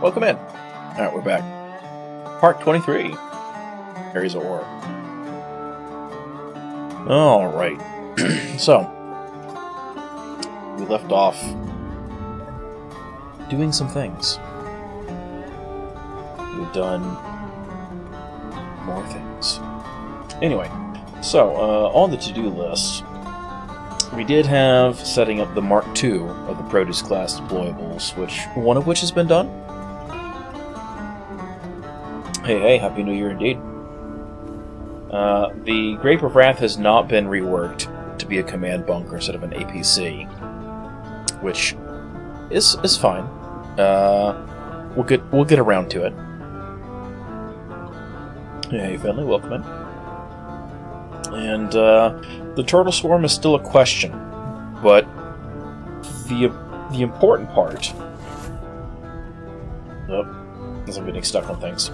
Welcome in. Alright, we're back. Part 23. Areas of War. Alright. So, we left off doing some things. We've done more things. Anyway, so, on the to-do list, we did have setting up the Mark II of the Produce class deployables, one of which has been done. Hey, Happy New Year indeed. The Grape of Wrath has not been reworked to be a command bunker instead of an APC, which is fine. We'll get around to it. Hey, Finley, welcome in. And the Turtle Swarm is still a question, but the important part. Oh, as I'm getting stuck on things.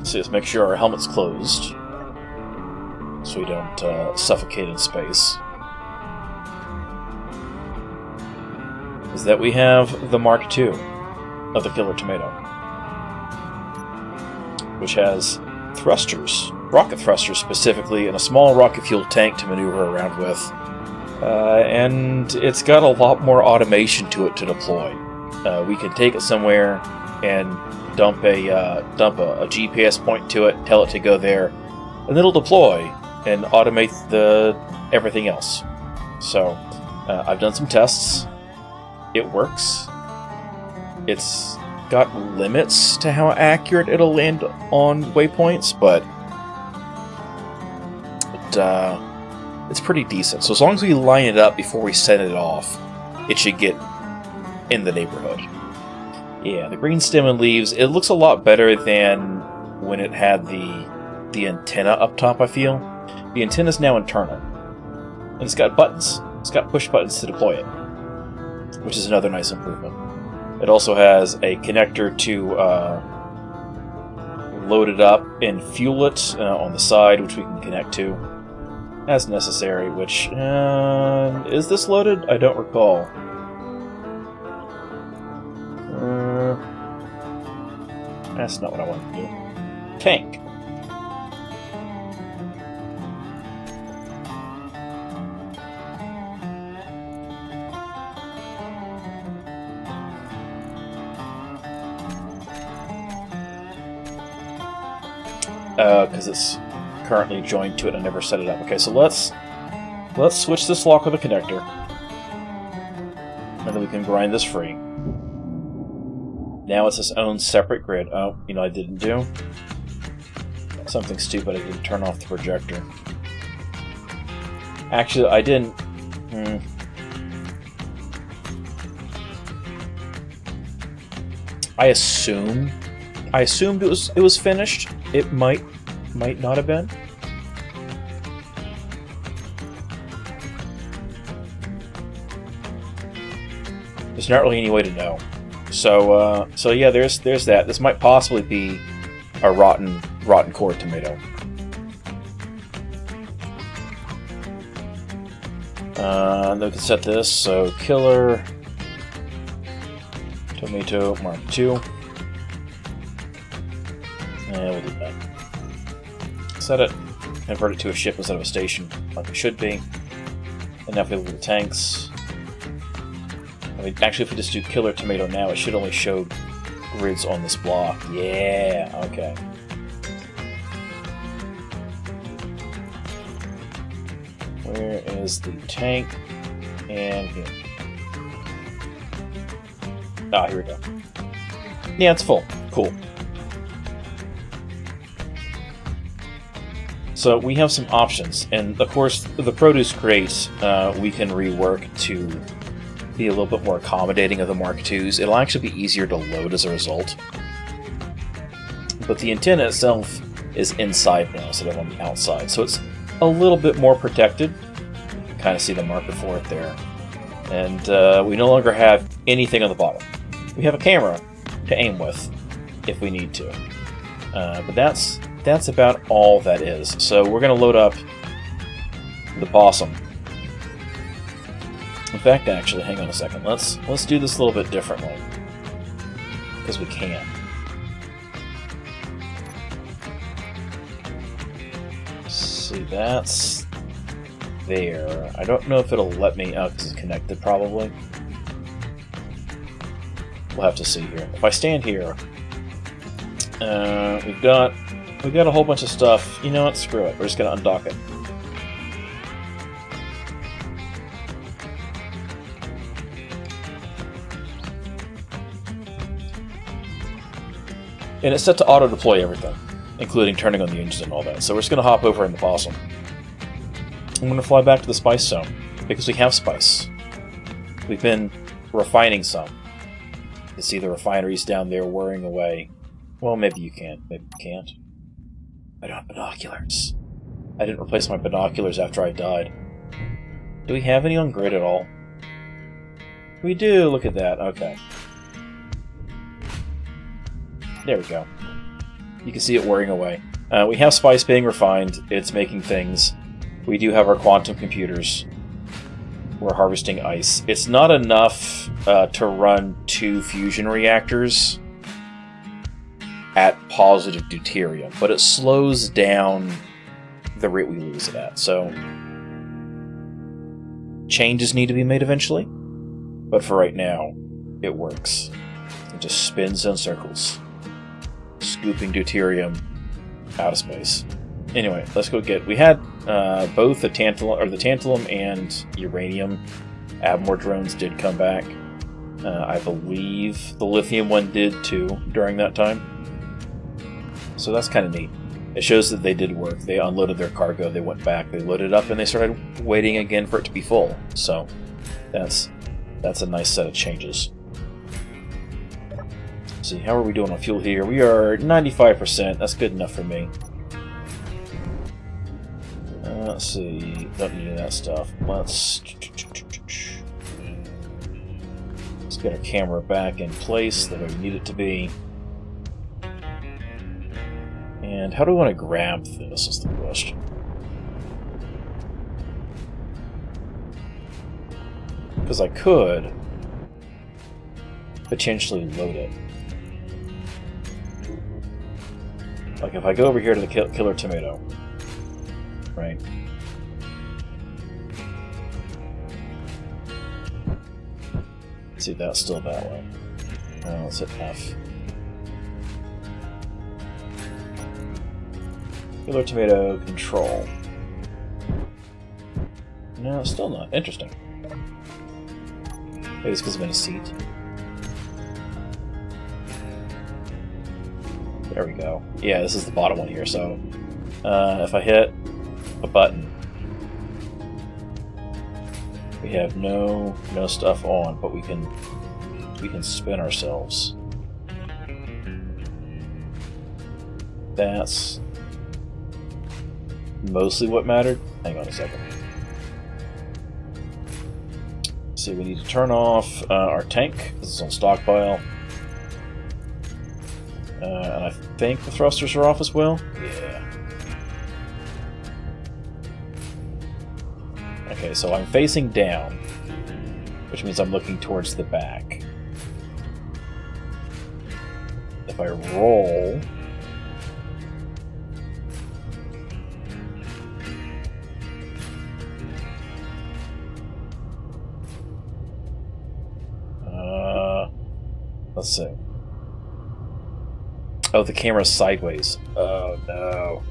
So let's make sure our helmet's closed, so we don't suffocate in space. Is that we have the Mark II of the Killer Tomato, which has thrusters, rocket thrusters specifically, and a small rocket fuel tank to maneuver around with, and it's got a lot more automation to it to deploy. We can take it somewhere and dump a GPS point to it, tell it to go there, and it'll deploy and automate everything else. So, I've done some tests. It works. It's got limits to how accurate it'll land on waypoints, but it's pretty decent. So as long as we line it up before we send it off, it should get in the neighborhood. Yeah, the green stem and leaves, it looks a lot better than when it had the antenna up top, I feel. The antenna's now internal. And it's got buttons. It's got push buttons to deploy it, which is another nice improvement. It also has a connector to load it up and fuel it on the side, which we can connect to as necessary, which... is this loaded? I don't recall. That's not what I want to do. Tank. Because it's currently joined to it. I never set it up. Okay, so let's switch this lock with a connector, and then we can grind this free. Now it's its own separate grid. Oh, you know I didn't do? Something stupid. I didn't turn off the projector. Actually, I didn't... I assumed it was finished. It might not have been. There's not really any way to know. So yeah, there's that. This might possibly be a rotten core tomato. Then we can set this. So Killer Tomato Mark II. And we'll do that. Set it. Convert it to a ship instead of a station, like it should be. And now if we look at the tanks. I mean, actually, if we just do Killer Tomato now, it should only show grids on this block. Yeah, okay. Where is the tank? And here. Ah, here we go. Yeah, it's full. Cool. So we have some options, and of course, the Produce crate we can rework to be a little bit more accommodating of the Mark IIs. It'll actually be easier to load as a result. But the antenna itself is inside now instead of on the outside, so it's a little bit more protected. You can kind of see the marker for it there. And we no longer have anything on the bottom. We have a camera to aim with if we need to. But that's about all that is. So we're going to load up the possum. In fact, actually, hang on a second. Let's do this a little bit differently. because we can. See, that's there. I don't know if it'll let me... Oh, because it's connected, probably. We'll have to see here. If I stand here, we've got a whole bunch of stuff. You know what? Screw it. We're just going to undock it. And it's set to auto-deploy everything, including turning on the engines and all that. So we're just going to hop over in the Possum. I'm going to fly back to the spice zone, because we have spice. We've been refining some. You can see the refineries down there whirring away. Well, maybe you can. Maybe you can't. I don't have binoculars. I didn't replace my binoculars after I died. Do we have any on grid at all? We do! Look at that. Okay. There we go. You can see it whirring away. We have spice being refined. It's making things. We do have our quantum computers. We're harvesting ice. It's not enough to run 2 fusion reactors at positive deuterium, but it slows down the rate we lose it at. So changes need to be made eventually, but for right now, it works. It just spins in circles, scooping deuterium out of space. Anyway, let's go get... We had both the tantalum and uranium Abmor drones did come back. I believe the lithium one did too during that time. So that's kind of neat. It shows that they did work. They unloaded their cargo, they went back, they loaded up, and they started waiting again for it to be full. So that's a nice set of changes. Let's see, how are we doing on fuel here? We are 95%. That's good enough for me. Let's see. Don't need any of that stuff. Let's get our camera back in place the way we need it to be. And how do we want to grab this is the question. Because I could potentially load it. Like if I go over here to the killer tomato, right? Let's see, that's still that way. Let's hit F. Killer tomato control. No, it's still not. Interesting. Maybe it's because I'm in a seat. There we go. Yeah, this is the bottom one here, so if I hit a button, we have no stuff on, but we can spin ourselves. That's mostly what mattered. Hang on a second. See, we need to turn off our tank. This is on stockpile. And I think the thrusters are off as well. Yeah. Okay, so I'm facing down, which means I'm looking towards the back. If I roll... let's see. Oh, the camera's sideways. Oh, no.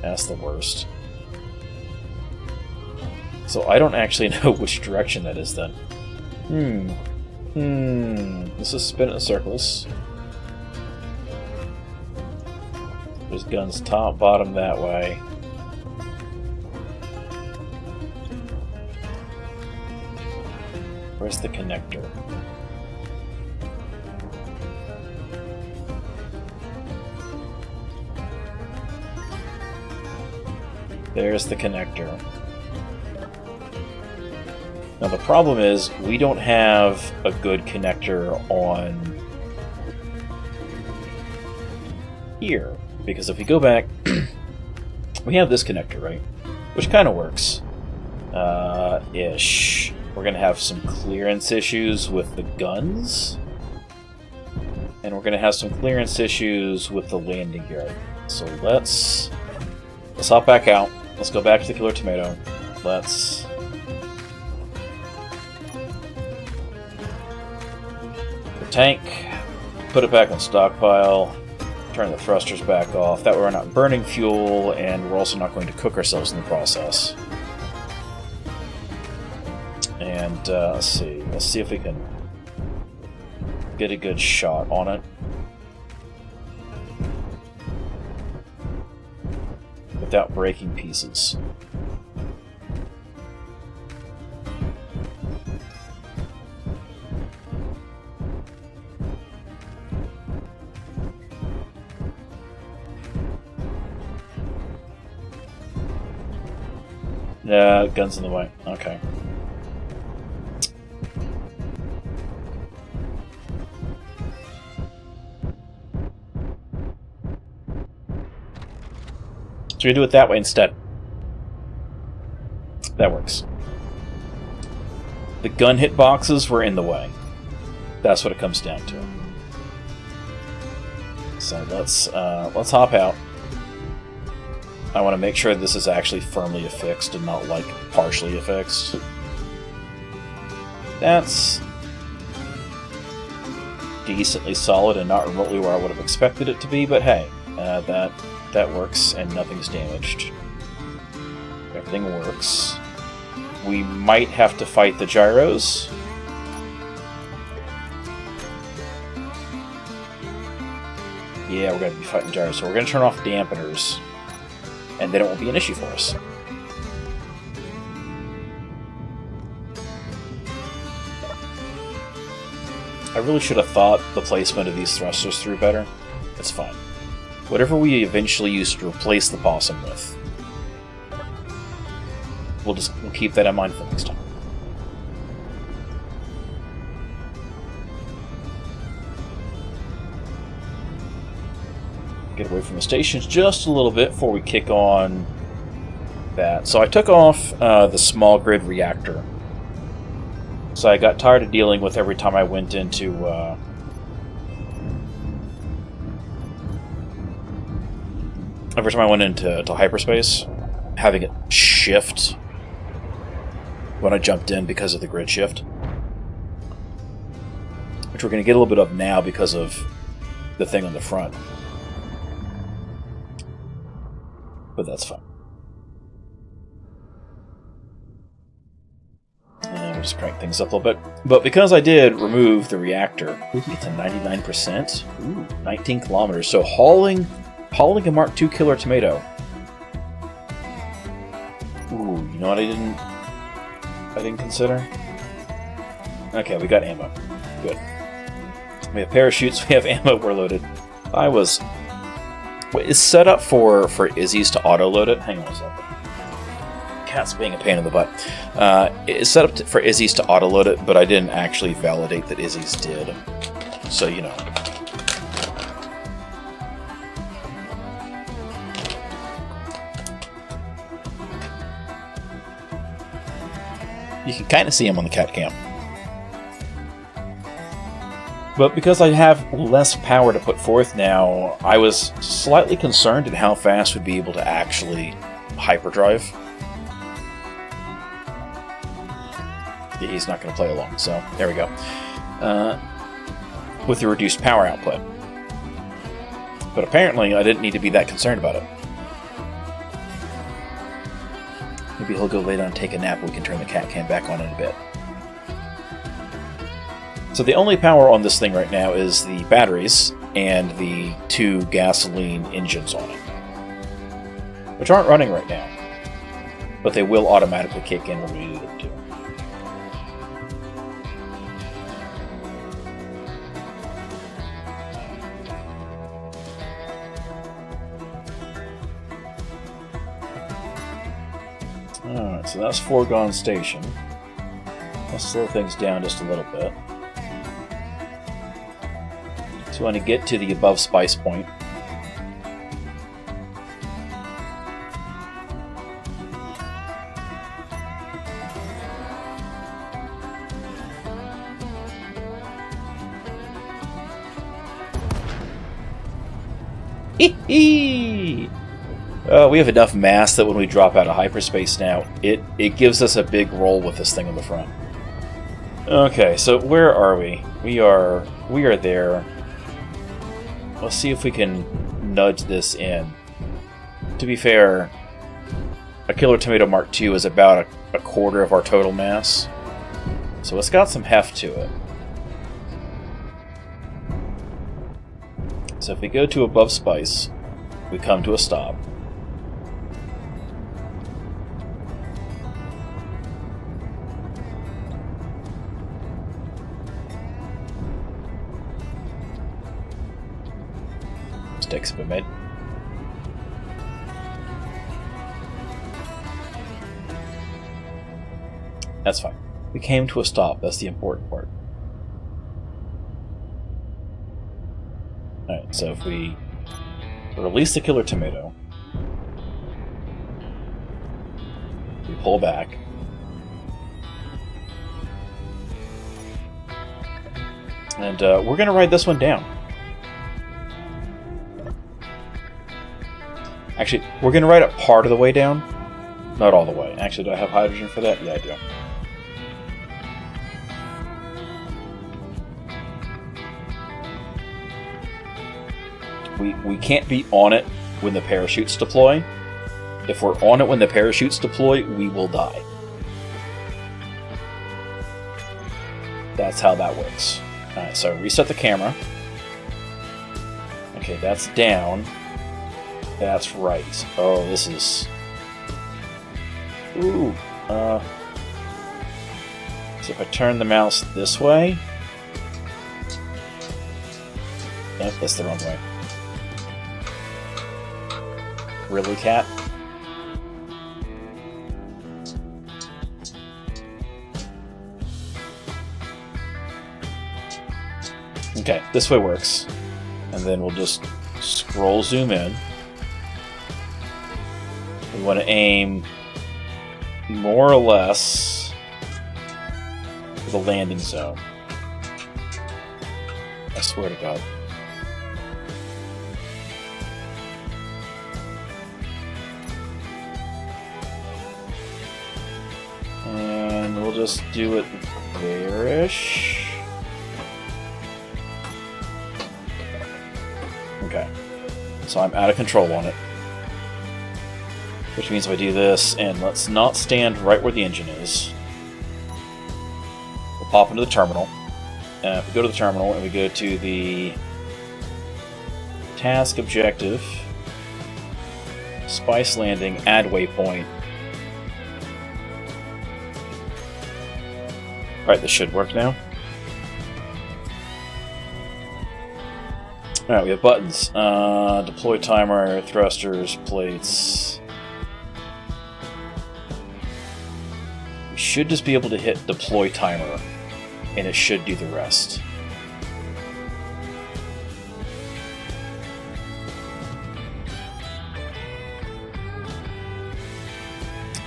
That's the worst. So I don't actually know which direction that is then. This is spinning in circles. There's guns top, bottom that way. Where's the connector? There's the connector. Now the problem is, we don't have a good connector on here. Because if we go back, we have this connector, right? Which kind of works. Ish. We're going to have some clearance issues with the guns. And we're going to have some clearance issues with the landing gear. So let's hop back out. Let's go back to the Killer Tomato. Let's... the tank. Put it back on stockpile. Turn the thrusters back off. That way we're not burning fuel, and we're also not going to cook ourselves in the process. And let's see. Let's see if we can get a good shot on it. Without breaking pieces. Yeah, guns in the way. Okay. So we do it that way instead. That works. The gun hitboxes were in the way. That's what it comes down to. So let's hop out. I want to make sure this is actually firmly affixed and not like partially affixed. That's decently solid and not remotely where I would have expected it to be, but hey, that works and nothing's damaged. Everything works. We might have to fight the gyros. Yeah, we're going to be fighting gyros, so we're going to turn off dampeners, and then it won't be an issue for us. I really should have thought the placement of these thrusters through better. It's fine. Whatever we eventually use to replace the possum with, we'll keep that in mind for next time. Get away from the stations just a little bit before we kick on that. So I took off the small grid reactor. So I got tired of dealing with every time I went into hyperspace, having it shift when I jumped in because of the grid shift, which we're going to get a little bit of now because of the thing on the front. But that's fine. And we'll just crank things up a little bit. But because I did remove the reactor, we can get to 99%. Ooh, 19 kilometers. So hauling a Mark II Killer Tomato. Ooh, you know what I didn't consider? Okay, we got ammo. Good. We have parachutes, we have ammo, we're loaded. It's set up for Izzy's to auto-load it. Hang on a second. Cat's being a pain in the butt. It's set up for Izzy's to auto-load it, but I didn't actually validate that Izzy's did. So, you know. You can kind of see him on the cat cam. But because I have less power to put forth now, I was slightly concerned at how fast we'd be able to actually hyperdrive. Yeah, he's not going to play along, so there we go. With the reduced power output. But apparently I didn't need to be that concerned about it. Maybe he'll go lay down and take a nap and we can turn the cat cam back on in a bit. So the only power on this thing right now is the batteries and the 2 gasoline engines on it, which aren't running right now, but they will automatically kick in when we need them to. Alright, so that's Foregone Station. Let's slow things down just a little bit. So when I get to the above spice point, We have enough mass that when we drop out of hyperspace now, it gives us a big roll with this thing on the front. Okay, so where are we? We are there. Let's see if we can nudge this in. To be fair, a Killer Tomato Mark II is about a quarter of our total mass, so it's got some heft to it. So if we go to above spice, we come to a stop. Takes a minute. That's fine. We came to a stop. That's the important part. Alright, so if we release the Killer Tomato, we pull back, and we're going to ride this one down. Actually, we're going to ride it part of the way down. Not all the way. Actually, do I have hydrogen for that? Yeah, I do. We can't be on it when the parachutes deploy. If we're on it when the parachutes deploy, we will die. That's how that works. Alright, so reset the camera. Okay, that's down. That's right. Oh, this is... Ooh. So if I turn the mouse this way... Nope, that's the wrong way. Really, cat? Okay, this way works. And then we'll just scroll zoom in. We want to aim more or less for the landing zone. I swear to God. And we'll just do it there-ish. Okay. So I'm out of control on it. Which means if I do this, and let's not stand right where the engine is. We'll pop into the terminal. If we go to the terminal and we go to the task objective, spice landing, add waypoint. Alright, this should work now. Alright, we have buttons. Deploy timer, thrusters, plates. We should just be able to hit deploy timer, and it should do the rest.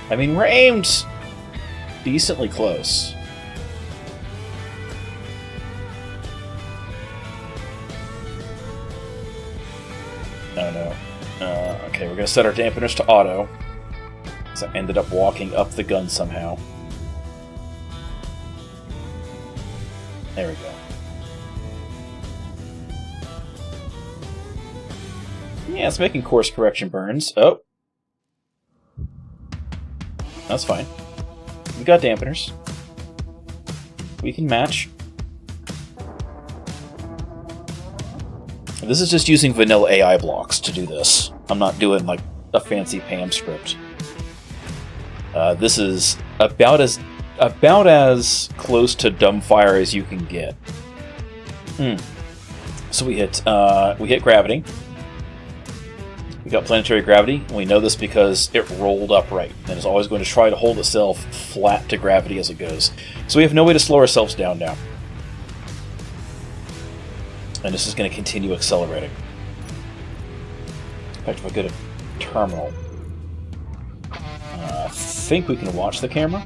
I mean, we're aimed decently close. Oh no. Okay, we're going to set our dampeners to auto. So I ended up walking up the gun somehow. There we go. Yeah, it's making course correction burns. Oh. That's fine. We got dampeners. We can match. This is just using vanilla AI blocks to do this. I'm not doing like a fancy PAM script. This is about as close to dumbfire as you can get. So we hit gravity. We got planetary gravity. We know this because it rolled upright and is always going to try to hold itself flat to gravity as it goes. So we have no way to slow ourselves down now. And this is going to continue accelerating. In fact, if I go to terminal, I think we can watch the camera.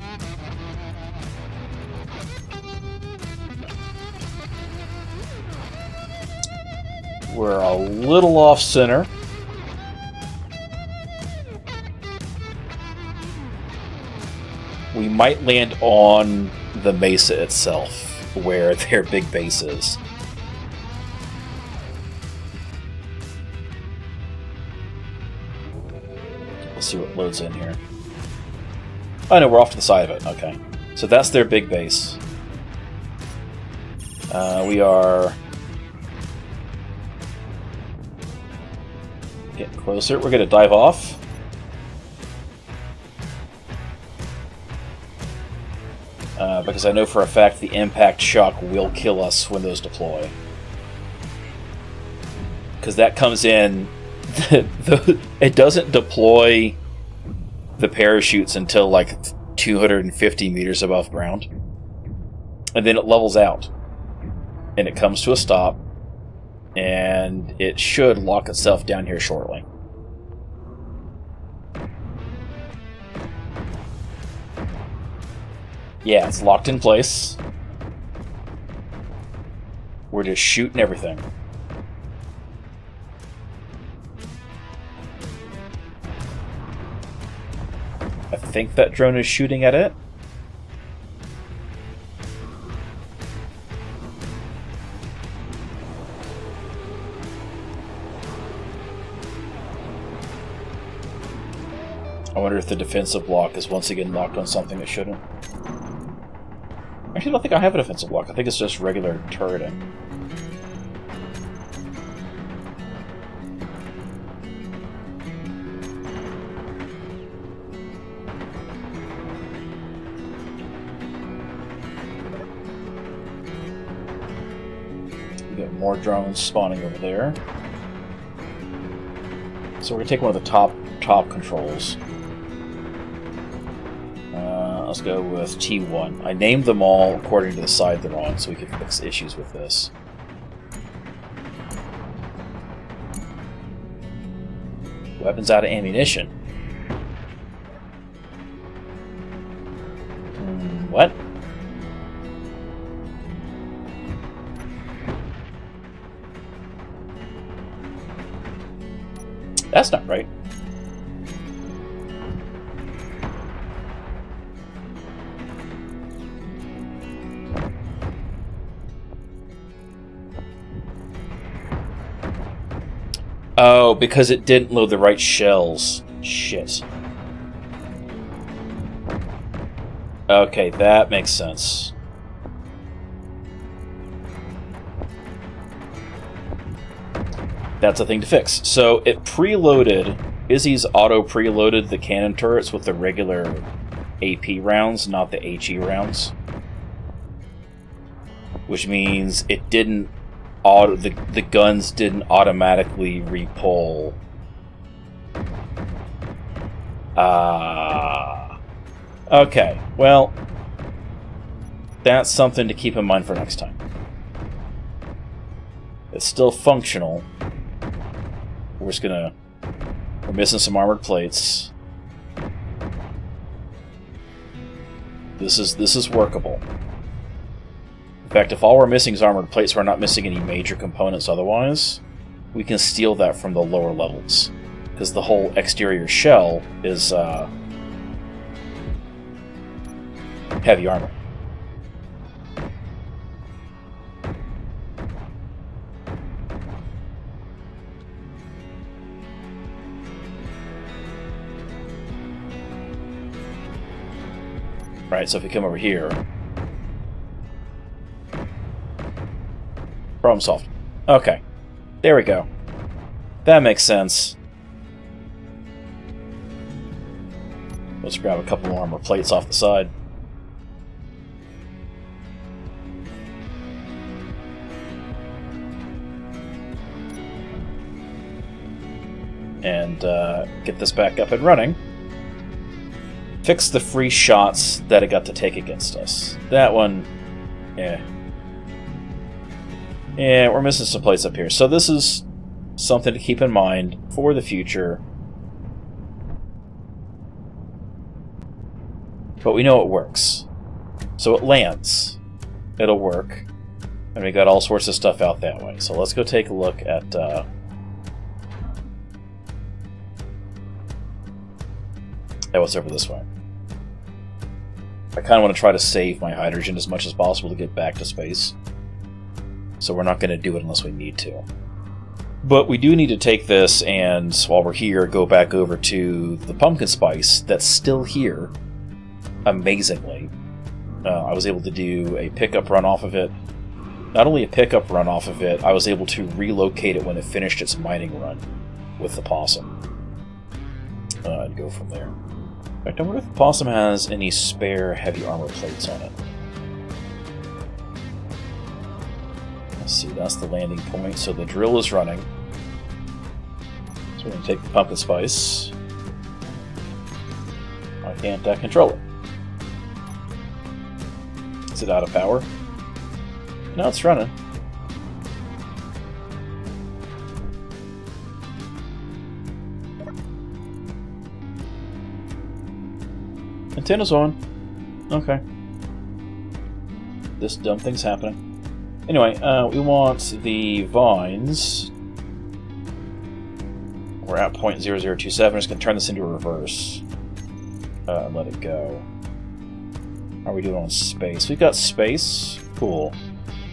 We're a little off center. We might land on the mesa itself, where their big base is. Let's see what loads in here. Oh no, we're off to the side of it. Okay. So that's their big base. We are getting closer. We're going to dive off. Because I know for a fact the impact shock will kill us when those deploy. Because that comes in... it doesn't deploy the parachutes until like 250 meters above ground. And then it levels out. And it comes to a stop. And it should lock itself down here shortly. Yeah, it's locked in place. We're just shooting everything. I think that drone is shooting at it. I wonder if the defensive block is once again locked on something it shouldn't. Actually, I don't think I have a defensive block. I think it's just regular turreting. We got more drones spawning over there. So we're gonna take one of the top controls. Let's go with T1. I named them all according to the side they're on, so we can fix issues with this. Weapons out of ammunition. What? That's not right. Oh, because it didn't load the right shells. Shit. Okay, that makes sense. That's a thing to fix. So it preloaded, Izzy's auto preloaded the cannon turrets with the regular AP rounds, not the HE rounds. Which means it didn't the guns didn't automatically repull. Okay, well, that's something to keep in mind for next time. It's still functional. We're missing some armored plates. This is workable. In fact, if all we're missing is armored plates, we're not missing any major components otherwise, we can steal that from the lower levels. Because the whole exterior shell is heavy armor. Right, so if we come over here... Problem solved. Okay. There we go. That makes sense. Let's grab a couple more armor plates off the side. And get this back up and running. Fix the free shots that it got to take against us. That one, yeah. Yeah, we're missing some plates up here. So this is something to keep in mind for the future. But we know it works. So it lands. It'll work. And we got all sorts of stuff out that way. So let's go take a look at... what's over this way. I kind of want to try to save my hydrogen as much as possible to get back to space. So we're not going to do it unless we need to. But we do need to take this and, while we're here, go back over to the pumpkin spice that's still here. Amazingly. I was able to do a pickup run off of it. Not only a pickup run off of it, I was able to relocate it when it finished its mining run with the possum. And go from there. In fact, I wonder if the possum has any spare heavy armor plates on it. Let's see, that's the landing point. So the drill is running. So we're going to take the pumpkin spice. I can't control it. Is it out of power? No, it's running. Antenna's on. Okay. This dumb thing's happening. Anyway, we want the vines. We're at 0.0027. I'm just going to turn this into a reverse. And let it go. How are we doing on space? We've got space. Cool.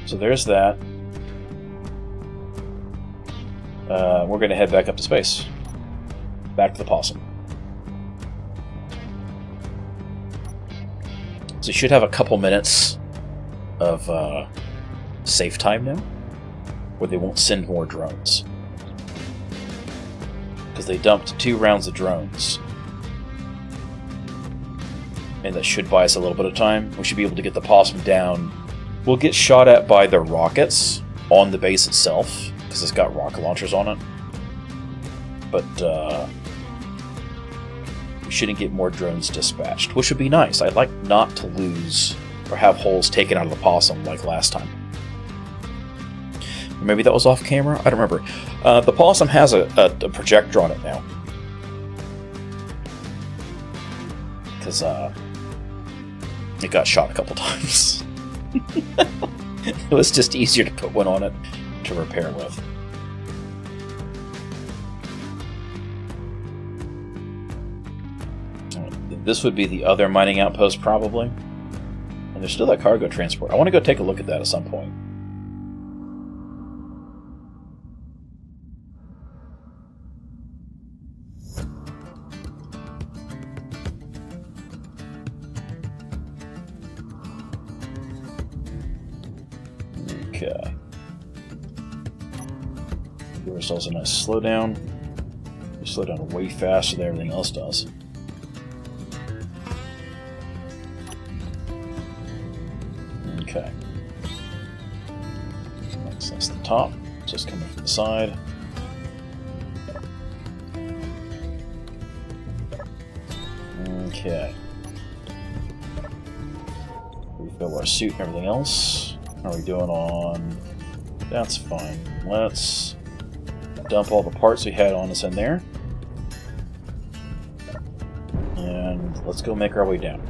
So there's that. We're going to head back up to space. Back to the possum. So you should have a couple minutes of safe time now, where they won't send more drones. Because they dumped 2 rounds of drones. And that should buy us a little bit of time. We should be able to get the possum down. We'll get shot at by the rockets on the base itself, because it's got rocket launchers on it. But we shouldn't get more drones dispatched, which would be nice. I'd like not to lose or have holes taken out of the possum like last time. Or maybe that was off camera? I don't remember. The possum has a projector on it now. Because it got shot a couple times. It was just easier to put one on it to repair with. This would be the other mining outpost, probably. And there's still that cargo transport. I want to go take a look at that at some point. Okay. Give ourselves a nice slowdown. We slow down way faster than everything else does. Okay. That's the top. Just coming from the side. Okay. We've got our suit and everything else. How are we doing on... That's fine. Let's dump all the parts we had on us in there. And let's go make our way down.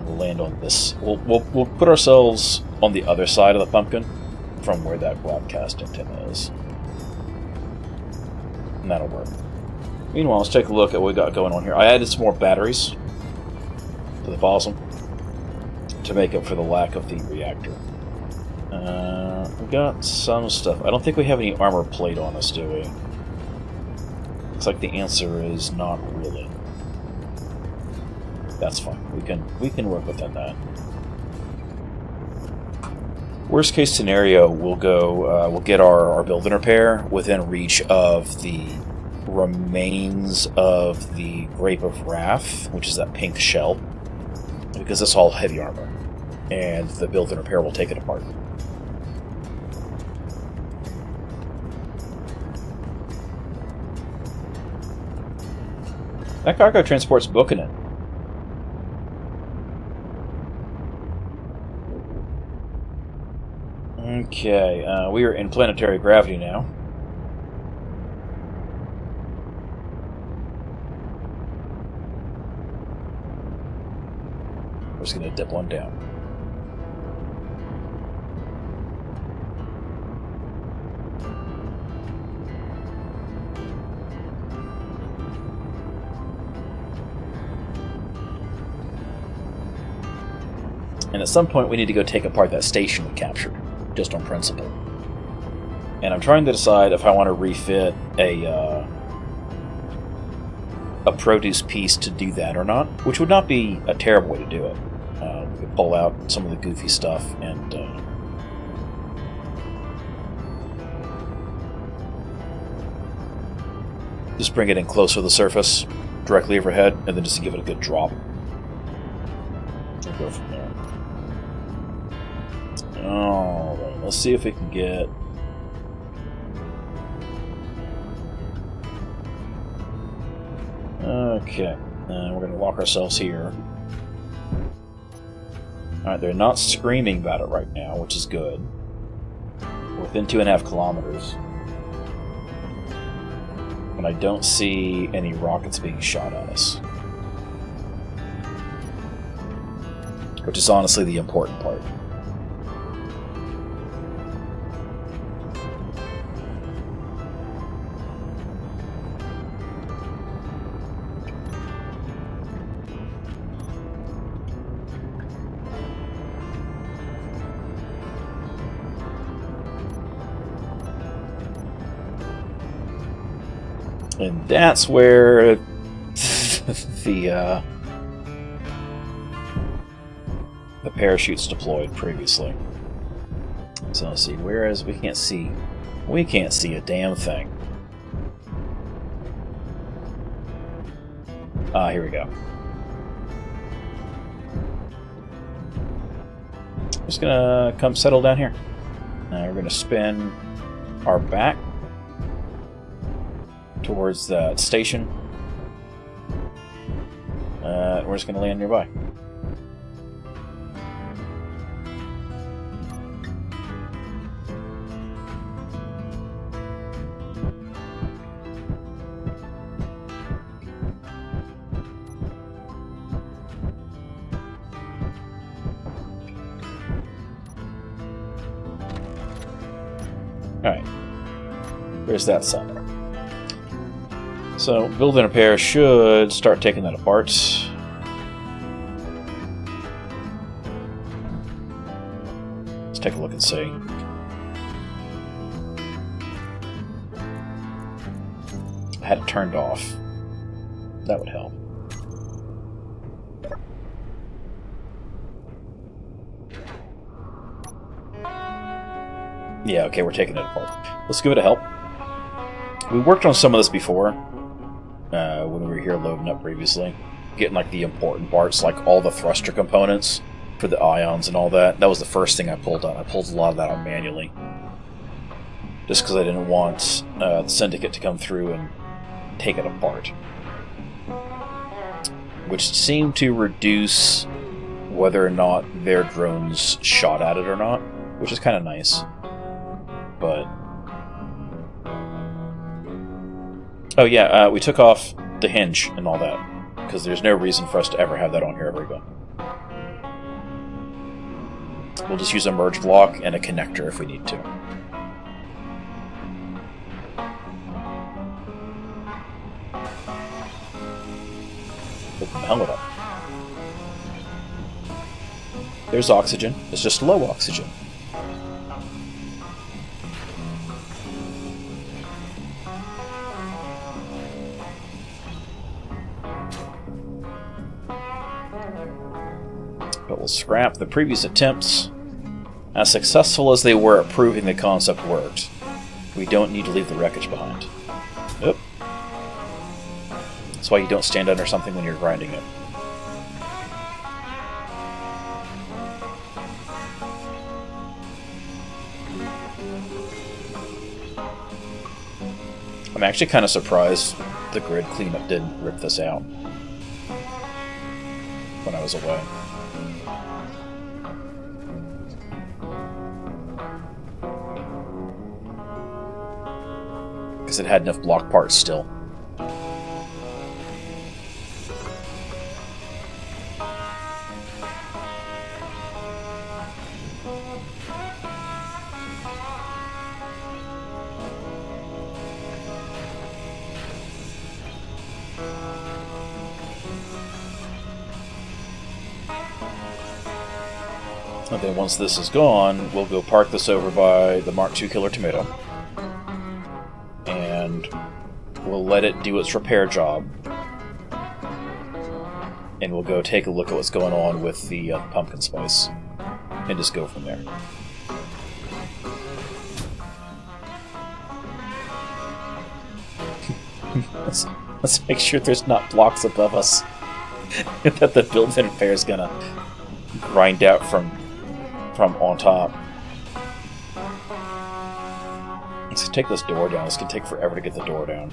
We'll land on this. We'll put ourselves on the other side of the pumpkin from where that broadcast antenna is. And that'll work. Meanwhile, let's take a look at what we got going on here. I added some more batteries to the possum to make up for the lack of the reactor. We got some stuff. I don't think we have any armor plate on us, do we? Looks like the answer is not really. That's fine. We can work within that. Worst case scenario, we'll go. We'll get our build and repair within reach of the remains of the Grape of Wrath, which is that pink shell, because it's all heavy armor, and the build and repair will take it apart. That cargo transport's booking it. Okay, we are in planetary gravity now. We're just going to dip one down. And at some point we need to go take apart that station we captured, just on principle. And I'm trying to decide if I want to refit a produce piece to do that or not, which would not be a terrible way to do it. We could pull out some of the goofy stuff and just bring it in closer to the surface, directly overhead, and then just give it a good drop. We'll go from there. Alright, let's see if we can get... Okay, we're going to lock ourselves here. Alright, they're not screaming about it right now, which is good. We're within 2.5 kilometers. And I don't see any rockets being shot at us. Which is honestly the important part. And that's where the parachute's deployed previously. So let's see, whereas we can't see a damn thing. Ah, here we go. Just gonna come settle down here. We're gonna spin our back towards that station. We're just going to land nearby. Alright. There's that sun. So, building a pair should start taking that apart. Let's take a look and see. I had it turned off. That would help. Yeah, okay, we're taking it apart. Let's give it a help. We worked on some of this before. When we were here loading up previously. Getting like the important parts, like all the thruster components for the ions and all that. That was the first thing I pulled out. I pulled a lot of that out manually. Just because I didn't want the Syndicate to come through and take it apart. Which seemed to reduce whether or not their drones shot at it or not. Which is kind of nice. But... oh yeah, we took off the hinge and all that, because there's no reason for us to ever have that on here ever again. We'll just use a merge block and a connector if we need to. Open the helmet up. There's oxygen. It's just low oxygen. But we'll scrap the previous attempts. As successful as they were at proving the concept worked, we don't need to leave the wreckage behind. Oop. That's why you don't stand under something when you're grinding it. I'm actually kind of surprised the grid cleanup didn't rip this out when I was away. Because it had enough block parts still. And then once this is gone, we'll go park this over by the Mark II Killer Tomato. And we'll let it do its repair job. And we'll go take a look at what's going on with the pumpkin spice. And just go from there. Let's make sure there's not blocks above us that the built-in repair is gonna grind out from on top. Let's take this door down. This can take forever to get the door down.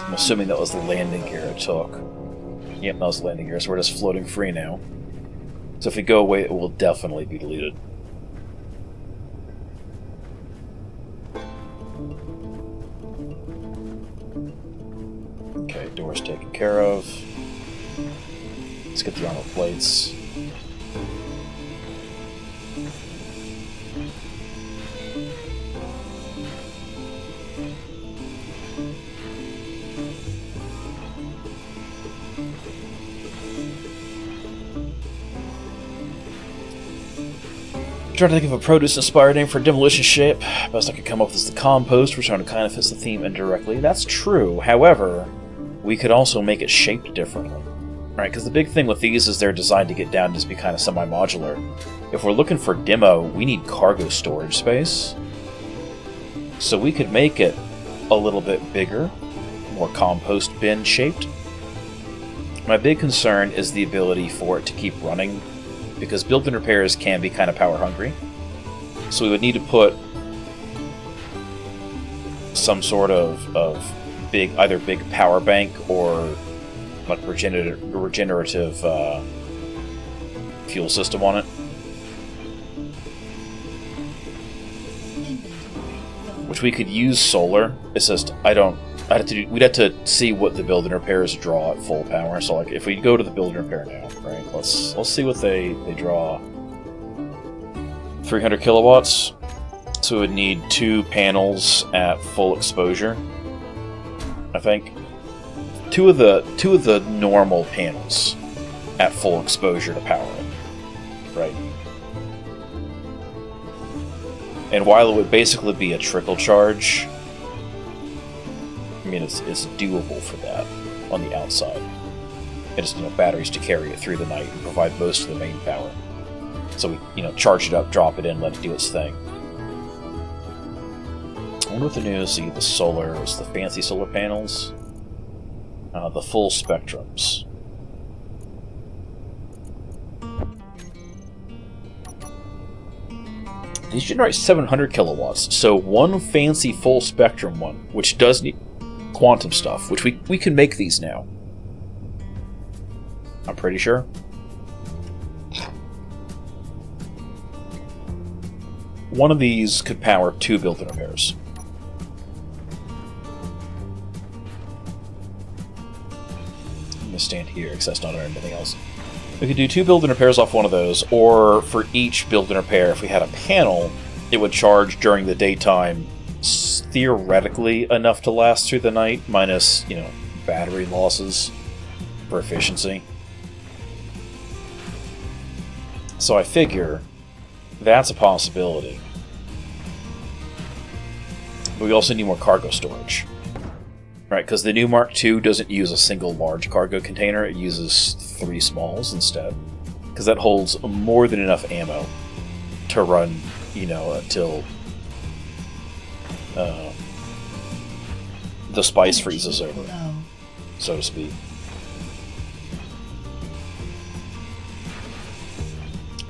I'm assuming that was the landing gear it took. Yep, that was the landing gear, so we're just floating free now. So if we go away, it will definitely be deleted. Okay, door's taken care of. Let's get the armor plates. Trying to think of a produce-inspired name for a demolition ship. Best I could come up with is the compost, which kind of fits the theme indirectly. That's true. However, we could also make it shaped differently. Right? Because the big thing with these is they're designed to get down to just be kind of semi-modular. If we're looking for demo, we need cargo storage space. So we could make it a little bit bigger, more compost bin shaped. My big concern is the ability for it to keep running, because built-in repairs can be kind of power hungry. So we would need to put some sort of either big power bank or like regenerative fuel system on it. Which we could use solar. It's just we'd have to see what the build and repairs draw at full power. So like if we go to the build and repair now, right? Let's see what they draw. 300 kilowatts. So we would need 2 panels at full exposure. I think. Two of the normal panels at full exposure to power it. Right. And while it would basically be a trickle charge, I mean, it's doable for that on the outside. It just, batteries to carry it through the night and provide most of the main power. So we, charge it up, drop it in, let it do its thing. I wonder what the new is. See, the solar, is the fancy solar panels, the full spectrums. These generate 700 kilowatts, so one fancy full spectrum one, which does need quantum stuff, which we can make these now. I'm pretty sure. One of these could power 2 built-in repairs. I'm going to stand here because that's not anything else. We could do 2 built-in repairs off one of those, or for each built-in repair, if we had a panel, it would charge during the daytime, theoretically enough to last through the night, minus, battery losses for efficiency. So I figure that's a possibility. But we also need more cargo storage. Right, because the new Mark II doesn't use a single large cargo container, it uses 3 smalls instead. Because that holds more than enough ammo to run, until the spice freezes over, so to speak.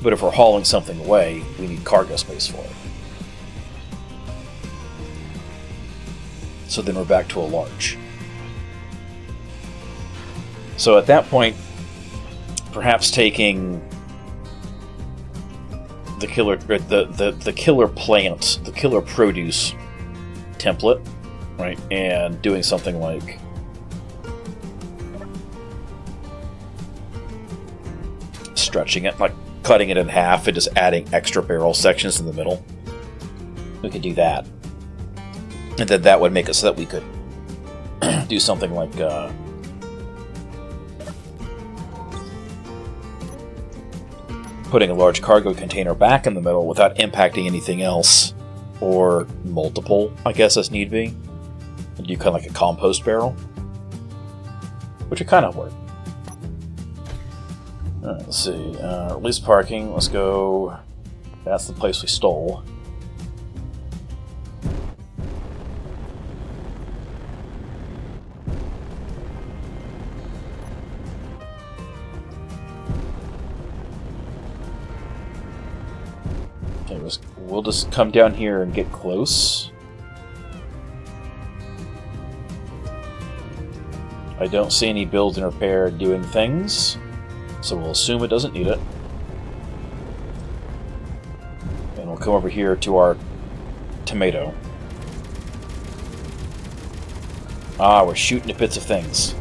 But if we're hauling something away, we need cargo space for it. So then we're back to a large. So at that point, perhaps taking the killer plant, the killer produce template, right, and doing something like stretching it, like cutting it in half and just adding extra barrel sections in the middle, we could do that. And then that would make it so that we could do something like putting a large cargo container back in the middle without impacting anything else, or multiple, I guess, as need be. And do kind of like a compost barrel, which would kind of work. Alright, let's see. Release parking. Let's go. That's the place we stole. Okay, we'll just come down here and get close. I don't see any build and repair doing things, so we'll assume it doesn't need it. And we'll come over here to our tomato. Ah, we're shooting at bits of things.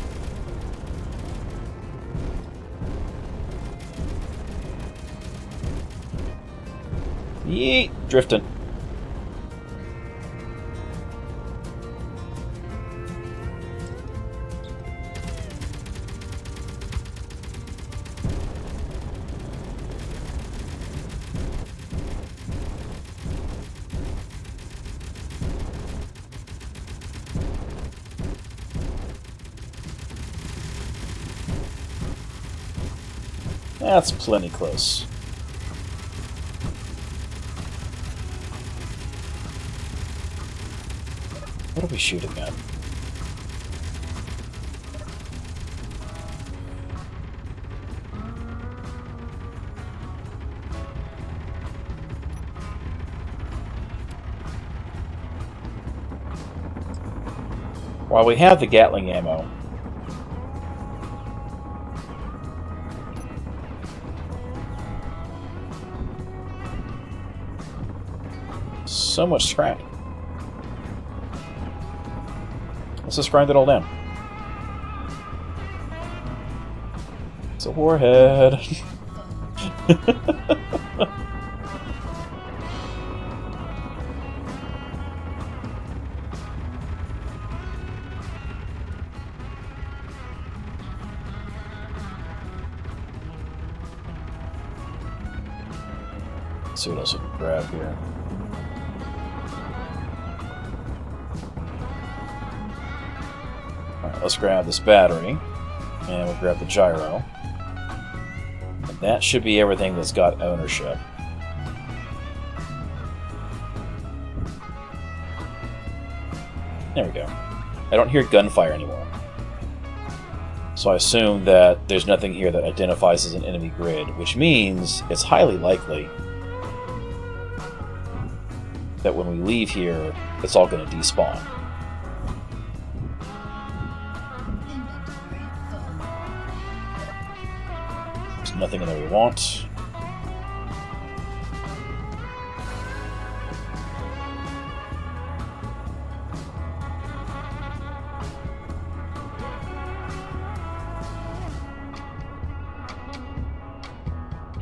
Yeet! Drifting. That's plenty close. What are we shooting at? While we have the Gatling ammo, so much scrap. Let's just grind it all down. It's a warhead. Let's see what else we can grab here. Let's grab this battery, and we'll grab the gyro. And that should be everything that's got ownership. There we go. I don't hear gunfire anymore. So I assume that there's nothing here that identifies as an enemy grid, which means it's highly likely that when we leave here, it's all going to despawn. Nothing in there we want.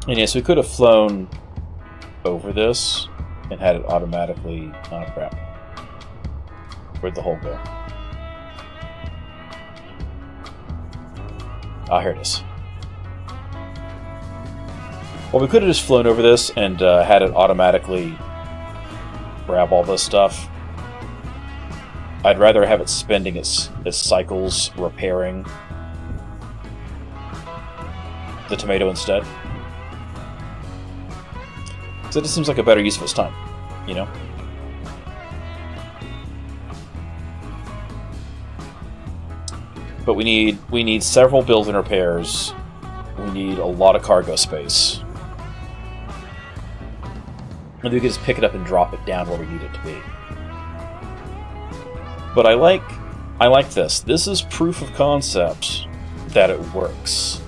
And yes, we could have flown over this and had it automatically... Oh crap. Where'd the hole go? Ah, here it is. Well, we could have just flown over this and had it automatically grab all this stuff. I'd rather have it spending its cycles repairing the tomato instead. So it just seems like a better use of its time, you know? But we need several build and repairs. We need a lot of cargo space. And we can just pick it up and drop it down where we need it to be. But I like this. This is proof of concept that it works.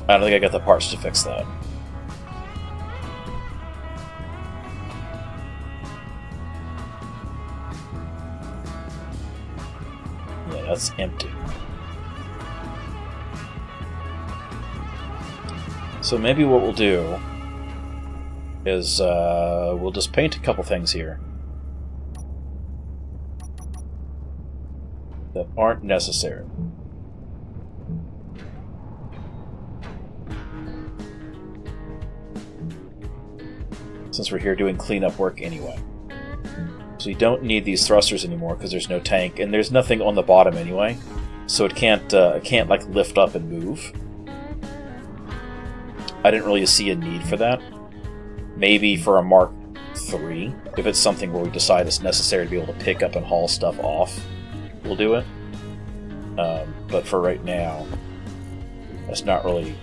I don't think I got the parts to fix that. Yeah, that's empty. So maybe what we'll do is we'll just paint a couple things here that aren't necessary. Since we're here doing cleanup work anyway. So you don't need these thrusters anymore because there's no tank, and there's nothing on the bottom anyway, so it can't like lift up and move. I didn't really see a need for that. Maybe for a Mark III, if it's something where we decide it's necessary to be able to pick up and haul stuff off, we'll do it. But for right now, that's not really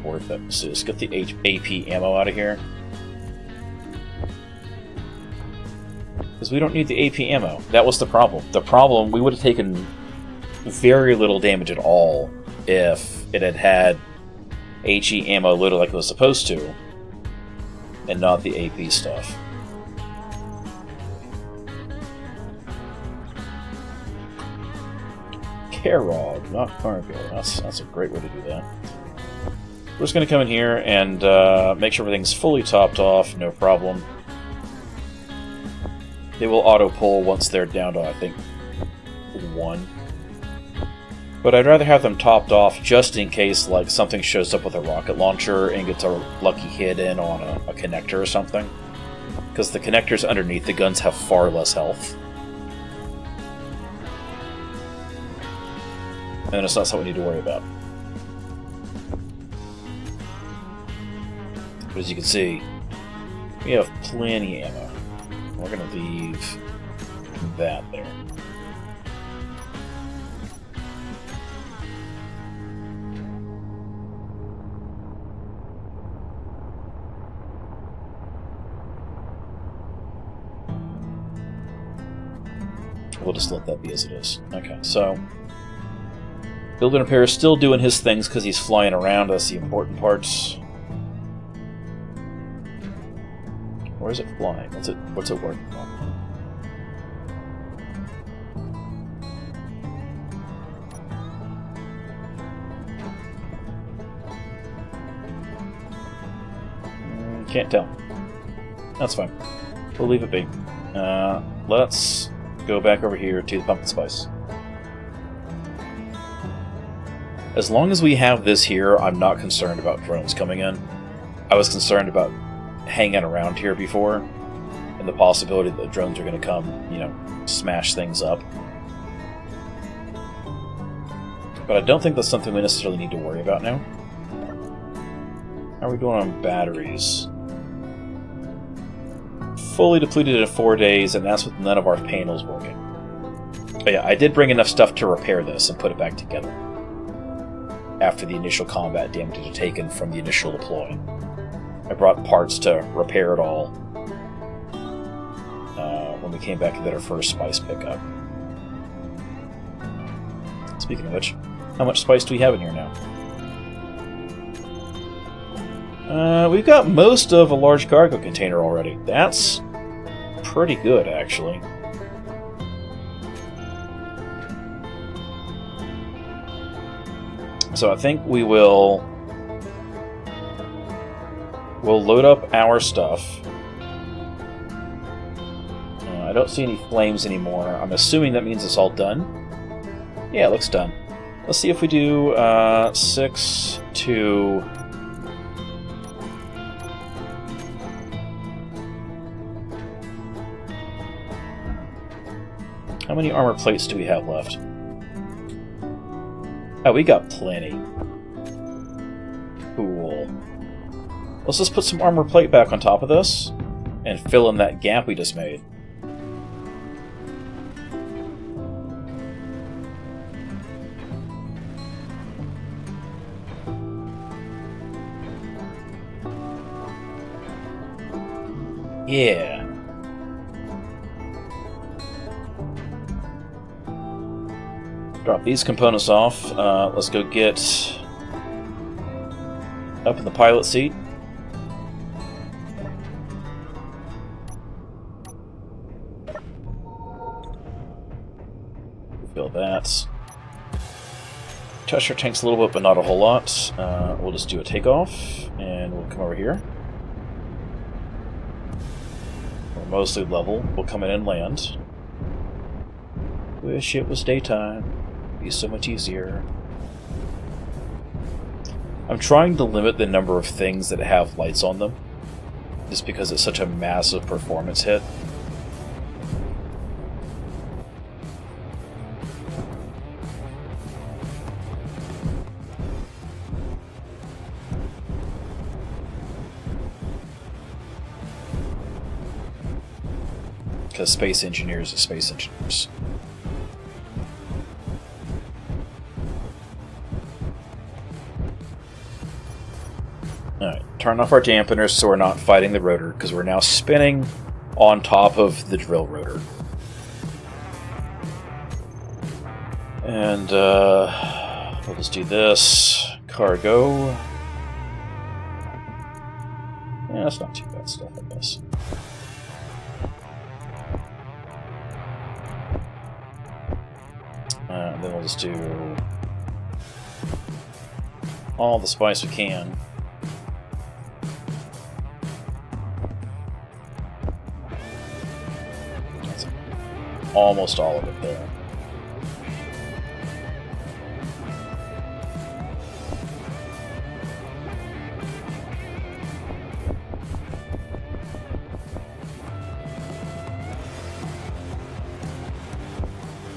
worth it. So let's get the AP ammo out of here. Because we don't need the AP ammo. That was the problem. The problem, we would have taken very little damage at all if it had had HE ammo loaded like it was supposed to, and not the AP stuff. Carog, not cargo. That's a great way to do that. We're just going to come in here and make sure everything's fully topped off, no problem. They will auto-pull once they're down to, I think, 1. But I'd rather have them topped off just in case like something shows up with a rocket launcher and gets a lucky hit in on a connector or something. Because the connectors underneath the guns have far less health. And it's not something we need to worry about. But as you can see, we have plenty of ammo. We're going to leave that there. We'll just let that be as it is. Okay, so Build and Repair is still doing his things because he's flying around. That's the important parts. Where is it flying? What's it working on? Can't tell. That's fine. We'll leave it be. Let's go back over here to the pumpkin spice. As long as we have this here, I'm not concerned about drones coming in. I was concerned about hanging around here before, and the possibility that the drones are going to come, you know, smash things up. But I don't think that's something we necessarily need to worry about now. How are we doing on batteries? Fully depleted in 4 days, and that's with none of our panels working. But yeah, I did bring enough stuff to repair this and put it back together after the initial combat damage had taken from the initial deploy. I brought parts to repair it all when we came back and did our first spice pickup. Speaking of which, how much spice do we have in here now? We've got most of a large cargo container already. That's pretty good, actually. So I think we'll load up our stuff. I don't see any flames anymore. I'm assuming that means it's all done. Yeah, it looks done. Let's see if we do 6 to... How many armor plates do we have left? Oh, we got plenty. Cool. Let's just put some armor plate back on top of this and fill in that gap we just made. Yeah. Drop these components off. Let's go get up in the pilot seat. Fill that. Touch our tanks a little bit, but not a whole lot. We'll just do a takeoff, and we'll come over here. We're mostly level. We'll come in and land. Wish it was daytime. It'd be so much easier. I'm trying to limit the number of things that have lights on them, just because it's such a massive performance hit. Because space engineers are space engineers. Alright, turn off our dampeners so we're not fighting the rotor, because we're now spinning on top of the drill rotor. And we'll just do this. Cargo. Yeah, that's not too bad stuff, I guess. Then we'll just do all the spice we can. That's almost all of it there.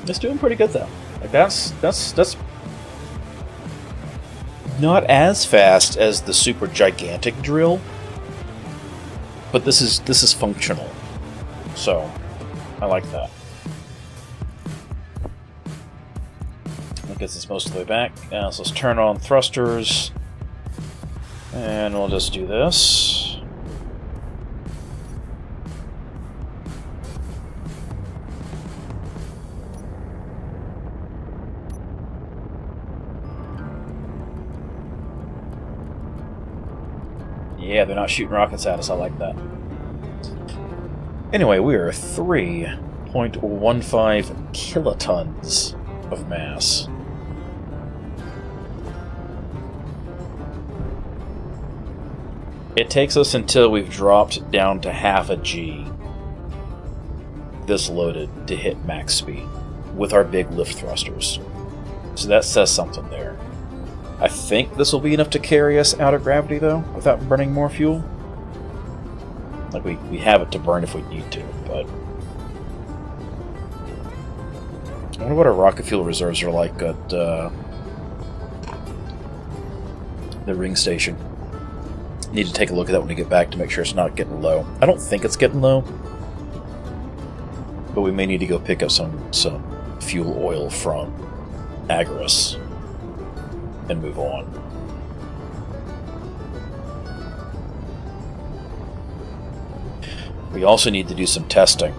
It's doing pretty good though. Like that's not as fast as the super gigantic drill, but this is functional, so I like that. That gets us most of the way back. Now so let's turn on thrusters, and we'll just do this. Yeah, they're not shooting rockets at us. I like that. Anyway, we are 3.15 kilotons of mass. It takes us until we've dropped down to half a G, this loaded, to hit max speed with our big lift thrusters. So that says something there. I think this will be enough to carry us out of gravity, though, without burning more fuel. Like, we have it to burn if we need to, but... I wonder what our rocket fuel reserves are like at the ring station. Need to take a look at that when we get back to make sure it's not getting low. I don't think it's getting low, but we may need to go pick up some fuel oil from Agaris and move on. We also need to do some testing.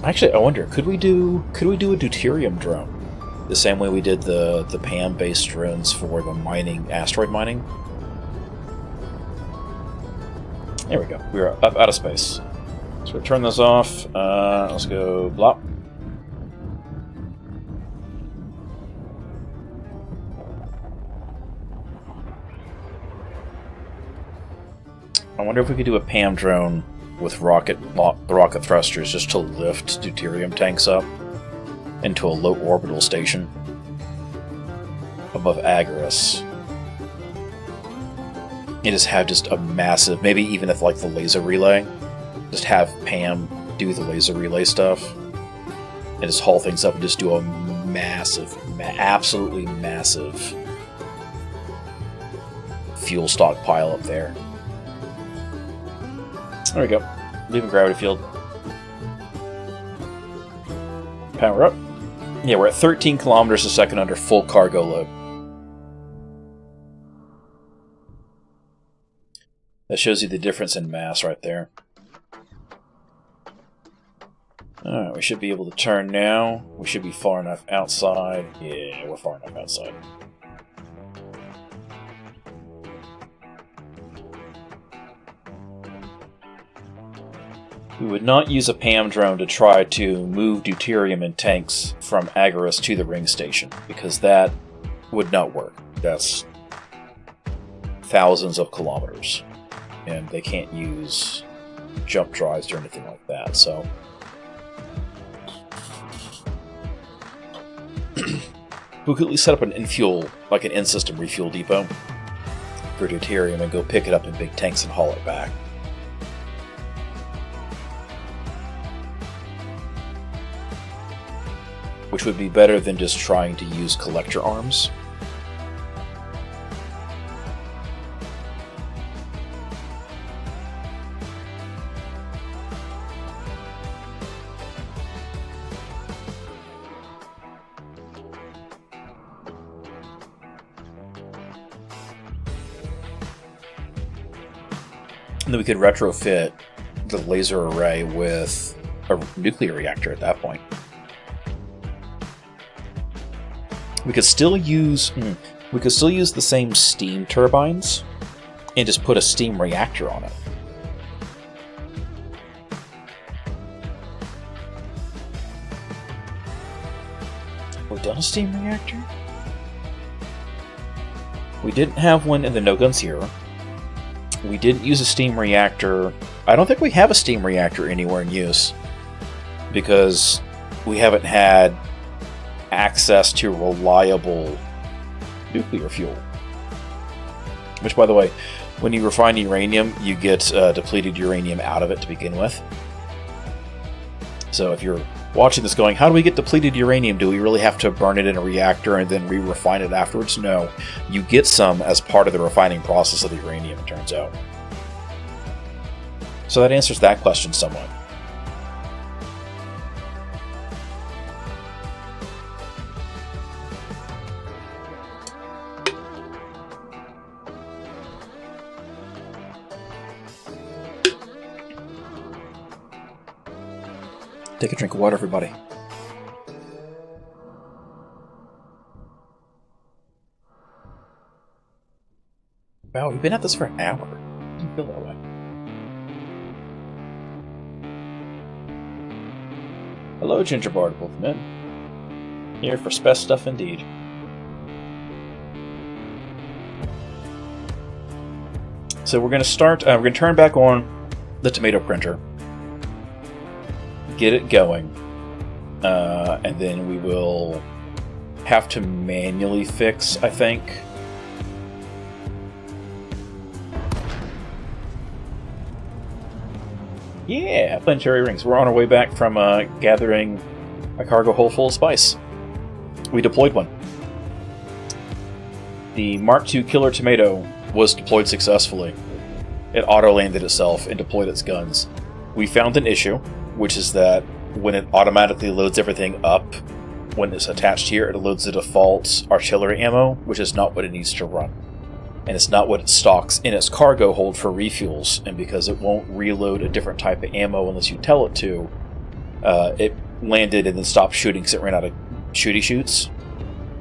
Actually, I wonder, could we do a deuterium drone the same way we did the PAM-based drones for the mining, asteroid mining? There we go. We're up out of space. So we'll turn this off. Let's go blop. I wonder if we could do a PAM drone with rocket thrusters just to lift deuterium tanks up into a low orbital station above Agaris. And just have a massive, maybe even if like the laser relay, just have PAM do the laser relay stuff and just haul things up and just do a massive, absolutely massive fuel stockpile up there. There we go. Leaving gravity field. Power up. Yeah, we're at 13 kilometers a second under full cargo load. That shows you the difference in mass right there. Alright, we should be able to turn now. We should be far enough outside. Yeah, we're far enough outside. We would not use a PAM drone to try to move deuterium in tanks from Agaris to the ring station, because that would not work. That's thousands of kilometers, and they can't use jump drives or anything like that, so... we could at least set up an in-fuel, like an in-system refuel depot for deuterium and go pick it up in big tanks and haul it back. Which would be better than just trying to use collector arms. And then we could retrofit the laser array with a nuclear reactor at that point. We could still use the same steam turbines and just put a steam reactor on it. Have we done a steam reactor? We didn't have one in the No Guns era. We didn't use a steam reactor. I don't think we have a steam reactor anywhere in use, because we haven't had access to reliable nuclear fuel. Which, by the way, when you refine uranium, you get depleted uranium out of it to begin with. So if you're watching this going, how do we get depleted uranium? Do we really have to burn it in a reactor and then re-refine it afterwards? No. You get some as part of the refining process of the uranium, it turns out. So that answers that question somewhat. Take a drink of water, everybody. Wow, we've been at this for an hour. It doesn't feel that way. Hello, Gingerbard Wolfman. Here for spec stuff indeed. So we're going to start, we're going to turn back on the tomato printer. Get it going, and then we will have to manually fix, I think. Yeah, planetary rings. We're on our way back from gathering a cargo hold full of spice. We deployed one. The Mark II Killer Tomato was deployed successfully. It auto-landed itself and deployed its guns. We found an issue, which is that when it automatically loads everything up, when it's attached here, it loads the default artillery ammo, which is not what it needs to run. And it's not what it stocks in its cargo hold for refuels, and because it won't reload a different type of ammo unless you tell it to, it landed and then stopped shooting because it ran out of shooty shoots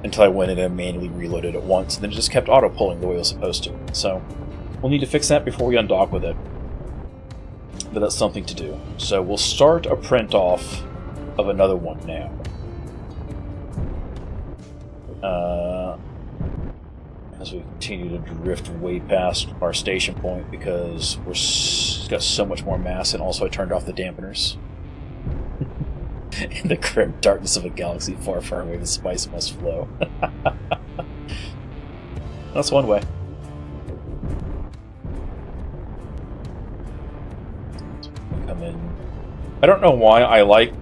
until I went in and manually reloaded it once, and then it just kept auto-pulling the way it was supposed to. So we'll need to fix that before we undock with it. But that's something to do. So we'll start a print off of another one now. As we continue to drift way past our station point because we've got so much more mass, and also I turned off the dampeners. In the grim darkness of a galaxy far, far away, the spice must flow. That's one way. Come in. I don't know why I like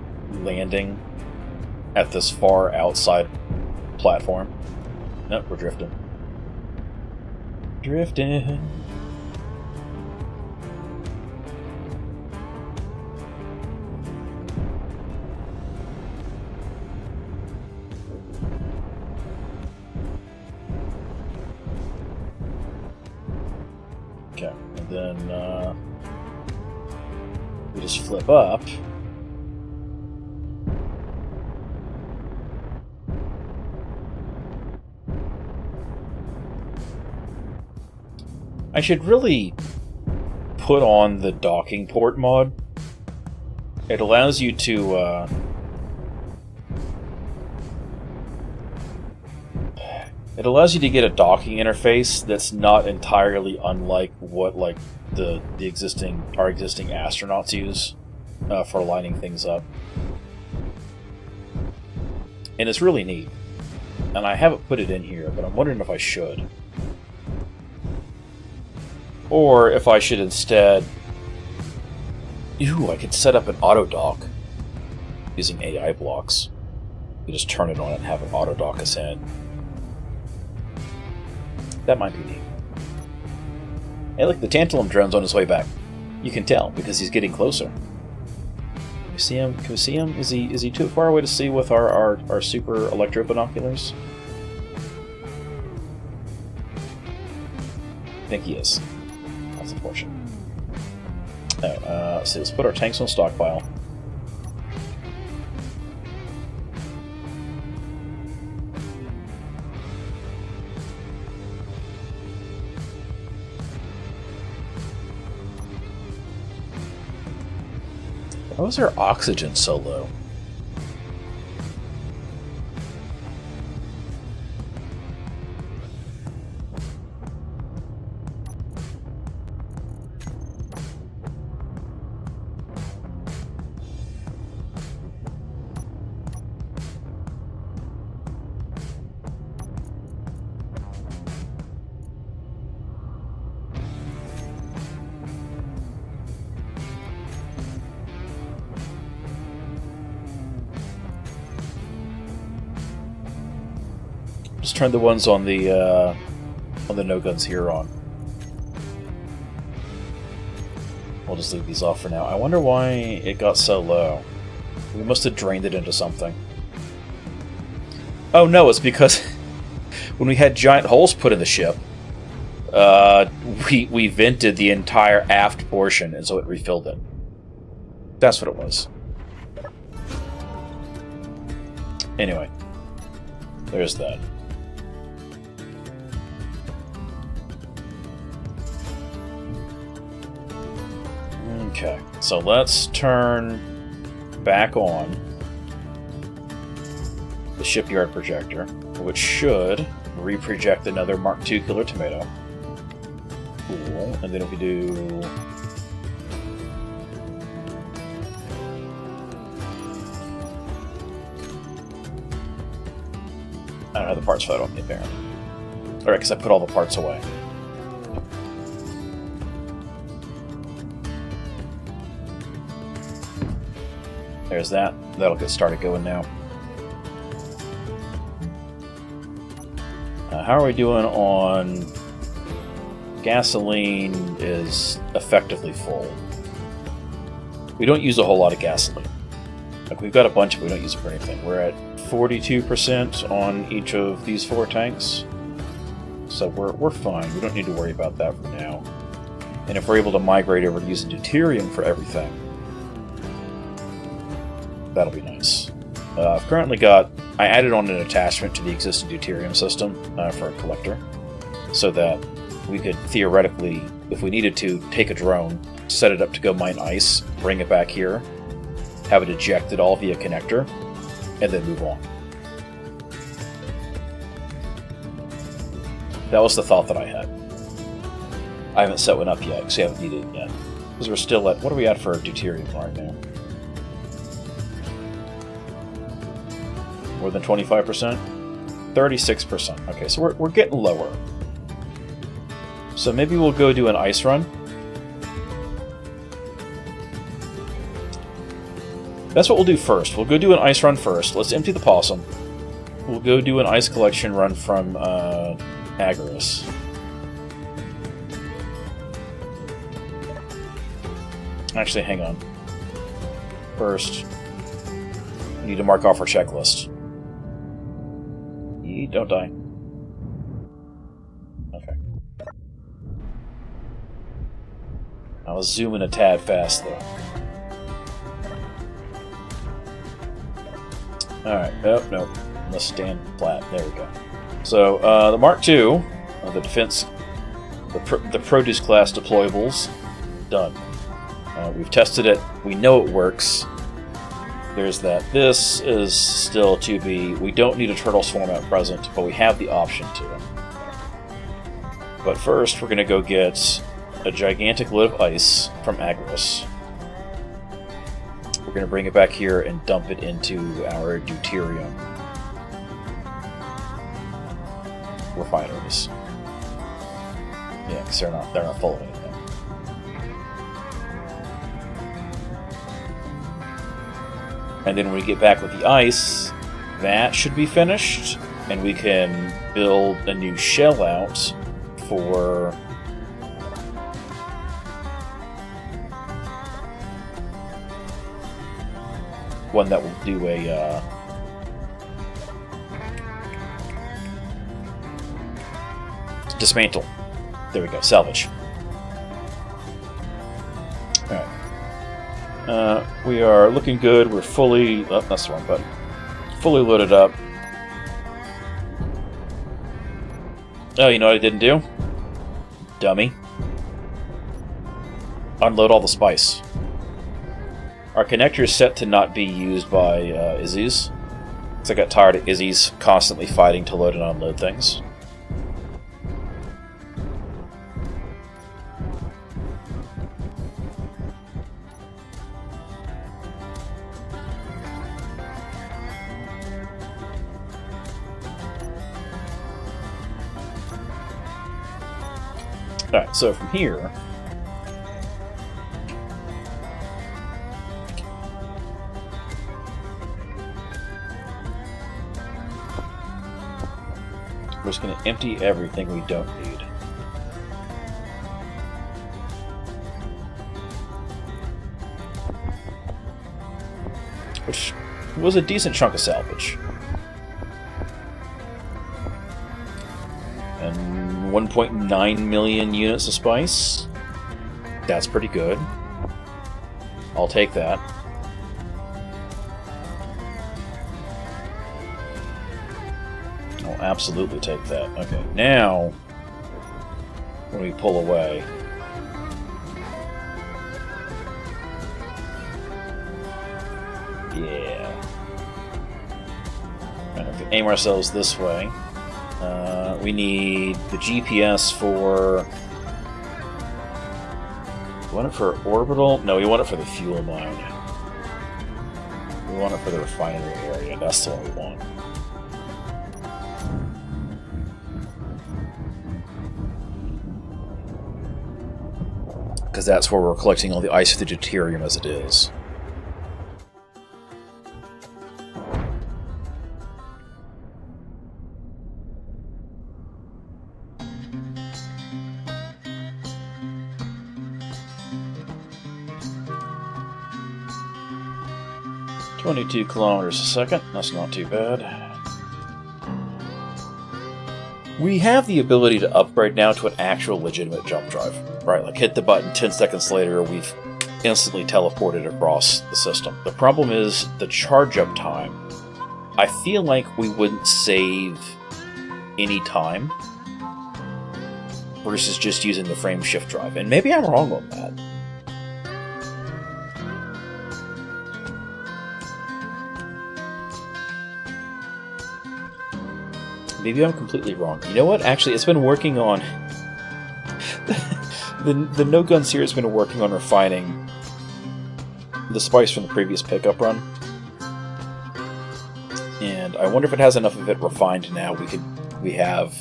landing at this far outside platform. Nope, we're drifting. Drifting. Okay, and then we just flip up. I should really put on the docking port mod It allows you to get a docking interface that's not entirely unlike what like our existing astronauts use for lining things up, and it's really neat. And I haven't put it in here, but I'm wondering if I should, or if I should instead. Ooh, I could set up an auto dock using AI blocks. You just turn it on and have it auto dock us in. That might be neat. Hey, look, the Tantalum drone's on his way back. You can tell because he's getting closer. Can we see him? Can we see him? Is he too far away to see with our super electro binoculars? I think he is. That's unfortunate. Let's see, let's put our tanks on stockpile. How is our oxygen so low? Just turn the ones on the no guns here on. We'll just leave these off for now. I wonder why it got so low. We must have drained it into something. Oh no, it's because when we had giant holes put in the ship, we vented the entire aft portion, and so it refilled it. That's what it was. Anyway, there's that. Okay, so let's turn back on the shipyard projector, which should reproject another Mark II killer tomato. Cool. And then if we do... I don't have the parts for that on me, apparently. Alright, because I put all the parts away. There's that. That'll get started going now. How are we doing on... Gasoline is effectively full. We don't use a whole lot of gasoline. Like, we've got a bunch, but we don't use it for anything. We're at 42% on each of these 4 tanks. So we're fine. We don't need to worry about that for now. And if we're able to migrate over to using deuterium for everything, that'll be nice. I've currently got... I added on an attachment to the existing deuterium system for a collector, so that we could theoretically, if we needed to, take a drone, set it up to go mine ice, bring it back here, have it ejected all via connector, and then move on. That was the thought that I had. I haven't set one up yet, because we haven't needed it yet. Because we're still at... What are we at for deuterium right now? More than 25%? 36%. Okay, so we're getting lower. So maybe we'll go do an ice run. That's what we'll do first. We'll go do an ice run first. Let's empty the possum. We'll go do an ice collection run from Agaris. Actually, hang on. First, we need to mark off our checklist. Don't die. Okay. I was zooming a tad fast, though. Alright, oh, no. Let's stand flat. There we go. So, the Mark II, the defense, the produce class deployables, done. We've tested it. We know it works. there's that. This is still to be... We don't need a turtle swarm at present, but we have the option to. But first, we're going to go get a gigantic load of ice from Agaris. We're going to bring it back here and dump it into our deuterium refineries. Yeah, because they're not full of anything. And then when we get back with the ice, that should be finished, and we can build a new shell out for one that will do a dismantle. There we go, salvage. Alright. We are looking good. We're fully... Oh, that's the wrong button. Fully loaded up. Oh, you know what I didn't do? Dummy. Unload all the spice. Our connector is set to not be used by Izzy's. Because I got tired of Izzy's constantly fighting to load and unload things. Alright, so from here... we're just going to empty everything we don't need. Which was a decent chunk of salvage. And 1.9 million units of spice. That's pretty good. I'll take that. I'll absolutely take that. Okay, now when we pull away, yeah. And if we aim ourselves this way, we need the GPS for... We want it for orbital? No, we want it for the fuel mine. We want it for the refinery area. That's the one we want. Because that's where we're collecting all the ice for the deuterium as it is. .22 kilometers a second. That's not too bad. We have the ability to upgrade now to an actual legitimate jump drive. Right, like hit the button, 10 seconds later, we've instantly teleported across the system. The problem is the charge-up time. I feel like we wouldn't save any time versus just using the frame shift drive. And maybe I'm wrong on that. Maybe I'm completely wrong. You know what? Actually, it's been working on... the No Gun series has been working on refining the spice from the previous pickup run. And I wonder if it has enough of it refined now. We have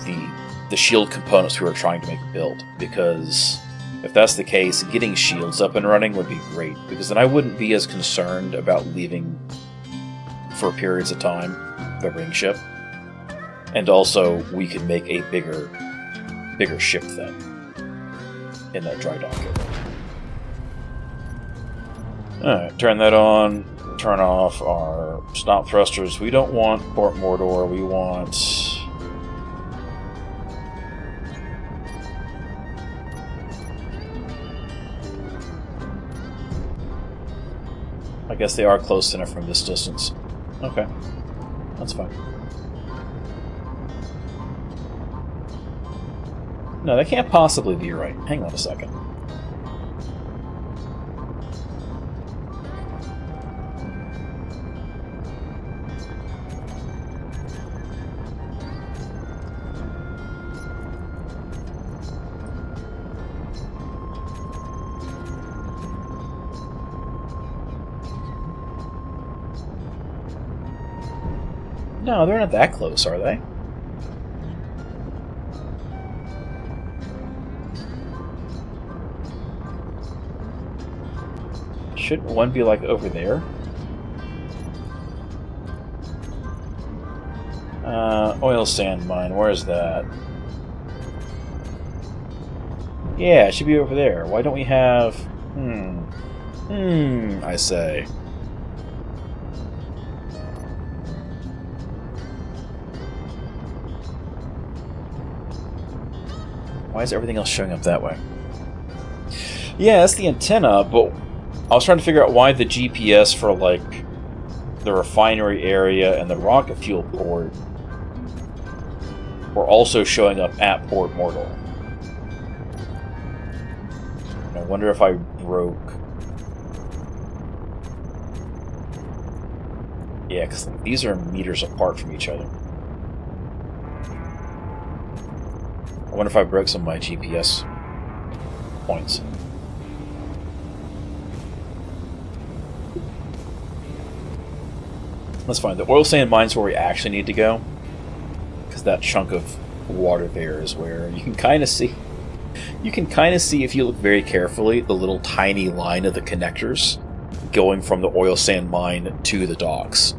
the shield components we were trying to make a build. Because if that's the case, getting shields up and running would be great. Because then I wouldn't be as concerned about leaving for periods of time the ring ship, and also we can make a bigger ship then in that dry dock area. Alright, turn that on, turn off our stop thrusters. We don't want Port Mordor, we want... I guess they are close enough from this distance. Okay. That's fine. No, that can't possibly be right. Hang on a second. No, they're not that close, are they? Shouldn't one be, like, over there? Oil sand mine, where is that? Yeah, it should be over there. Why don't we have... I say. Why is everything else showing up that way? Yeah, that's the antenna, but I was trying to figure out why the GPS for, like, the refinery area and the rocket fuel port were also showing up at Port Mortal. And I wonder if I broke... Yeah, because these are meters apart from each other. I wonder if I broke some of my GPS points. That's fine. The oil sand mine's where we actually need to go. Because that chunk of water there is where you can kind of see... You can kind of see, if you look very carefully, the little tiny line of the connectors going from the oil sand mine to the docks.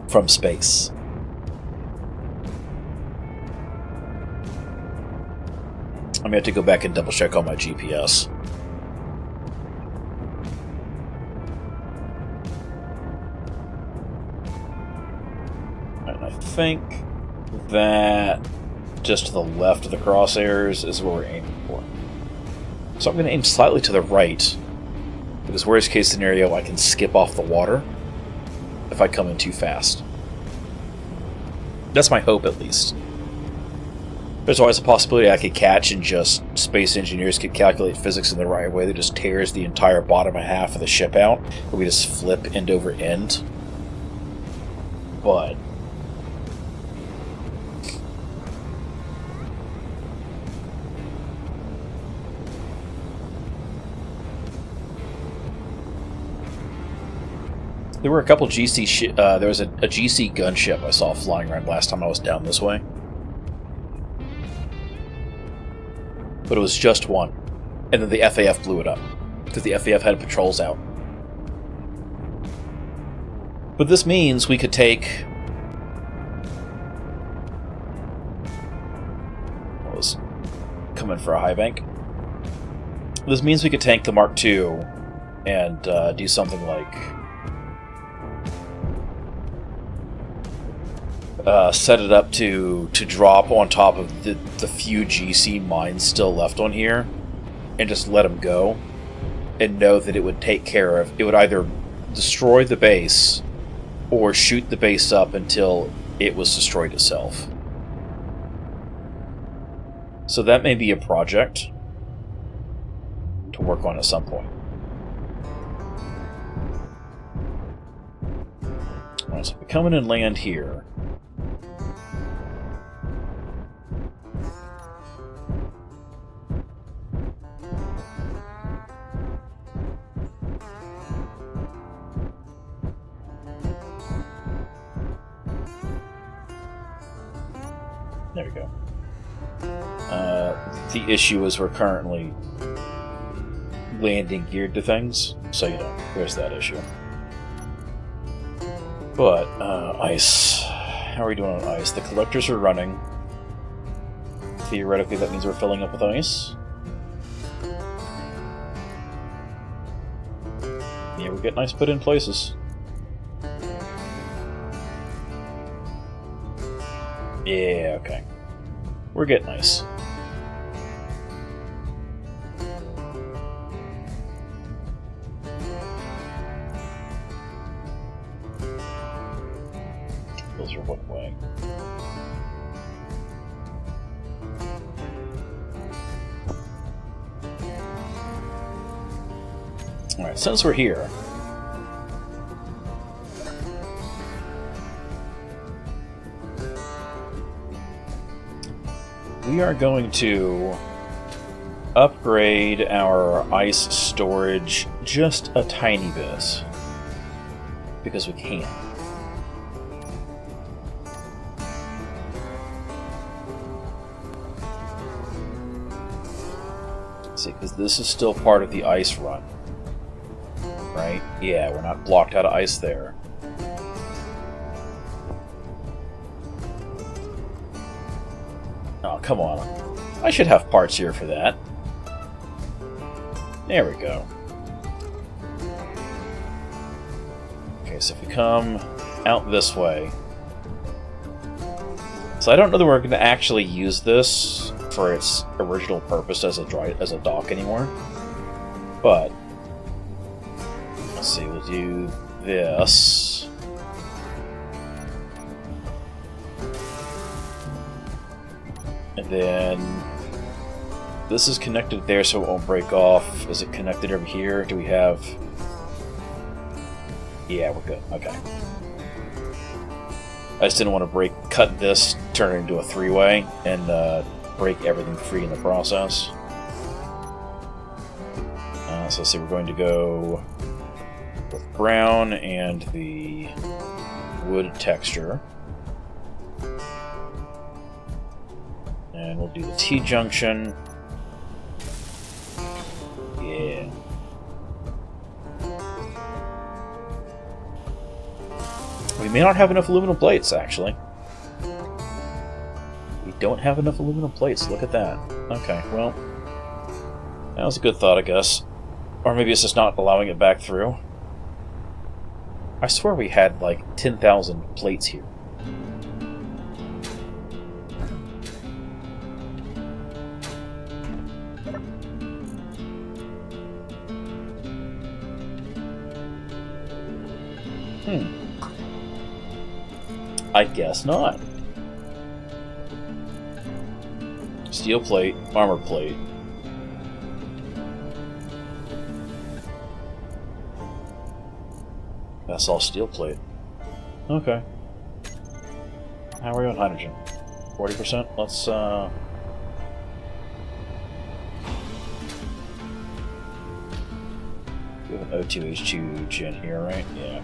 From space. I'm gonna have to go back and double check on my GPS. And I think that just to the left of the crosshairs is where we're aiming for. So I'm going to aim slightly to the right, because worst case scenario I can skip off the water if I come in too fast. That's my hope, at least. There's always a possibility I could catch and just space engineers could calculate physics in the right way that just tears the entire bottom half of the ship out, and we just flip end over end. But there were a couple GC there was a GC gunship I saw flying around last time I was down this way. But it was just one. And then the FAF blew it up. Because the FAF had patrols out. But this means we could take... I was coming for a high bank. This means we could tank the Mark II and do something like... set it up to drop on top of the few GC mines still left on here, and just let them go, and know that it would take care of... It would either destroy the base, or shoot the base up until it was destroyed itself. So that may be a project to work on at some point. Alright, so we come in and land here. There we go. The issue is we're currently landing geared to things, so you know, there's that issue. But, ice. How are we doing on ice? The collectors are running. Theoretically, that means we're filling up with ice. Yeah, we're getting ice put in places. Yeah, okay. We're getting ice. Those are one way. Alright, since we're here, we are going to upgrade our ice storage just a tiny bit. Because we can. See, because this is still part of the ice run. Right? Yeah, we're not blocked out of ice there. Oh, come on. I should have parts here for that. There we go. Okay, so if we come out this way... So I don't know that we're going to actually use this for its original purpose as a dock anymore. But... let's see, we'll do this. And then this is connected there so it won't break off. Is it connected over here? Do we have... yeah, we're good. Okay. I just didn't want to cut this, turn it into a three-way, and break everything free in the process. So let's see, we're going to go with brown and the wood texture. And we'll do the T-junction. Yeah. We may not have enough aluminum plates, actually. We don't have enough aluminum plates, look at that. Okay, well, that was a good thought, I guess. Or maybe it's just not allowing it back through. I swear we had, like, 10,000 plates here. I guess not. Steel plate, armor plate. That's all steel plate. Okay. How are we on hydrogen? 40%? Let's, we have an O2H2 gen here, right? Yeah.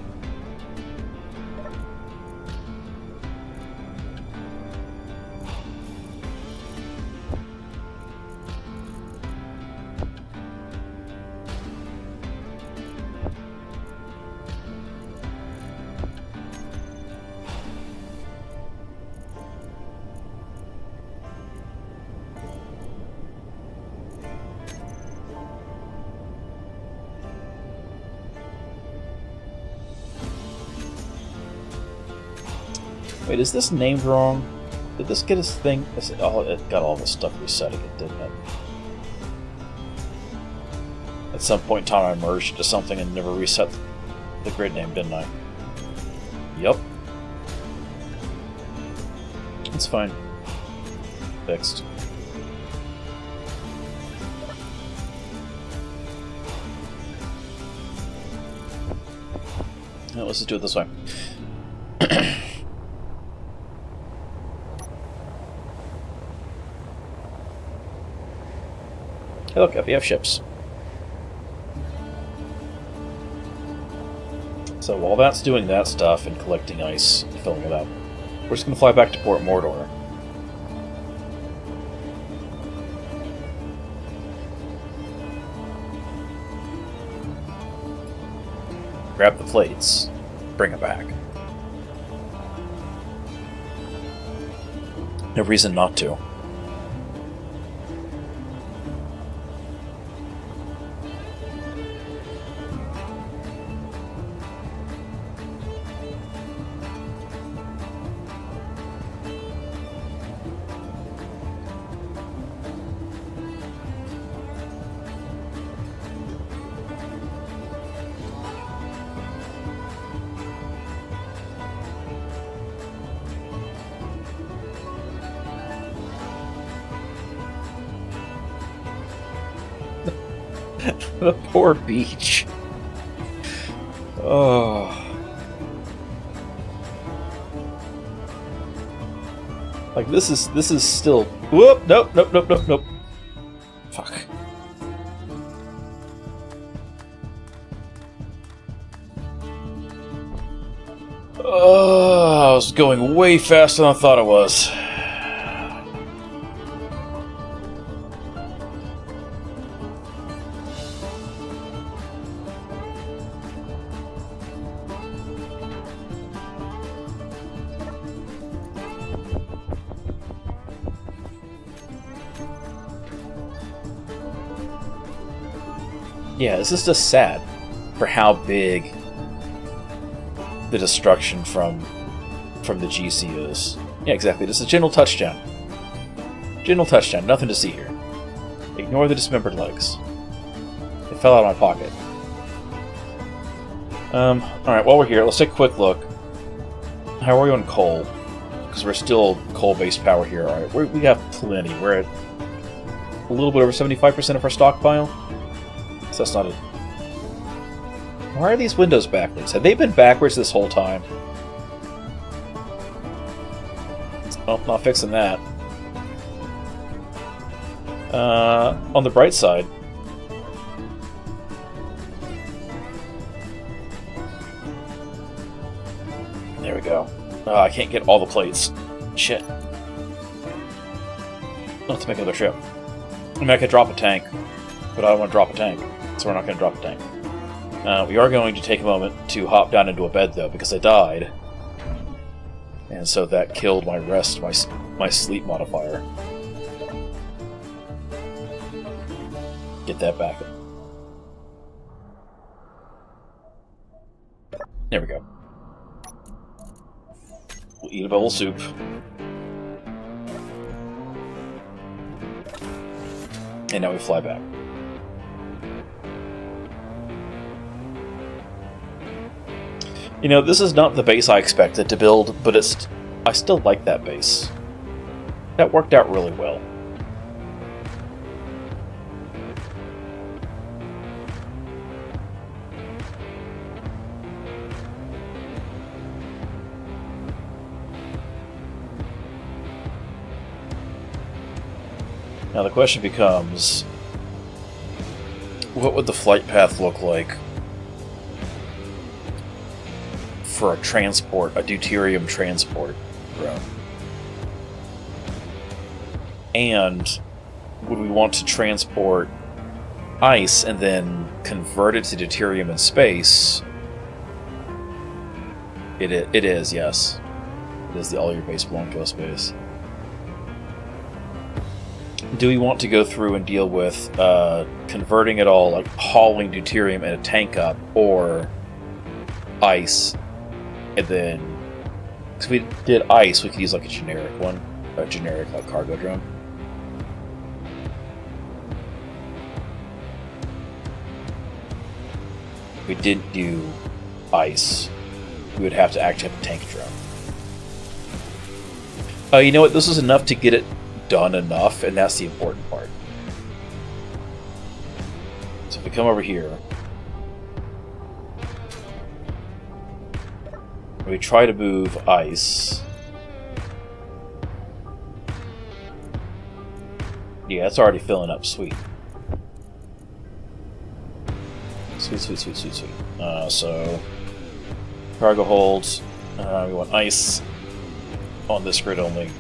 Wait, is this named wrong? Did this get its thing? Oh, it got all the stuff reset again, didn't it? At some point in time I merged into something and never reset the grid name, didn't I? Yup. It's fine. Fixed. Now, let's just do it this way. Hey look, FEF ships. So while that's doing that stuff and collecting ice and filling it up, we're just going to fly back to Port Mordor. Grab the plates, bring it back. No reason not to. The poor beach. Oh. Like this is still. Whoop! Nope. Fuck. Oh, I was going way faster than I thought it was. Yeah, this is just sad for how big the destruction from the GC is. Yeah, exactly. This is general touchdown. General touchdown. Nothing to see here. Ignore the dismembered legs. They fell out of my pocket. Alright, while we're here, let's take a quick look. How are we on coal? Because we're still coal-based power here. Alright, we got plenty. We're at a little bit over 75% of our stockpile. So that's not a... Why are these windows backwards? Have they been backwards this whole time? Oh, not fixing that. On the bright side... There we go. I can't get all the plates. Shit. Let's make another ship. I mean, I could drop a tank, but I don't want to drop a tank, so we're not going to drop a tank. We are going to take a moment to hop down into a bed, though, because I died. And so that killed my rest, my sleep modifier. Get that back. There we go. We'll eat a bowl of soup. And now we fly back. You know, this is not the base I expected to build, but I still like that base. That worked out really well. Now the question becomes, what would the flight path look like for a deuterium transport drone? And would we want to transport ice and then convert it to deuterium in space? It is, yes. It is the all-your base Blanco space. Do we want to go through and deal with converting it all, like hauling deuterium in a tank up, or ice, and then... Because we did ice, we could use like a generic one, a generic like cargo drone. If we didn't do ice, we would have to actually have a tank drone. You know what, this is enough to get it done enough, and that's the important part. So if we come over here, we try to move ice. Yeah, it's already filling up. Sweet. Sweet, sweet, sweet, sweet, sweet. So, cargo holds. We want ice on this grid only.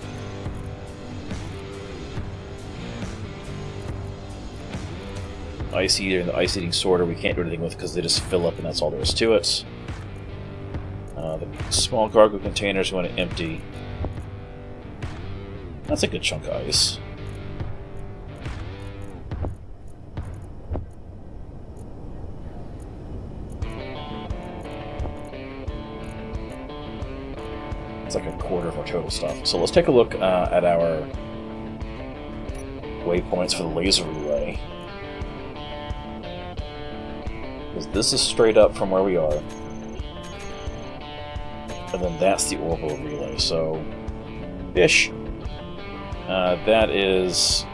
Ice eater and the ice eating sorter we can't do anything with because they just fill up and that's all there is to it. The small cargo containers we want to empty. That's a good chunk of ice. It's like a quarter of our total stuff. So let's take a look at our waypoints for the laser relay. Because this is straight up from where we are. And then that's the orbital relay, so... Fish! That's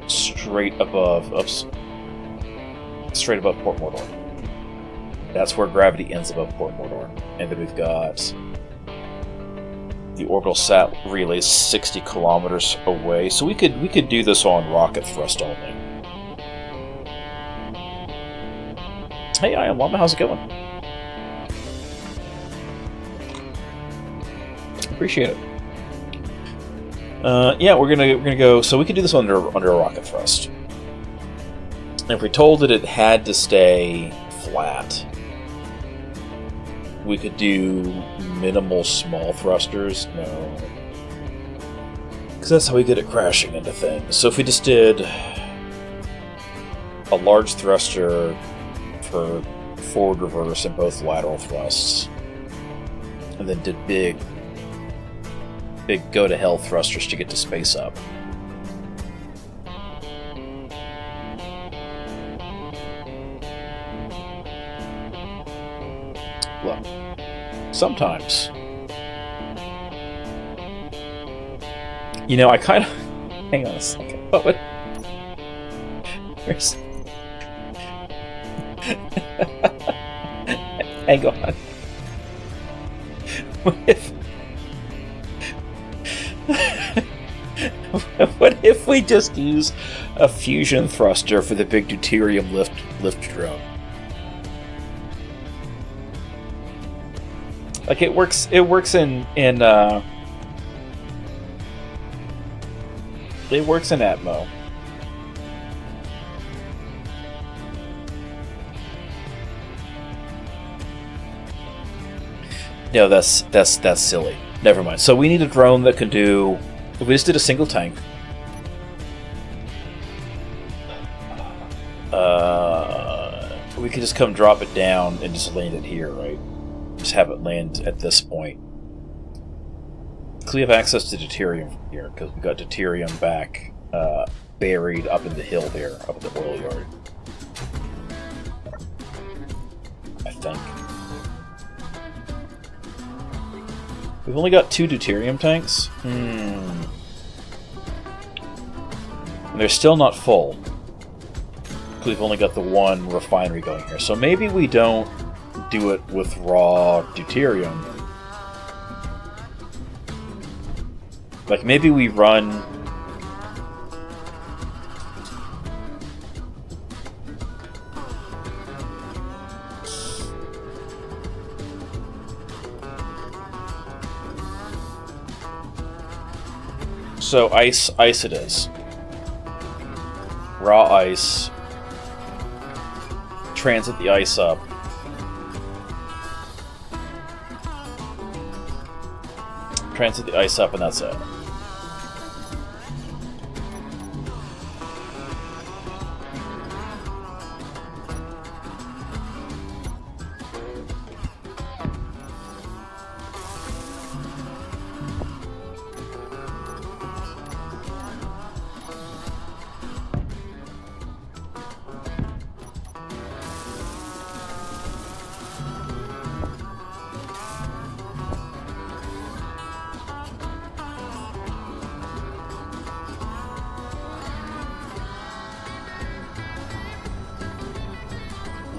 straight above Port Mordor. That's where gravity ends above Port Mordor. And then we've got the orbital sat relay 60 kilometers away. So we could do this on rocket thrust only. Hey, I am Llama, how's it going? Appreciate it. Yeah, we're gonna go. So we could do this under a rocket thrust. And if we're told that it had to stay flat, we could do minimal small thrusters. No, because that's how we get it crashing into things. So if we just did a large thruster for forward, reverse, and both lateral thrusts, and then did big go-to-hell thrusters to get to space up. Look, sometimes, you know, I kind of... Hang on a second. What? Where's... Hang on. What if we just use a fusion thruster for the big deuterium lift drone? Like it works in Atmo. No, that's silly. Never mind. So we need a drone that can do... We just did a single tank. We could just come drop it down and just land it here, right? Just have it land at this point. Because we have access to deuterium from here, because we got deuterium back buried up in the hill there, up at the oil yard. I think. We've only got 2 deuterium tanks? And they're still not full. We've only got the 1 refinery going here. So maybe we don't do it with raw deuterium. Like maybe we run... So ice it is. Raw ice. Transit the ice up. Transit the ice up, and that's it.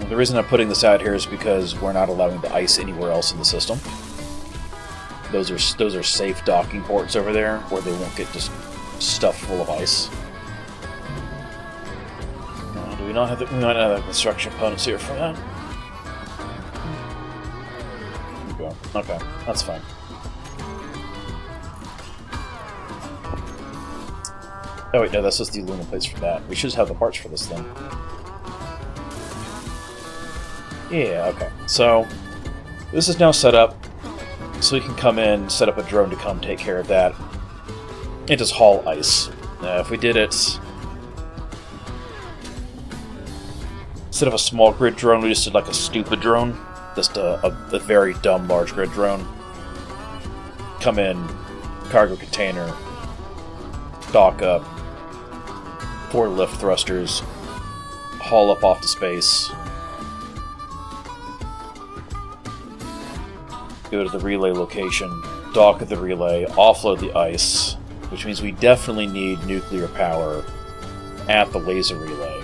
The reason I'm putting this out here is because we're not allowing the ice anywhere else in the system. Those are safe docking ports over there, where they won't get just stuffed full of ice. Do we not have the construction components here for that? Okay, that's fine. Oh wait, no, that's just the aluminum plates for that. We should just have the parts for this thing. Yeah, okay. So, this is now set up, so we can come in, set up a drone to come take care of that, and just haul ice. If we did it... Instead of a small grid drone, we just did like a stupid drone. Just a very dumb large grid drone. Come in, cargo container, dock up, 4 lift thrusters, haul up off to space, go to the relay location, dock at the relay, offload the ice, which means we definitely need nuclear power at the laser relay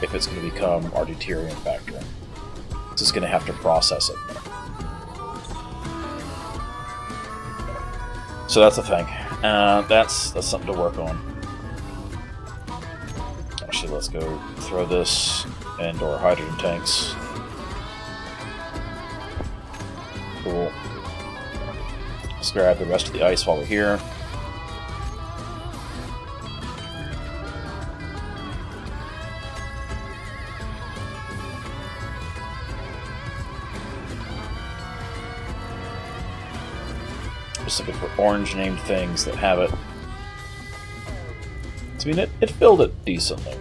if it's going to become our deuterium factory. It's just going to have to process it. So that's a thing. That's something to work on. Actually, let's go throw this into our hydrogen tanks. Cool. Let's grab the rest of the ice while we're here. Just looking for orange named things that have it. I mean, it filled it decently.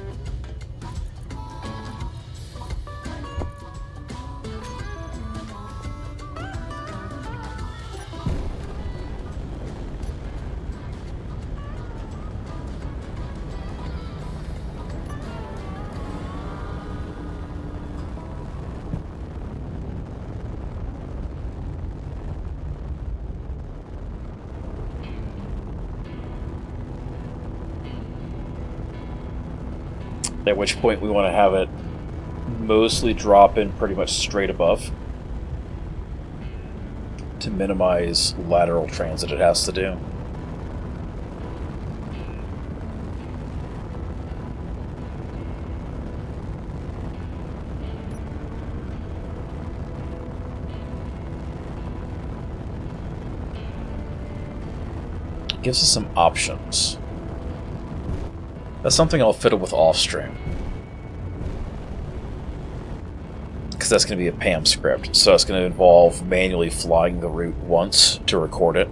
At which point we want to have it mostly drop in pretty much straight above to minimize lateral transit it has to do. Gives us some options. That's something I'll fiddle with off-stream. Because that's going to be a PAM script, so it's going to involve manually flying the route once to record it.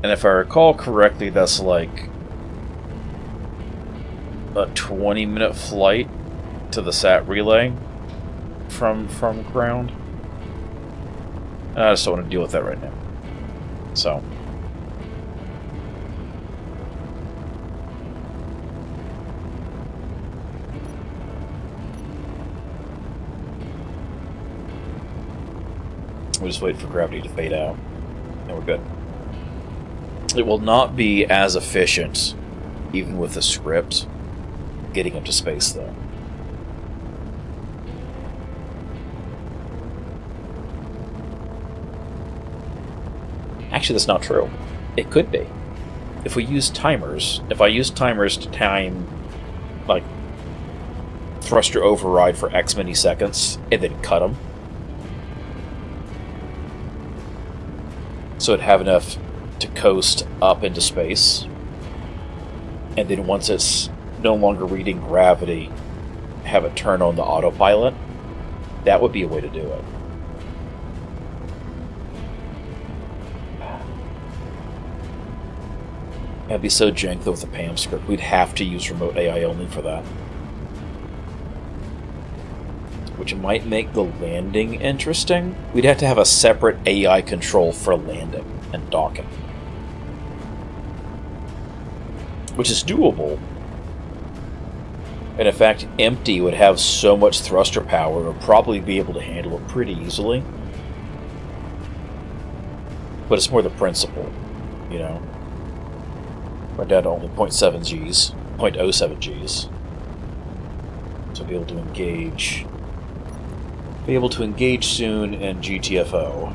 And if I recall correctly, that's like a 20-minute flight to the sat relay from ground. And I just don't want to deal with that right now. So... we'll just wait for gravity to fade out, and we're good. It will not be as efficient, even with the script, getting up to space, though. Actually, that's not true. It could be. If we use timers, if I use timers to time, like, thruster override for X many seconds, and then cut them, so it'd have enough to coast up into space. And then once it's no longer reading gravity, have it turn on the autopilot. That would be a way to do it. That'd be so jank though with the PAM script. We'd have to use remote AI only for that. Which might make the landing interesting. We'd have to have a separate AI control for landing and docking. Which is doable. And in fact, empty would have so much thruster power, it would probably be able to handle it pretty easily. But it's more the principle, you know. We're down to only 0.7 Gs, 0.07 Gs. So be able to engage... be able to engage soon in GTFO.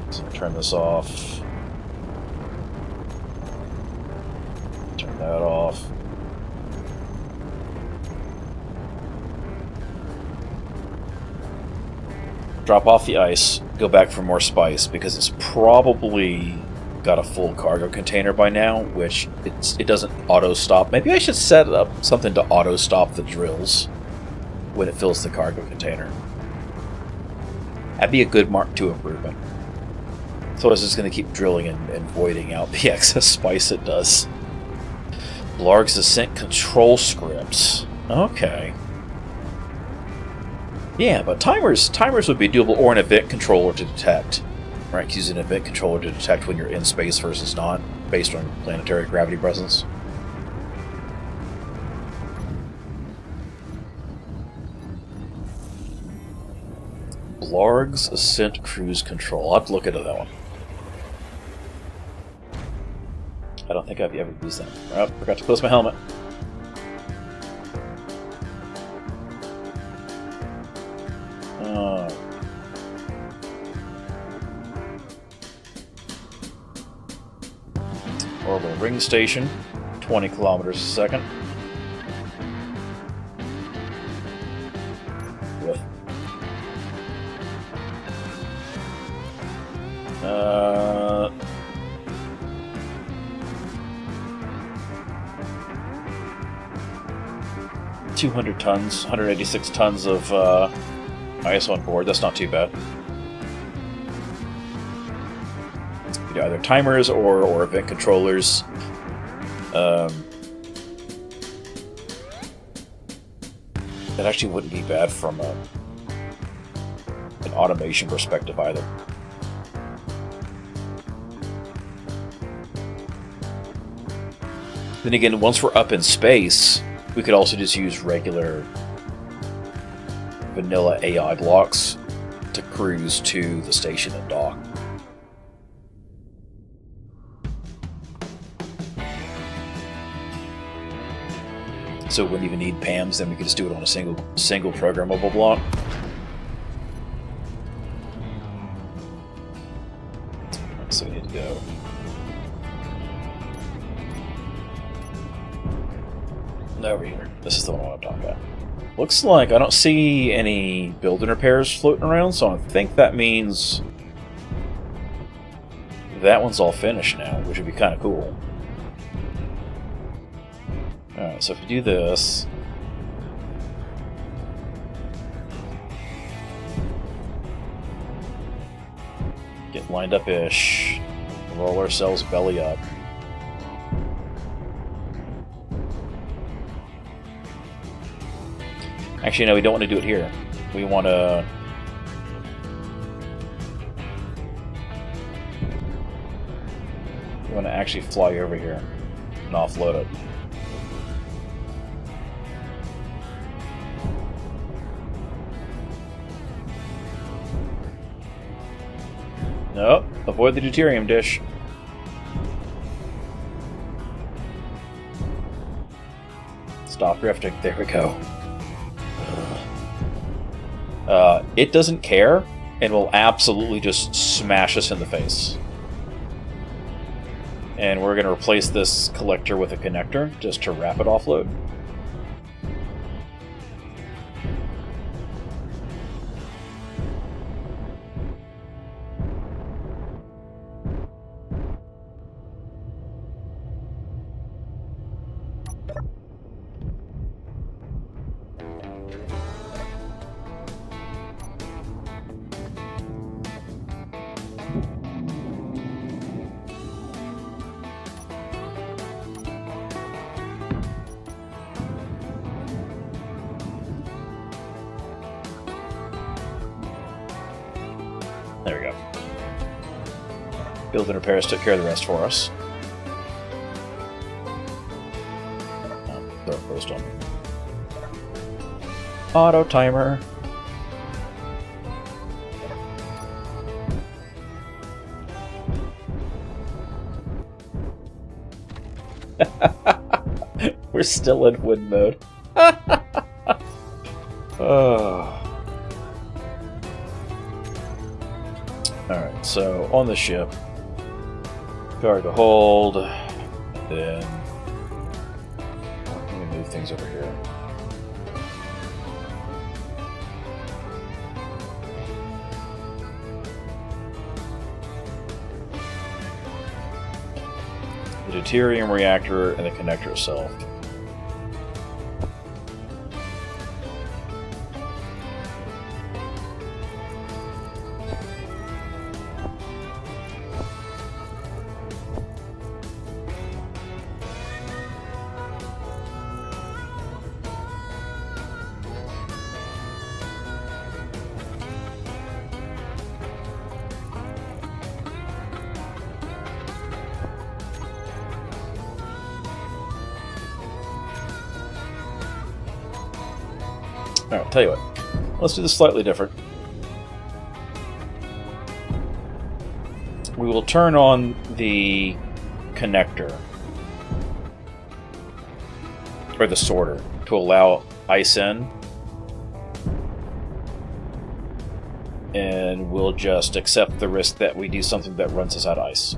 So turn this off. Turn that off. Drop off the ice, go back for more spice, because it's probably got a full cargo container by now, which it doesn't auto-stop. Maybe I should set up something to auto-stop the drills when it fills the cargo container. That'd be a good Mark II improvement. So it's just going to keep drilling and voiding out the excess spice it does. Blarg's Ascent control scripts. Okay. Yeah, but timers would be doable, or an event controller to detect. Right, use an event controller to detect when you're in space versus not, based on planetary gravity presence. Blarg's Ascent Cruise Control. I'll have to look into that one. I don't think I've ever used that. Oh, forgot to close my helmet. Orbital ring station, 20 kilometers a second. With 200 tons, 186 tons of ice on board. That's not too bad. Either timers or event controllers. That actually wouldn't be bad from an automation perspective either. Then again, once we're up in space, we could also just use regular vanilla AI blocks to cruise to the station and dock. So we wouldn't even need PAMs, then we could just do it on a single programmable block. So we need to go. Over here. This is the one I want to talk about. Looks like I don't see any building repairs floating around, so I think that means that one's all finished now, which would be kind of cool. Alright, so if you do this, get lined up-ish, roll ourselves belly up. Actually, no, we don't want to do it here. We want to... actually fly over here and offload it. Nope, avoid the deuterium dish. Stop drifting. There we go. It doesn't care and will absolutely just smash us in the face. And we're going to replace this collector with a connector just to rapid offload. There we go. Build and repairs took care of the rest for us. Throw a post on. Auto timer. We're still in wind mode. Oh. Alright, so on the ship, cargo hold, and then let me move things over here. The deuterium reactor and the connector itself. Alright, tell you what. Let's do this slightly different. We will turn on the connector, or the sorter, to allow ice in. And we'll just accept the risk that we do something that runs us out of ice.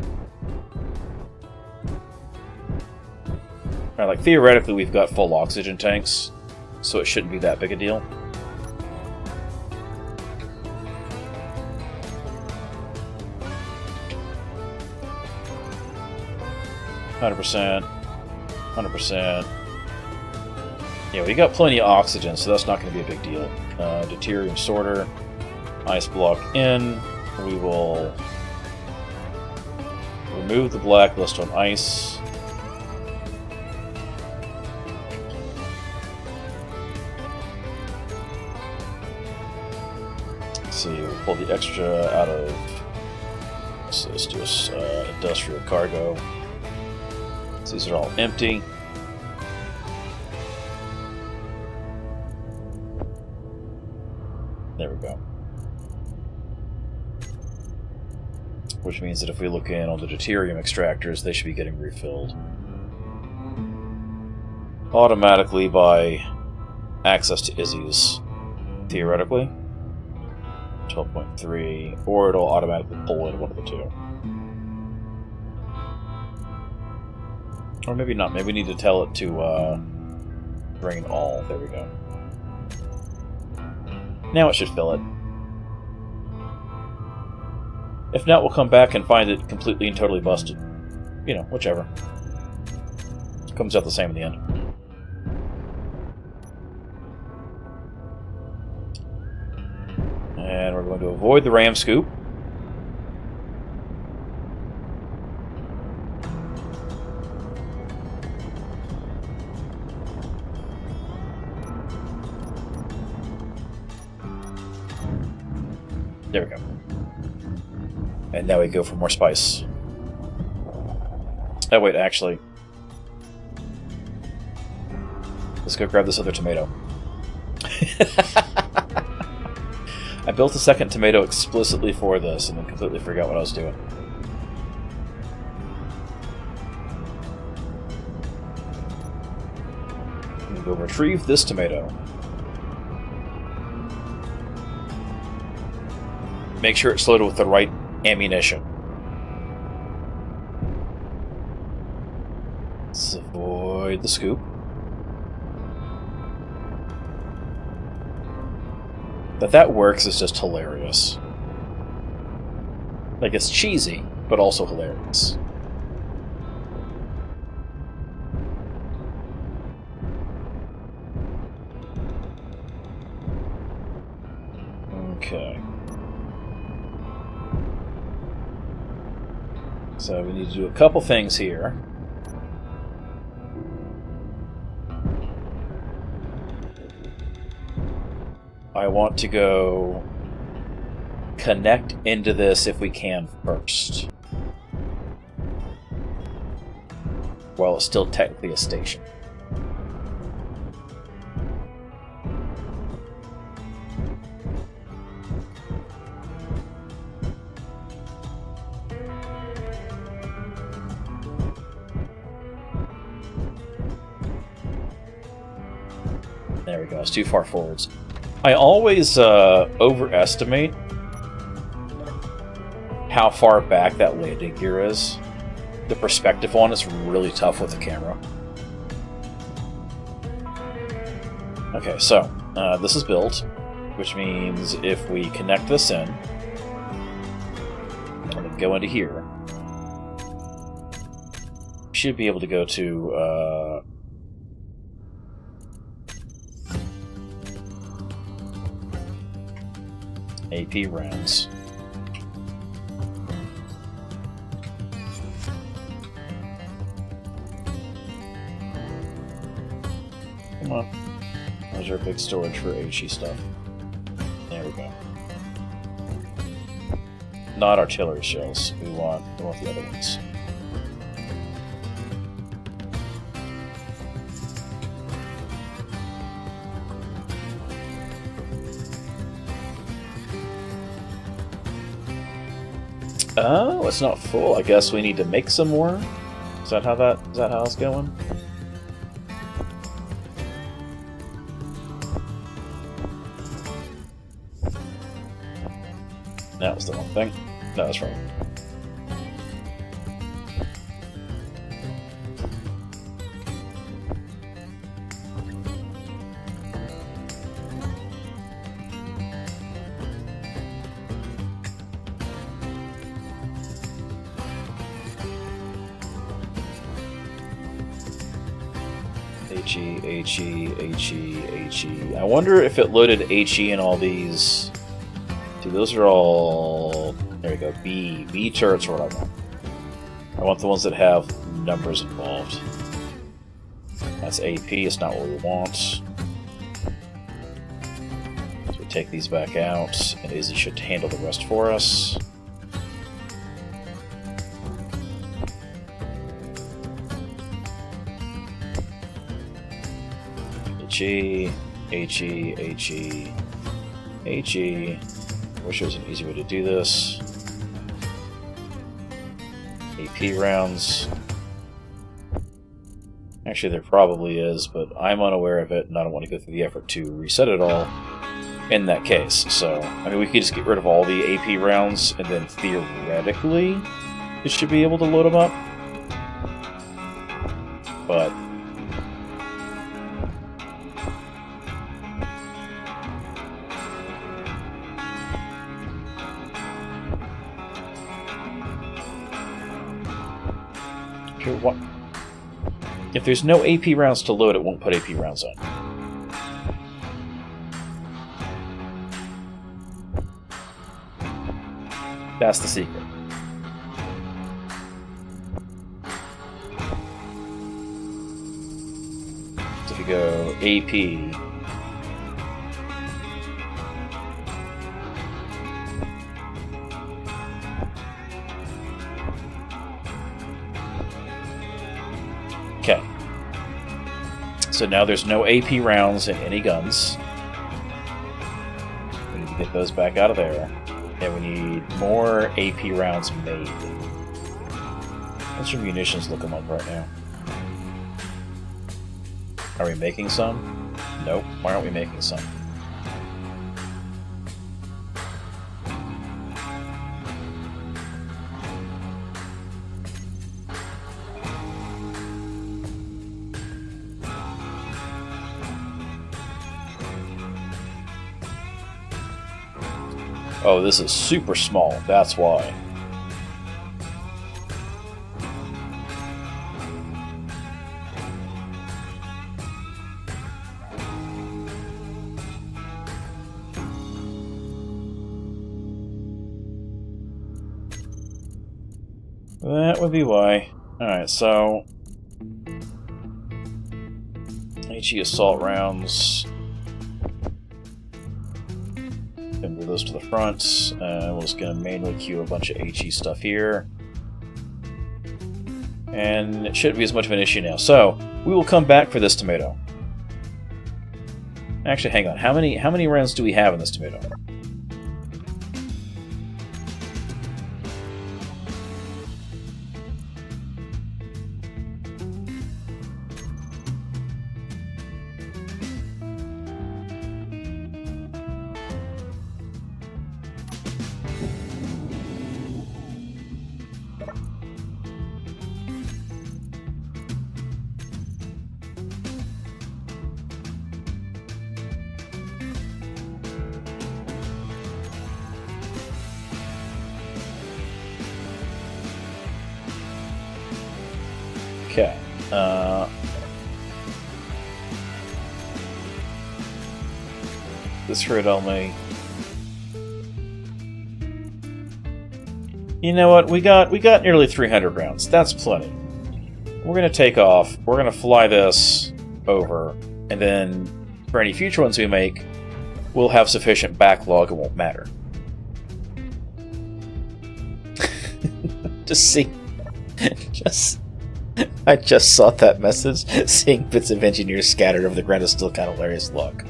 Alright, like theoretically we've got full oxygen tanks, so it shouldn't be that big a deal. $100%. Yeah, we got plenty of oxygen, so that's not going to be a big deal. Deuterium sorter, ice block in. We will remove the blacklist on ice. Let's see, we'll pull the extra out of. So let's do industrial cargo. So these are all empty. There we go. Which means that if we look in on the deuterium extractors, they should be getting refilled automatically by access to Izzy's, theoretically. 12.3, or it'll automatically pull in one of the two. Or maybe not. Maybe we need to tell it to drain all. There we go. Now it should fill it. If not, we'll come back and find it completely and totally busted. You know, whichever. Comes out the same in the end. And we're going to avoid the ram scoop. There we go. And now we go for more spice. Oh wait, actually. Let's go grab this other tomato. I built a second tomato explicitly for this and then completely forgot what I was doing. I'm going to go retrieve this tomato. Make sure it's loaded with the right ammunition. Let's avoid the scoop. That works is just hilarious. Like, it's cheesy, but also hilarious. Okay. So we need to do a couple things here. I want to go connect into this if we can first. While it's still technically a station. There we go, it's too far forwards. I always overestimate how far back that landing gear is. The perspective on it's really tough with the camera. Okay, so this is built, which means if we connect this in, I'm going to go into here. We should be able to go to AP rounds. Come on. There's our big storage for HE stuff. There we go. Not artillery shells. We want the other ones. Oh, it's not full. I guess we need to make some more. Is that how it's going? That was the wrong thing. No, that's right. HE, HE, HE, HE. I wonder if it loaded HE in all these. Dude, those are all... There we go. B turrets are what I want. I want the ones that have numbers involved. That's AP, it's not what we want. So we take these back out, and Izzy should handle the rest for us. HE, HE, HE, HE. Wish there was an easy way to do this. AP rounds. Actually, there probably is, but I'm unaware of it, and I don't want to go through the effort to reset it all in that case. So, I mean, we could just get rid of all the AP rounds, and then theoretically, it should be able to load them up. But... what? If there's no AP rounds to load, it won't put AP rounds on. That's the secret. So if you go AP... Okay. So now there's no AP rounds in any guns. We need to get those back out of there. And we need more AP rounds made. What's your munitions looking like right now? Are we making some? Nope. Why aren't we making some? Oh, this is super small, that's why. That would be why. Alright, so... HE assault rounds... Move those to the front. We're just going to manually queue a bunch of HE stuff here. And it shouldn't be as much of an issue now. So, we will come back for this tomato. Actually, hang on. How many rounds do we have in this tomato? Okay. This hurt only. You know what? We got nearly 300 rounds. That's plenty. We're gonna take off. We're gonna fly this over, and then for any future ones we make, we'll have sufficient backlog. It won't matter. Just see. I just saw that message. Seeing bits of engineers scattered over the ground is still kind of hilarious. Look.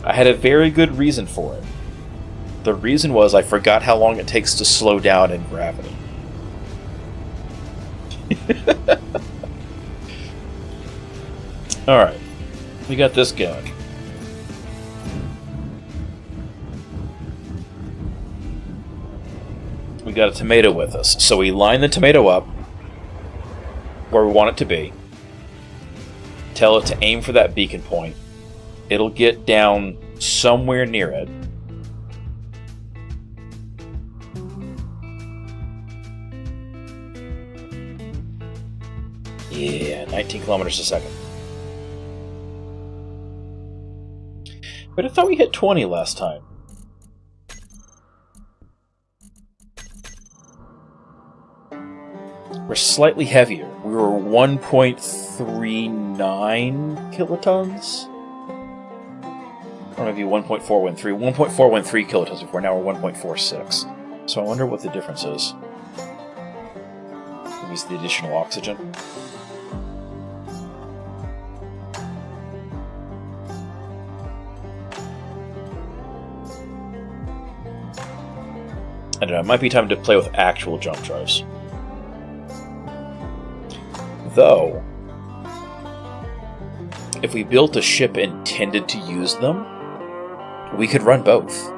I had a very good reason for it. The reason was I forgot how long it takes to slow down in gravity. Alright. We got this going. We got a tomato with us. So we line the tomato up where we want it to be. Tell it to aim for that beacon point. It'll get down somewhere near it. Yeah, 19 kilometers a second. But I thought we hit 20 last time. We're slightly heavier. We were 1.39 kilotons? Or maybe 1.413. 1.413 kilotons before, now we're 1.46. So I wonder what the difference is. Maybe it's the additional oxygen. I don't know, it might be time to play with actual jump drives. Though, if we built a ship intended to use them, we could run both.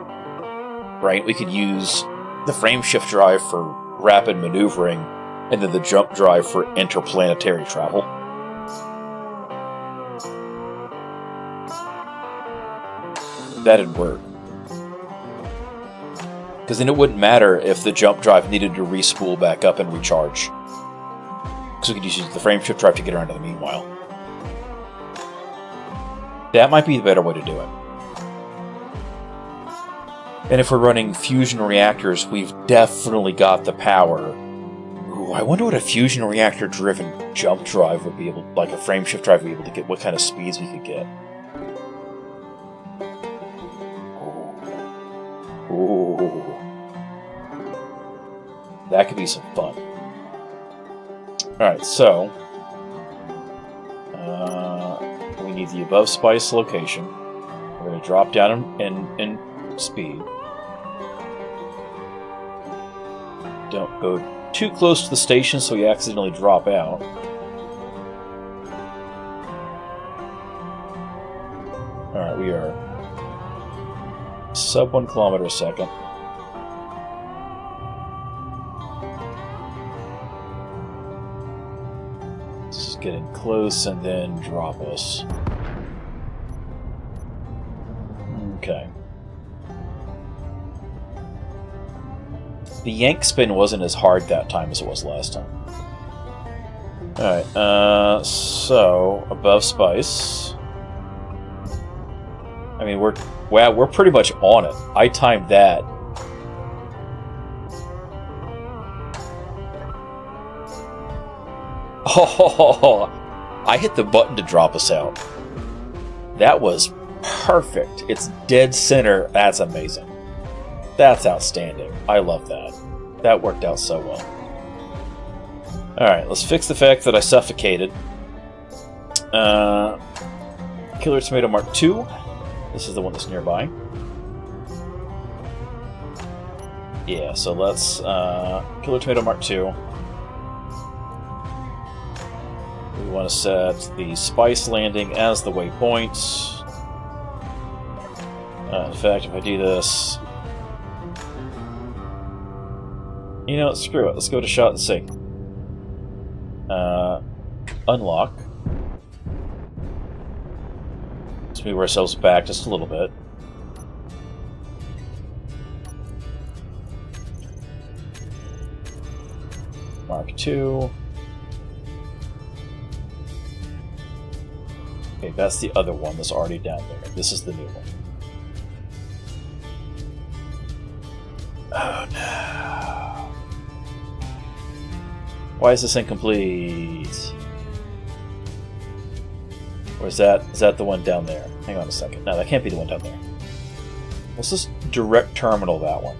Right? We could use the frameshift drive for rapid maneuvering, and then the jump drive for interplanetary travel. That'd work. Because then it wouldn't matter if the jump drive needed to respool back up and recharge. Because we could use the frameshift drive to get around to the meanwhile. That might be the better way to do it. And if we're running fusion reactors, we've definitely got the power. Ooh, I wonder what a fusion reactor-driven jump drive would be able, like a frameshift drive would be able to get, what kind of speeds we could get. Ooh. That could be some fun. Alright, so we need the above spice location. We're going to drop down in speed. Don't go too close to the station so you accidentally drop out. Alright, we are sub 1 kilometer a second. This is getting close and then drop us. Okay. The yank spin wasn't as hard that time as it was last time. Alright, so above spice. I mean, we're pretty much on it. I timed that. Oh, I hit the button to drop us out. That was perfect. It's dead center. That's amazing. That's outstanding. I love that. That worked out so well. Alright, let's fix the fact that I suffocated. Killer Tomato Mark II. This is the one that's nearby. Yeah, so let's Killer Tomato Mark II. We want to set the spice landing as the waypoint. In fact, if I do this... You know, screw it. Let's go to shot and see. Unlock. Let's move ourselves back just a little bit. Mark II. Okay, that's the other one that's already down there. This is the new one. Oh no. Why is this incomplete? Or is that the one down there? Hang on a second. No, that can't be the one down there. Let's just direct terminal that one.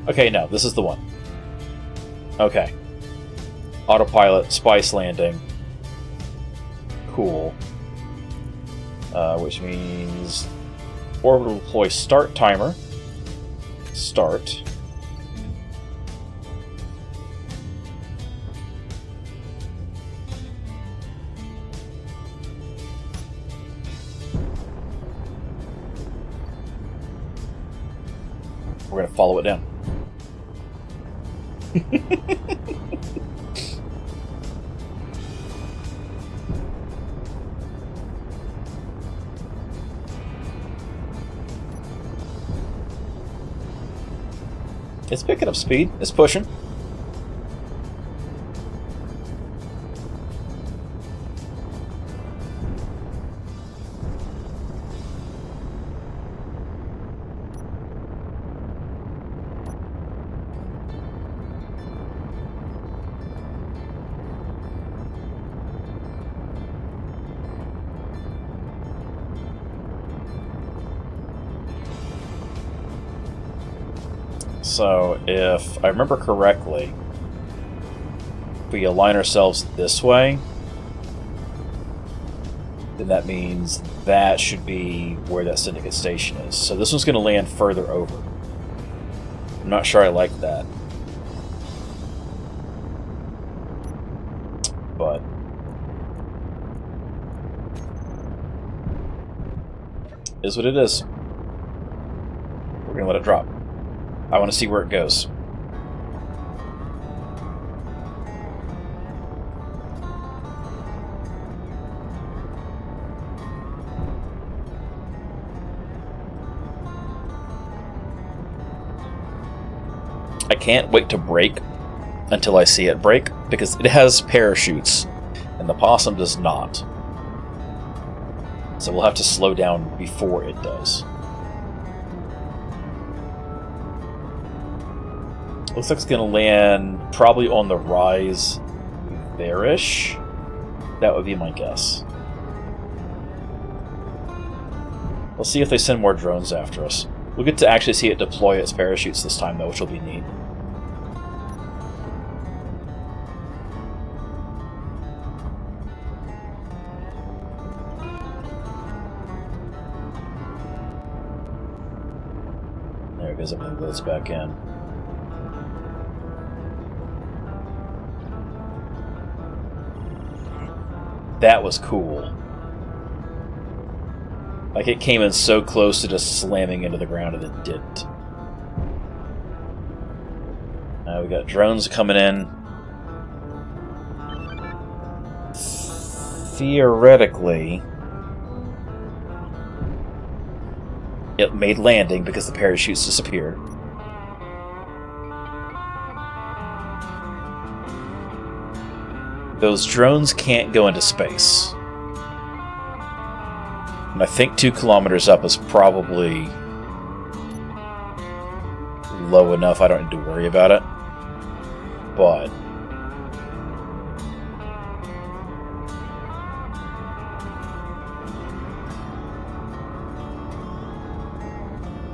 Okay, no, this is the one. Okay. Autopilot, spice landing. Cool. Which means orbital deploy start timer. Start. We're going to follow it down. It's picking up speed. It's pushing. So, if I remember correctly, if we align ourselves this way, then that means that should be where that syndicate station is. So this one's going to land further over. I'm not sure I like that. But is what it is. We're going to let it drop. I want to see where it goes. I can't wait to brake until I see it brake, because it has parachutes, and the possum does not. So we'll have to slow down before it does. Looks like it's going to land probably on the rise there-ish. That would be my guess. We'll see if they send more drones after us. We'll get to actually see it deploy its parachutes this time, though, which will be neat. There it goes, everything goes back in. That was cool. Like, it came in so close to just slamming into the ground, and it didn't. Now we got drones coming in. Theoretically, it made landing because the parachutes disappeared. Those drones can't go into space. And I think 2 kilometers up is probably low enough I don't need to worry about it. But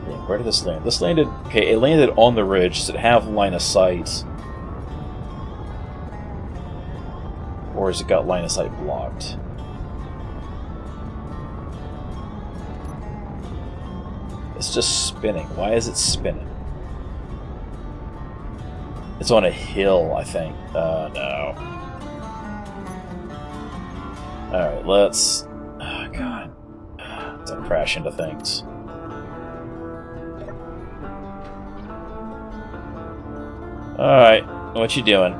yeah, where did this land? This landed... Okay, it landed on the ridge. Does it have line of sight? Or has it got line of sight blocked? It's just spinning. Why is it spinning? It's on a hill, I think. No. Alright, let's... Oh, God. Let's crash into things. Alright, what you doing?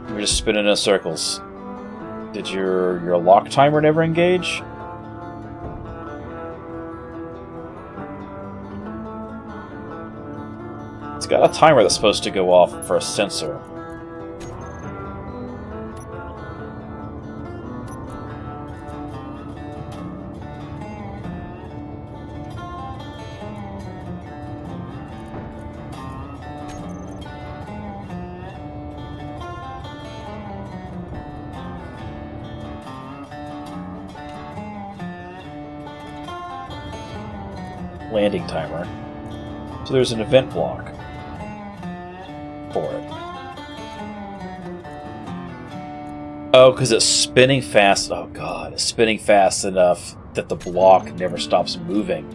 We're just spinning in circles. Did your lock timer never engage? It's got a timer that's supposed to go off for a sensor. Landing timer. So there's an event block for it. Oh, because it's spinning fast. Oh god, it's spinning fast enough that the block never stops moving.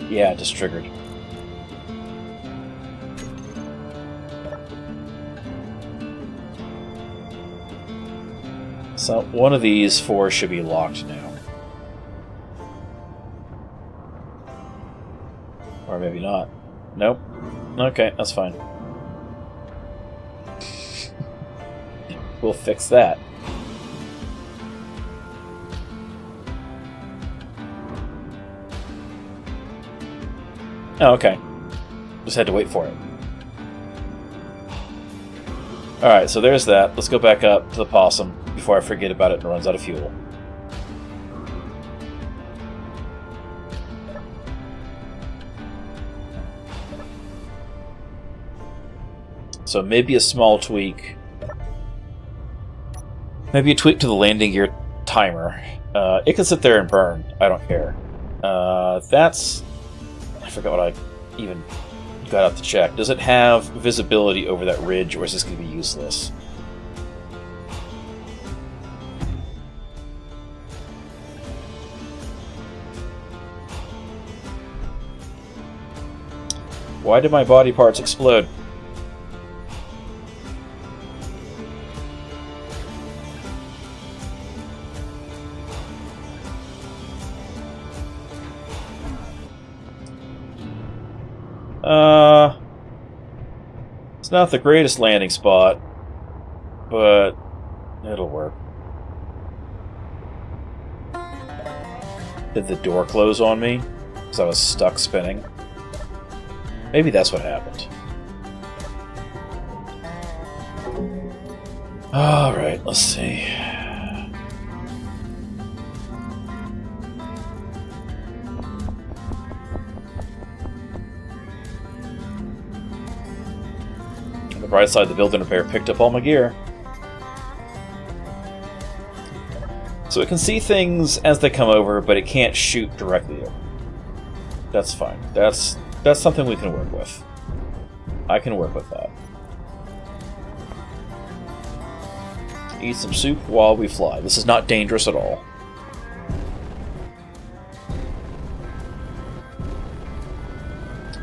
Yeah, it just triggered. So one of these 4 should be locked now. Or maybe not. Nope. Okay, that's fine. We'll fix that. Oh, okay. Just had to wait for it. Alright, so there's that. Let's go back up to the possum before I forget about it and it runs out of fuel. So maybe a small tweak Maybe a tweak to the landing gear timer. It can sit there and burn. I don't care. That's... I forgot what I even got out to check. Does it have visibility over that ridge, or is this going to be useless? Why did my body parts explode? It's not the greatest landing spot, but it'll work. Did the door close on me? Because I was stuck spinning? Maybe that's what happened. Alright, let's see. On the bright side, the building repair picked up all my gear. So it can see things as they come over, but it can't shoot directly over. That's fine. That's something we can work with. I can work with that. Eat some soup while we fly. This is not dangerous at all.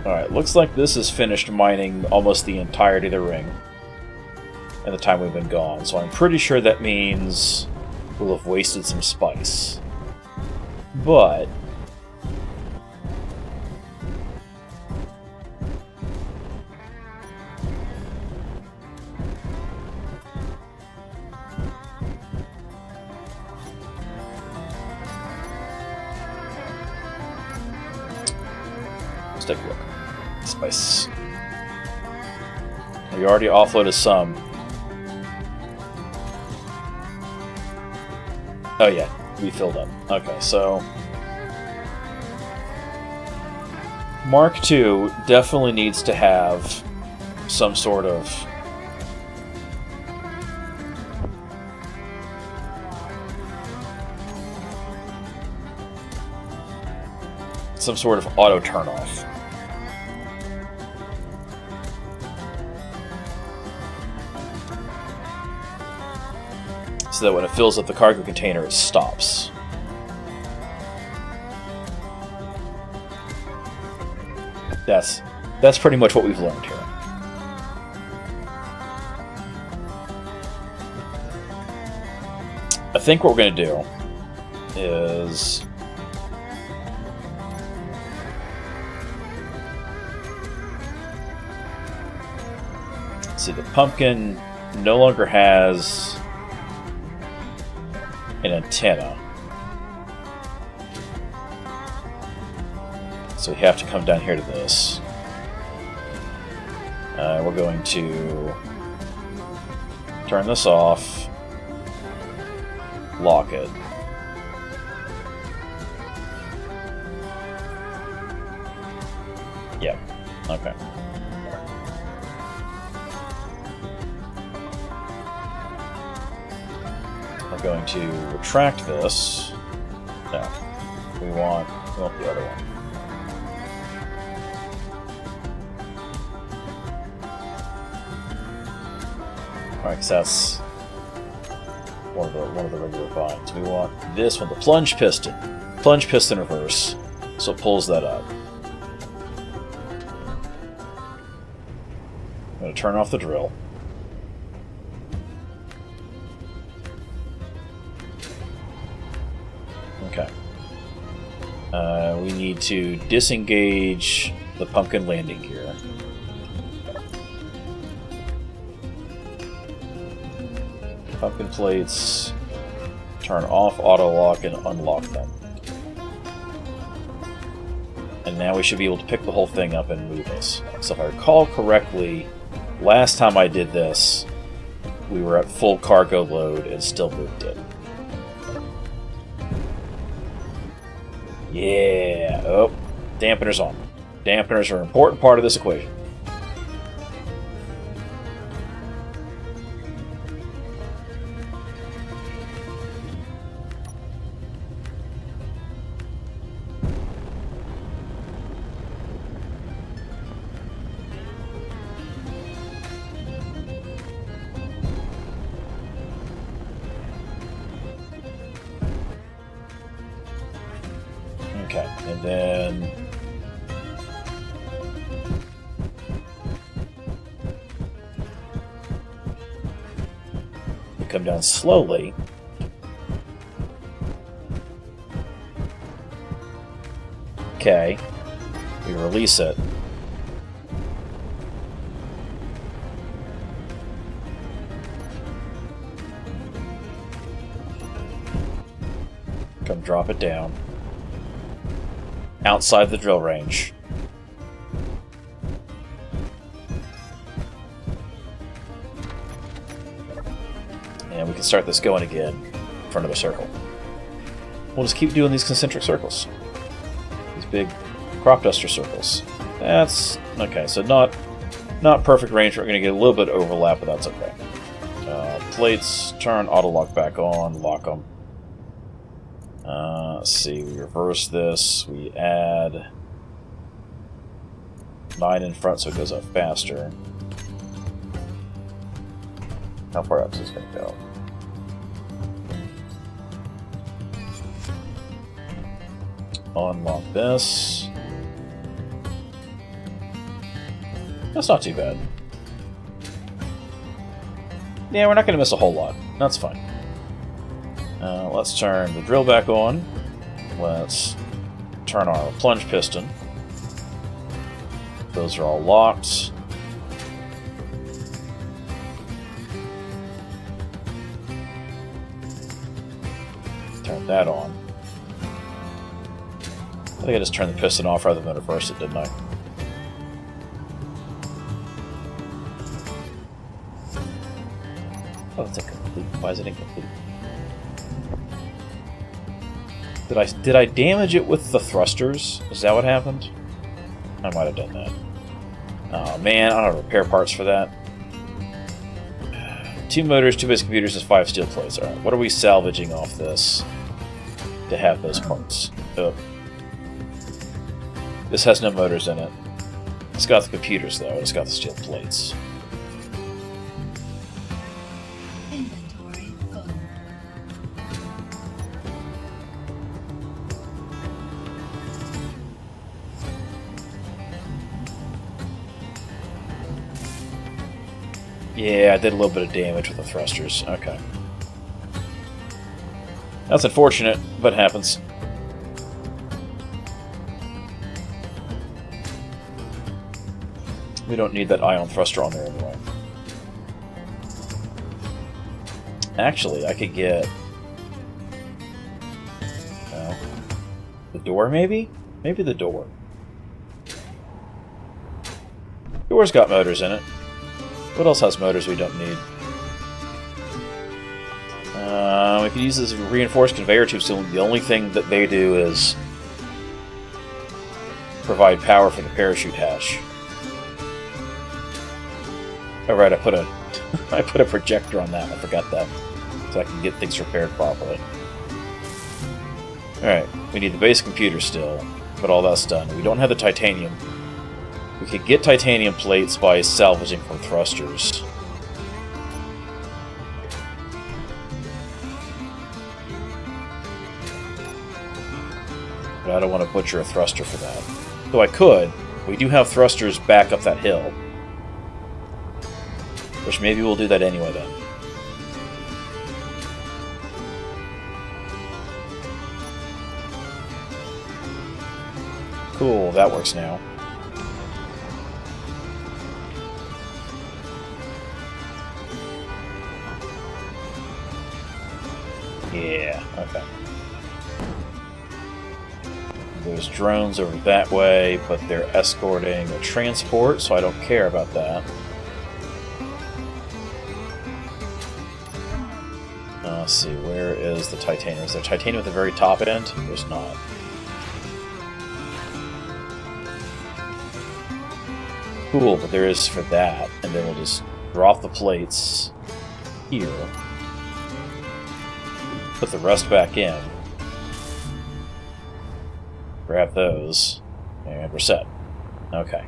Alright, looks like this is finished mining almost the entirety of the ring in the time we've been gone, so I'm pretty sure that means we'll have wasted some spice. But let's take a look. Spice. We already offloaded some. Oh yeah, we filled up. Okay, so Mark II definitely needs to have some sort of auto turn-off. So that when it fills up the cargo container, it stops. That's pretty much what we've learned here. I think what we're going to do is see, the pumpkin no longer has an antenna, so we have to come down here to this. We're going to turn this off, lock it. Yep. Okay. We're going to retract this. No, we want the other one. Alright, because that's one of the regular binds. We want this one, the plunge piston reverse, so it pulls that up. I'm going to turn off the drill. Okay. We need to disengage the pumpkin landing gear. Pumpkin plates, turn off auto lock and unlock them. And now we should be able to pick the whole thing up and move this. So if I recall correctly, last time I did this, we were at full cargo load and still moved it. Yeah. Oh, dampeners on. Dampeners are an important part of this equation. Okay, and then... we come down slowly. Okay. We release it. Come drop it down. Outside the drill range. And we can start this going again in front of the circle. We'll just keep doing these concentric circles. These big crop duster circles. That's okay, so not perfect range. We're going to get a little bit of overlap, but that's okay. Plates, turn, auto lock back on, lock them. Let's see, we reverse this, we add 9 in front so it goes up faster. How far up is this going to go? Unlock this. That's not too bad. Yeah, we're not going to miss a whole lot. That's fine. Let's turn the drill back on. Let's turn our plunge piston. Those are all locked. Turn that on. I think I just turned the piston off rather than reverse it, didn't I? Oh, it's incomplete. Why is it incomplete? Did I damage it with the thrusters? Is that what happened? I might have done that. Oh man, I don't have repair parts for that. 2 motors, 2 base computers, and 5 steel plates. Alright, what are we salvaging off this to have those parts? Oh. This has no motors in it. It's got the computers though, it's got the steel plates. Yeah, I did a little bit of damage with the thrusters. Okay. That's unfortunate, but happens. We don't need that ion thruster on there anyway. Actually, I could get... the door, maybe? Maybe the door. Door's got motors in it. What else has motors we don't need? We can use this reinforced conveyor tube cylinder. The only thing that they do is provide power for the parachute hatch. Oh right, I put a projector on that. I forgot that, so I can get things repaired properly. All right, we need the base computer still, but all that's done. We don't have the titanium. We could get titanium plates by salvaging from thrusters. But I don't want to butcher a thruster for that. Though I could. We do have thrusters back up that hill. Which maybe we'll do that anyway then. Cool, that works now. Yeah, okay. There's drones over that way, but they're escorting a transport, so I don't care about that. Let's see, where is the titanium? Is there titanium at the very top end? There's not. Cool, but there is for that, and then we'll just drop the plates here. Put the rest back in. Grab those. And we're set. Okay.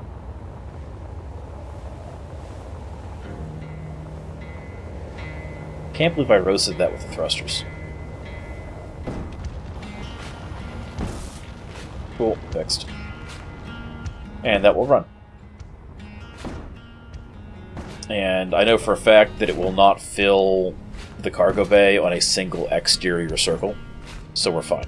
Can't believe I roasted that with the thrusters. Cool, fixed. And that will run. And I know for a fact that it will not fill the cargo bay on a single exterior circle, so we're fine.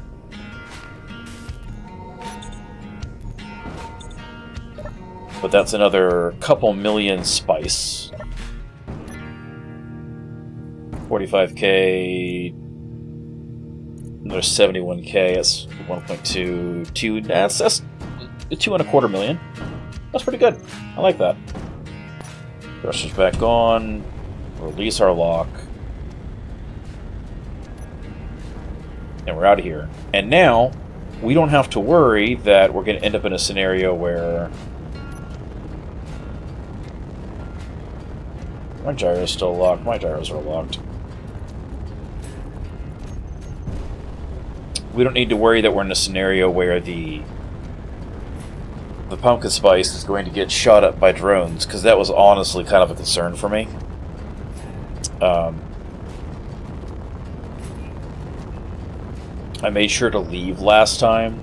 But that's another couple million spice. 45k, another 71k, that's 1.2, that's 2.25 million. That's pretty good. I like that. Thrusters back on, release our lock, and we're out of here. And now, we don't have to worry that we're going to end up in a scenario where my gyro's still locked. My gyros are locked. We don't need to worry that we're in a scenario where the pumpkin spice is going to get shot up by drones, because that was honestly kind of a concern for me. I made sure to leave last time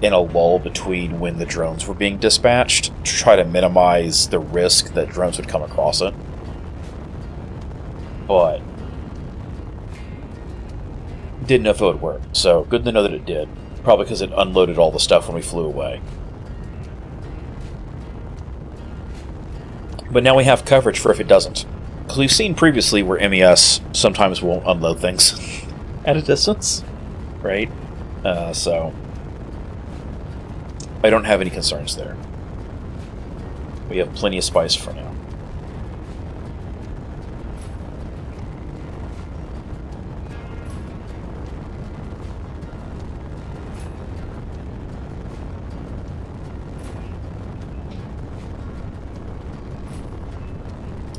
in a lull between when the drones were being dispatched to try to minimize the risk that drones would come across it. But didn't know if it would work, so good to know that it did. Probably because it unloaded all the stuff when we flew away. But now we have coverage for if it doesn't. Because we've seen previously where MES sometimes won't unload things at a distance, right? So I don't have any concerns there. We have plenty of spice for now.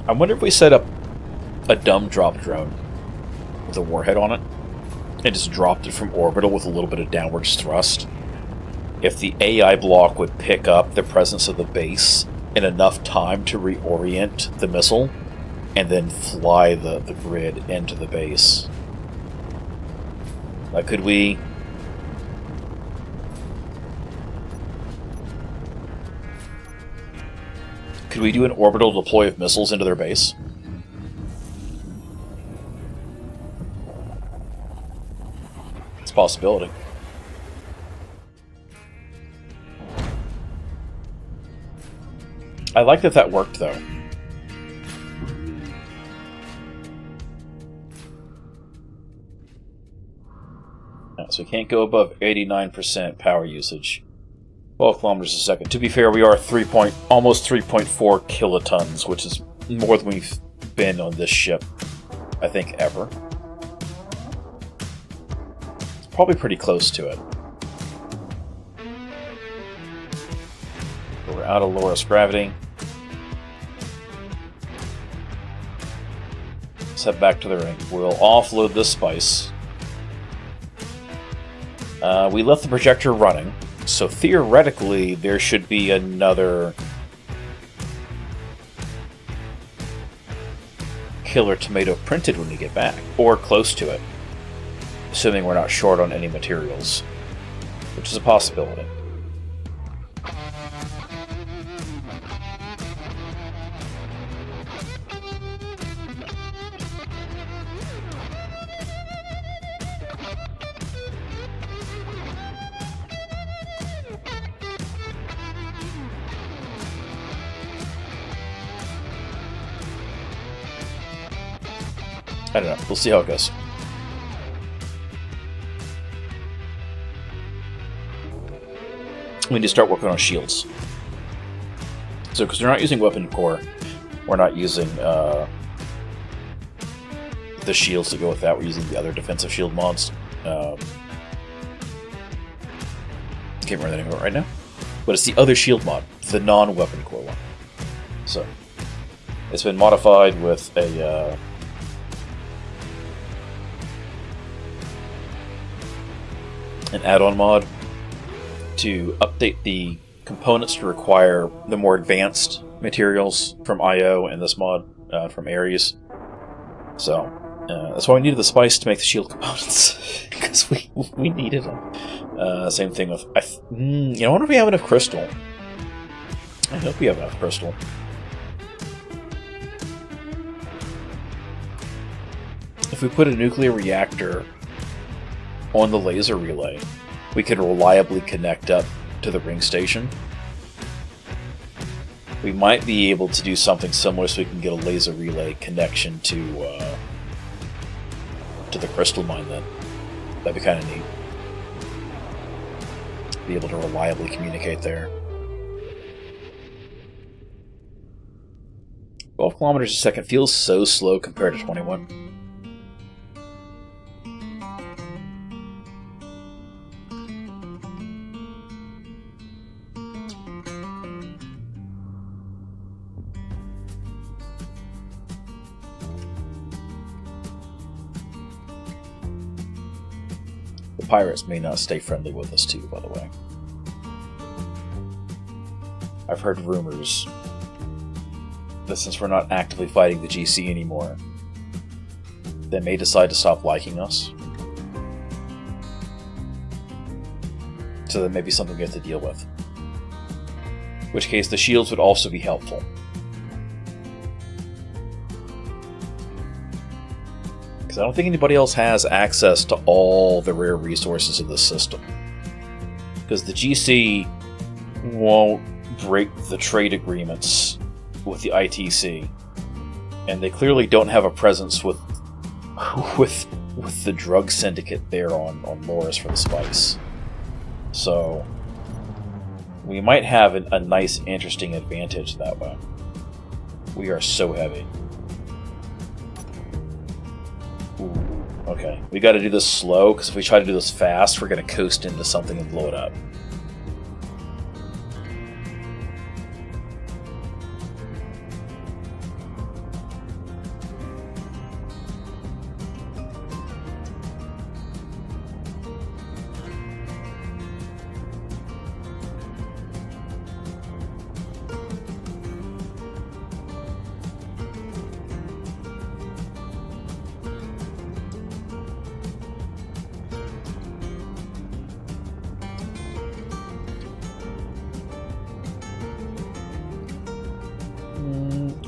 I wonder if we set up a dumb drop drone with a warhead on it and just dropped it from orbital with a little bit of downwards thrust. If the AI block would pick up the presence of the base in enough time to reorient the missile and then fly the grid into the base. Like, could we... Could we do an orbital deploy of missiles into their base? It's a possibility. I like that worked, though. So we can't go above 89% power usage. 12 kilometers a second. To be fair, we are almost 3.4 kilotons, which is more than we've been on this ship, I think, ever. It's probably pretty close to it. We're out of low Earth's gravity. Let's head back to the ring. We'll offload this spice. We left the projector running. So theoretically, there should be another killer tomato printed when we get back, or close to it, assuming we're not short on any materials, which is a possibility. I don't know. We'll see how it goes. We need to start working on shields. So, because we're not using weapon core, we're not using the shields to go with that. We're using the other defensive shield mods. Can't remember the name of it right now. But it's the other shield mod, the non-weapon core one. So, it's been modified with a... an add-on mod to update the components to require the more advanced materials from IO and this mod from Ares. So that's why we needed the spice to make the shield components, because we needed them. Same thing with... you know, I wonder if we have enough crystal. I hope we have enough crystal. If we put a nuclear reactor on the laser relay, we could reliably connect up to the ring station. We might be able to do something similar so we can get a laser relay connection to the crystal mine then. That'd be kind of neat. Be able to reliably communicate there. 12 kilometers a second feels so slow compared to 21. The pirates may not stay friendly with us too, by the way. I've heard rumors that since we're not actively fighting the GC anymore, they may decide to stop liking us. So that may be something we have to deal with. In which case, the shields would also be helpful. Because I don't think anybody else has access to all the rare resources of the system. Because the GC won't break the trade agreements with the ITC, and they clearly don't have a presence with the drug syndicate there on Loris for the spice. So we might have a nice, interesting advantage that way. We are so heavy. Ooh, okay, we got to do this slow, because if we try to do this fast, we're going to coast into something and blow it up.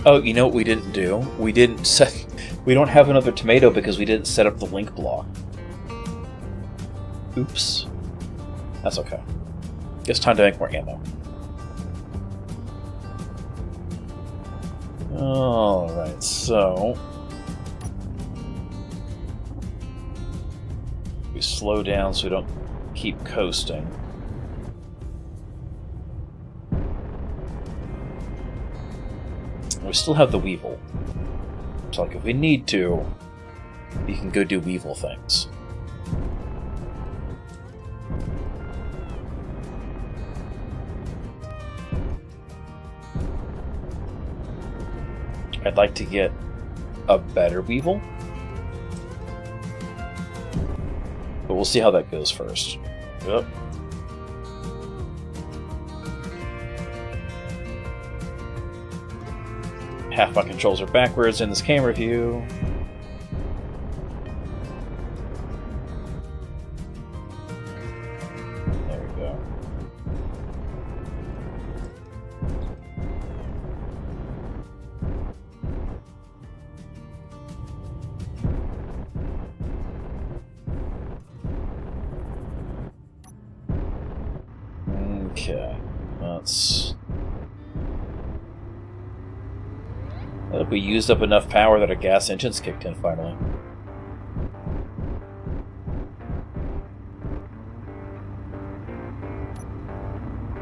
Oh, you know what we didn't do? We don't have another tomato because we didn't set up the link block. Oops. That's okay. It's time to make more ammo. Alright, so... we slow down so we don't keep coasting. We still have the Weevil. So, like, if we need to, we can go do Weevil things. I'd like to get a better Weevil. But we'll see how that goes first. Yep. Half my controls are backwards in this camera view. There we go. Okay, let's... Look, we used up enough power that our gas engines kicked in finally.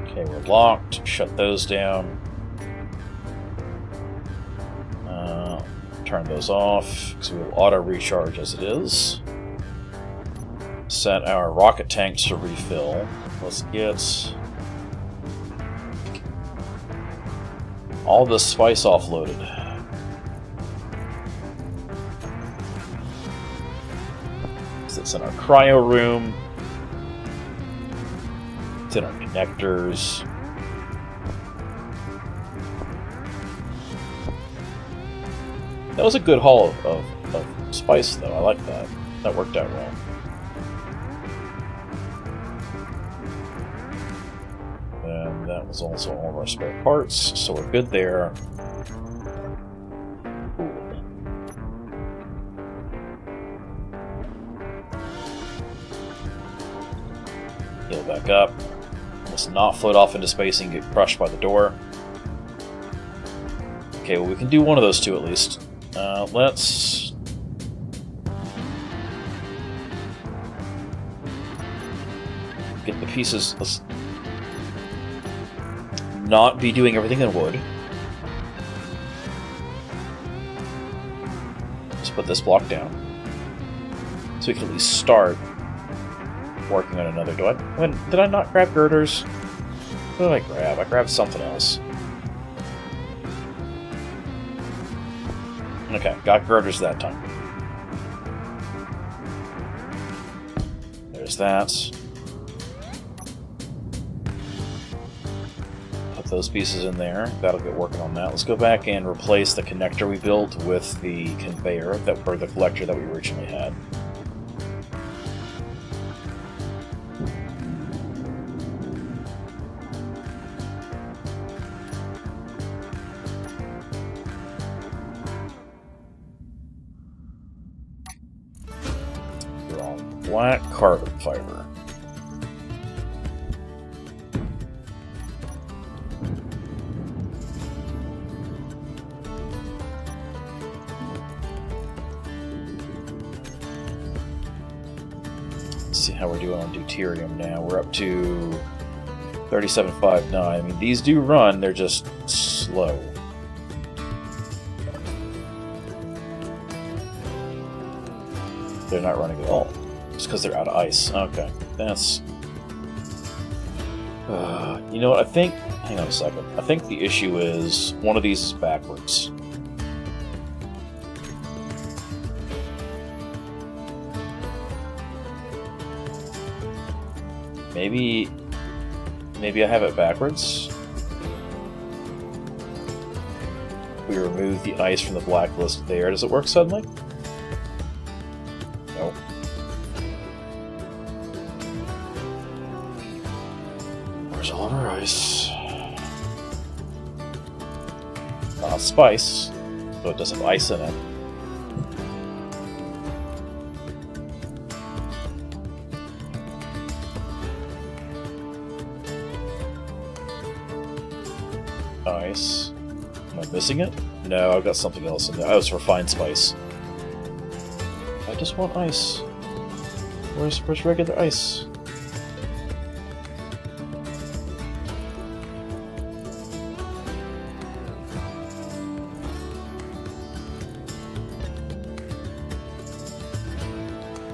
Okay, we're locked. Shut those down. Turn those off, because we will auto-recharge as it is. Set our rocket tanks to refill. Let's get all this spice offloaded. It's in our cryo room. It's in our connectors. That was a good haul of spice, though. I like that. That worked out well. that was also all of our spare parts, so we're good there. Heal back up. Let's not float off into space and get crushed by the door. Okay, well we can do one of those two at least. Let's... get the pieces... Let's not be doing everything in wood. Let's put this block down. So we can at least start working on another. Did I not grab girders? What did I grab? I grabbed something else. Okay, got girders that time. There's that. Put those pieces in there. That'll get working on that. Let's go back and replace the connector we built with the conveyor, or the collector that we originally had. Black carbon fiber. Let's see how we're doing on deuterium now. We're up to 3759. I mean, these do run, they're just slow. They're not running at all. Just because they're out of ice. Okay, that's... you know what, I think... Hang on a second. I think the issue is one of these is backwards. Maybe I have it backwards? We remove the ice from the blacklist there. Does it work suddenly? Nope. All of our ice. Not spice, so it doesn't have ice in it. Ice. Am I missing it? No, I've got something else in there. Oh, it's refined spice. I just want ice. Where's regular ice?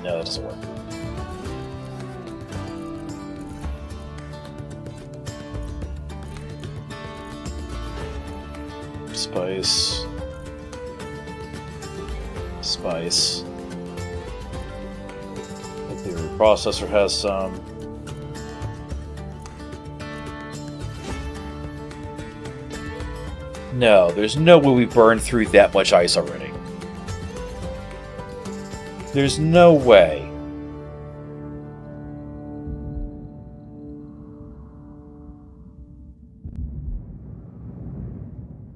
No, that doesn't work. Spice. Spice. The processor has some. No, there's no way we burned through that much ice already. There's no way.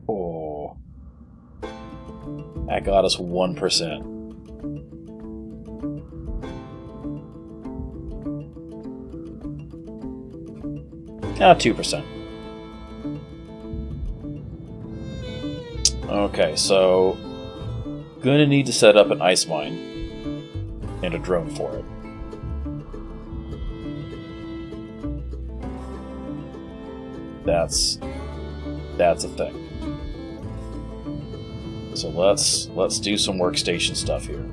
Oh. That got us 1%. Ah, 2%. Okay, so gonna need to set up an ice mine and a drone for it. That's a thing. So let's do some workstation stuff here.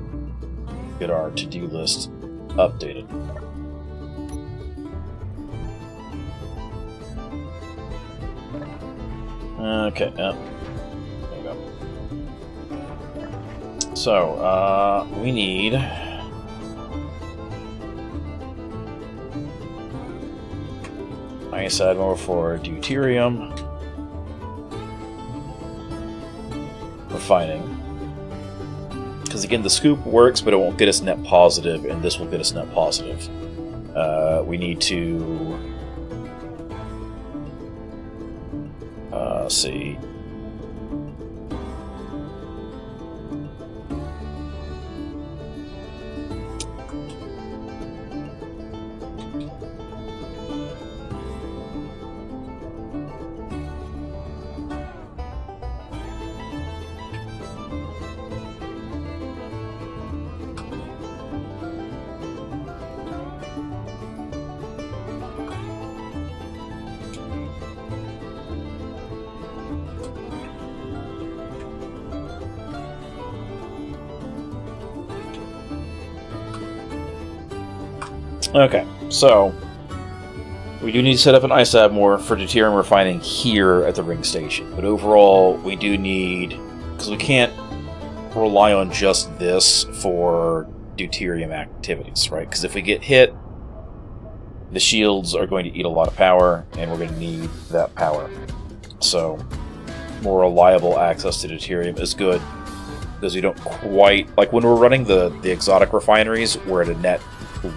Get our to-do list updated. Okay, there we go. So, we need ice admiral for deuterium. Refining. Because again, the scoop works, but it won't get us net positive, and this will get us net positive. We need to Let's see. Okay, so we do need to set up an ice more for deuterium refining here at the ring station. But overall, we do need, because we can't rely on just this for deuterium activities, right? Because if we get hit, the shields are going to eat a lot of power, and we're going to need that power. So more reliable access to deuterium is good, because we don't quite, like when we're running the exotic refineries, we're at a net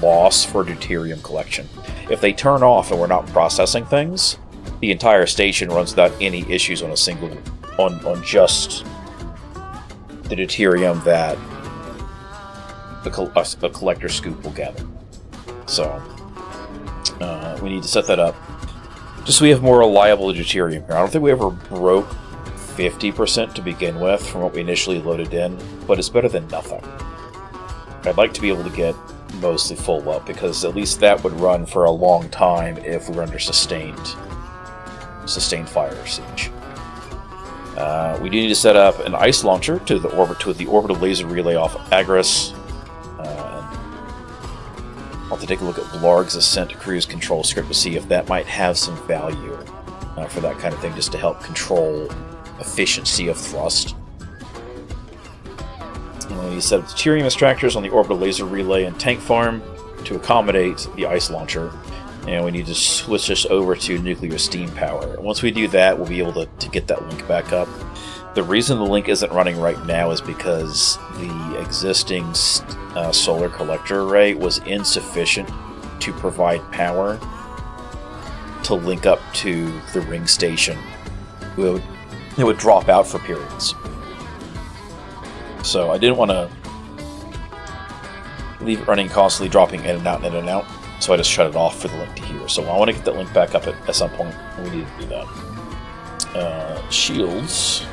loss for deuterium collection. If they turn off and we're not processing things, the entire station runs without any issues on a single, on just the deuterium that a collector scoop will gather. So we need to set that up just so we have more reliable deuterium here. I don't think we ever broke 50% to begin with from what we initially loaded in, but it's better than nothing. I'd like to be able to get mostly full up, because at least that would run for a long time if we were under sustained fire or siege. We do need to set up an ice launcher to the orbital laser relay off of Agaris. I'll have to take a look at Blarg's Ascent cruise control script to see if that might have some value for that kind of thing, just to help control efficiency of thrust. We set up the deuterium extractors on the orbital laser relay and tank farm to accommodate the ice launcher, and we need to switch this over to nuclear steam power. Once we do that, we'll be able to get that link back up. The reason the link isn't running right now is because the existing solar collector array was insufficient to provide power to link up to the ring station. It would drop out for periods. So I didn't want to leave it running constantly, dropping in and out and in and out. So I just shut it off for the link to here. So I want to get that link back up at some point, and we need to do that. Shields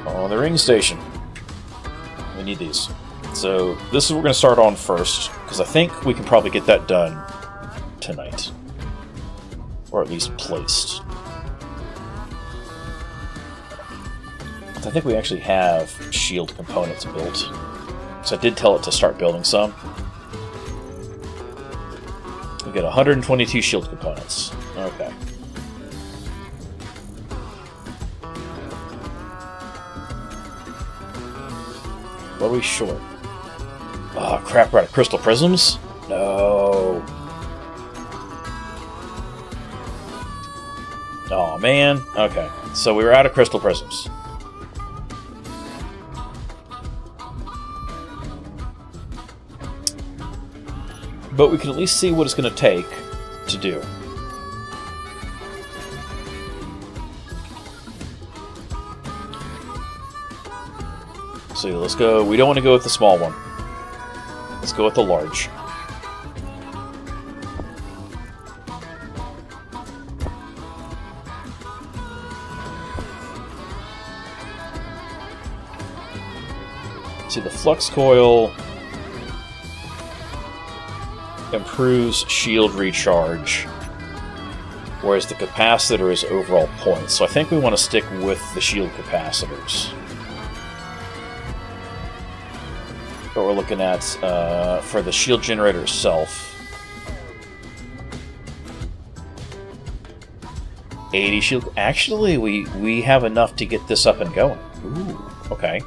on the ring station. We need these. So this is what we're going to start on first, because I think we can probably get that done tonight, or at least placed. I think we actually have shield components built. So I did tell it to start building some. We get 122 shield components. Okay. What are we short? Oh crap, we're out of crystal prisms? No. Oh man. Okay. So we were out of crystal prisms. But we can at least see what it's going to take to do. So let's go. We don't want to go with the small one. Let's go with the large. See, the flux coil improves shield recharge, whereas the capacitor is overall points. So I think we want to stick with the shield capacitors. What we're looking at for the shield generator itself, 80 shield. Actually, we have enough to get this up and going. Ooh, okay.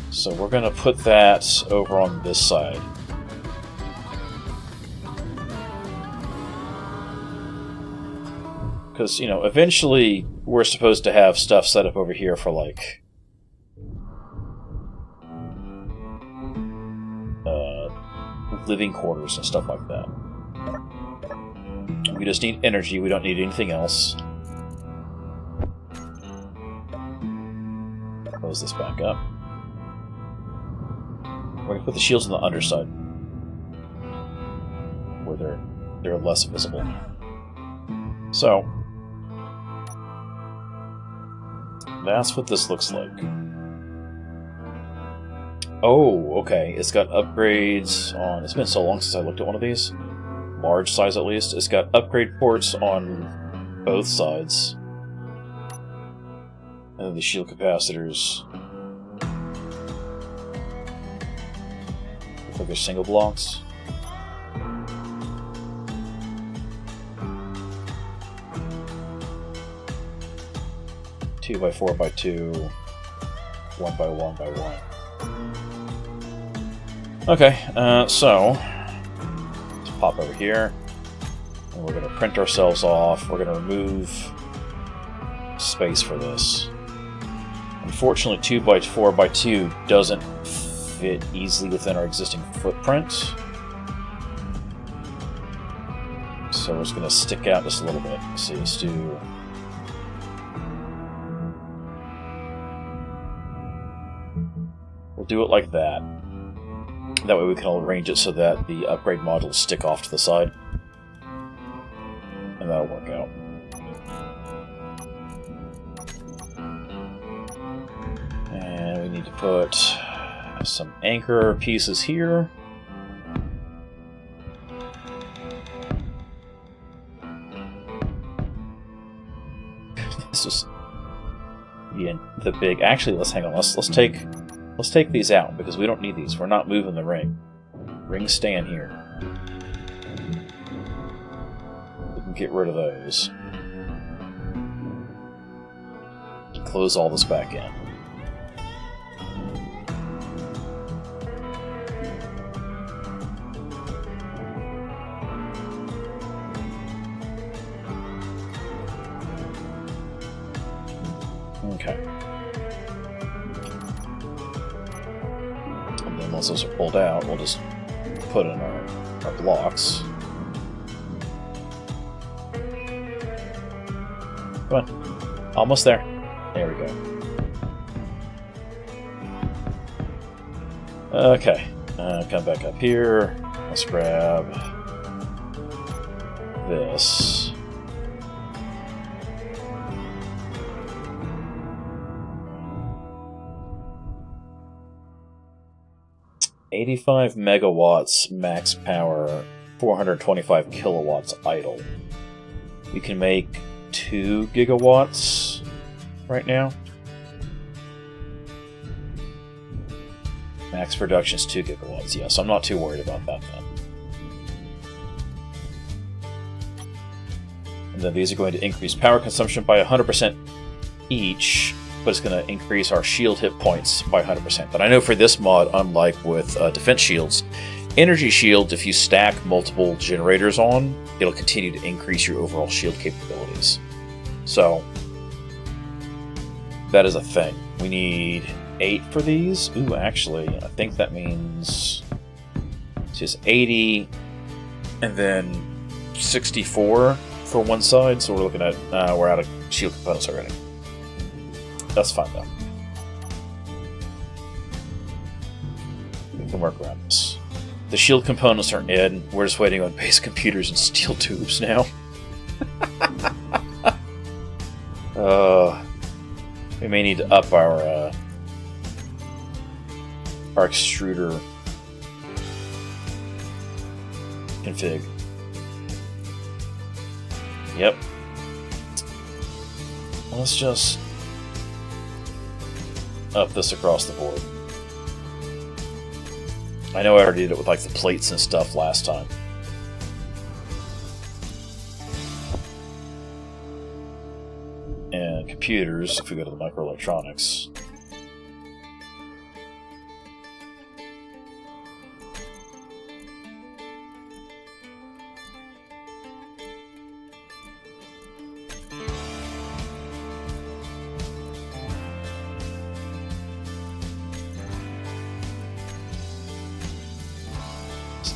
So we're going to put that over on this side. Because, you know, eventually we're supposed to have stuff set up over here for, like, living quarters and stuff like that. just need energy, we don't need anything else. Close this back up. We're going to put the shields on the underside, where they're less visible. So, that's what this looks like. Oh, okay. It's got upgrades on... It's been so long since I looked at one of these. Large size, at least. It's got upgrade ports on both sides. And then the shield capacitors. Looks like they're single blocks. Two by 4 by 2, 1 by 1 by 1. Okay, so let's pop over here, and we're going to print ourselves off. We're going to remove space for this. Unfortunately, 2 by 4 by 2 doesn't fit easily within our existing footprint, so we're just going to stick out just a little bit. So let's do. We'll do it like that. That way we can arrange it so that the upgrade modules stick off to the side. And that'll work out. And we need to put some anchor pieces here. This is the big... Actually, let's hang on. Let's take these out, because we don't need these. We're not moving the ring. Rings stand here. We can get rid of those. Close all this back in. Okay. Once those are pulled out, we'll just put in our blocks. Come on. Almost there. There we go. Okay. Come back up here. Let's grab this. $85 megawatts max power, 425 kilowatts idle. We can make 2 gigawatts right now. Max production is 2 gigawatts, yeah, so I'm not too worried about that then. And then these are going to increase power consumption by 100% each, but it's going to increase our shield hit points by 100%. But I know for this mod, unlike with defense shields, energy shields, if you stack multiple generators on, it'll continue to increase your overall shield capabilities. So, that is a thing. We need 8 for these. Ooh, actually, I think that means it's just 80 and then 64 for one side. So we're looking at, we're out of shield components already. That's fine, though. We can work around this. The shield components are in. We're just waiting on base computers and steel tubes now. We may need to up our extruder config. Yep. Let's just up this across the board. I know I already did it with like the plates and stuff last time. And computers, if we go to the microelectronics.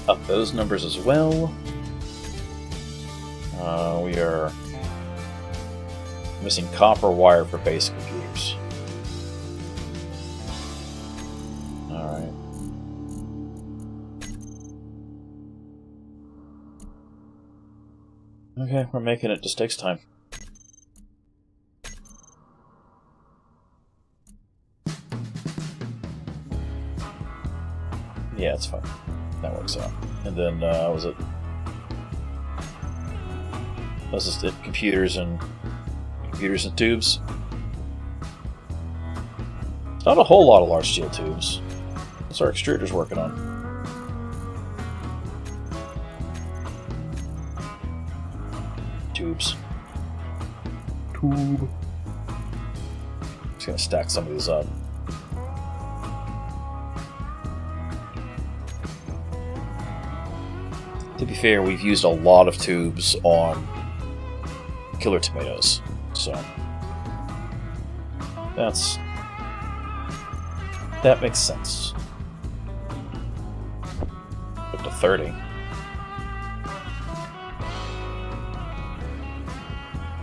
Up those numbers as well. We are missing copper wire for basic computers. Alright. Okay, we're making it. Just takes time. Yeah, it's fine. That works out. And then, was it? This is it. Computers and tubes. Not a whole lot of large steel tubes. What's our extruders working on? Tubes. Tube. Just gonna stack some of these up. To be fair, we've used a lot of tubes on killer tomatoes, so that makes sense. Up to 30.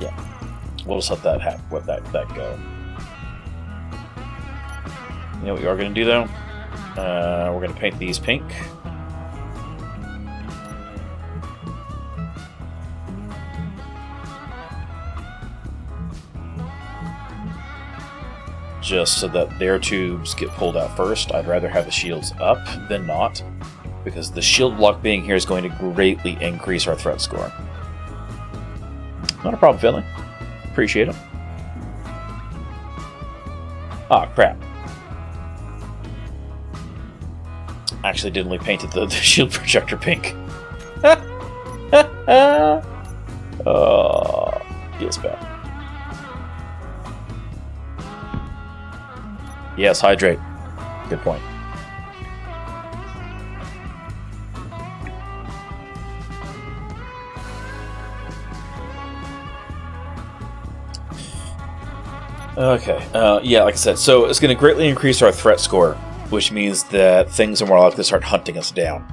Yeah, we'll just let that happen. Let that go. You know what we are going to do though? We're going to paint these pink. Just so that their tubes get pulled out first. I'd rather have the shields up than not, because the shield block being here is going to greatly increase our threat score. Not a problem, Finley. Appreciate it. Ah, crap. Accidentally painted the shield projector pink. Feels bad. Yes, hydrate. Good point. Okay, yeah, like I said, so it's going to greatly increase our threat score, which means that things are more likely to start hunting us down.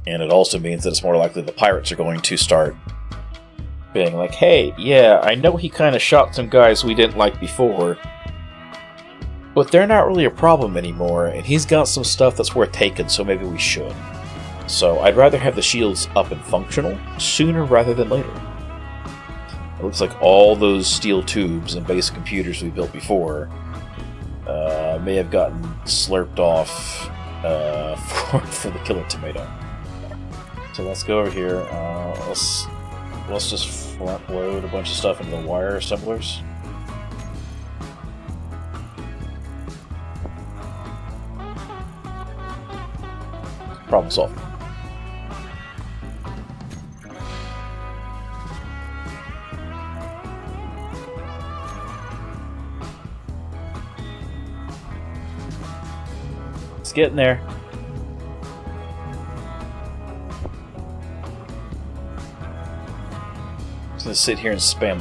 And it also means that it's more likely the pirates are going to start being like, hey, yeah, I know he kind of shot some guys we didn't like before, but they're not really a problem anymore, and he's got some stuff that's worth taking, so maybe we should. So I'd rather have the shields up and functional sooner rather than later. It looks like all those steel tubes and basic computers we built before may have gotten slurped off for the killer tomato. So let's go over here. Let's just front load a bunch of stuff into the wire assemblers. Problem solved. It's getting there. Just gonna sit here and spam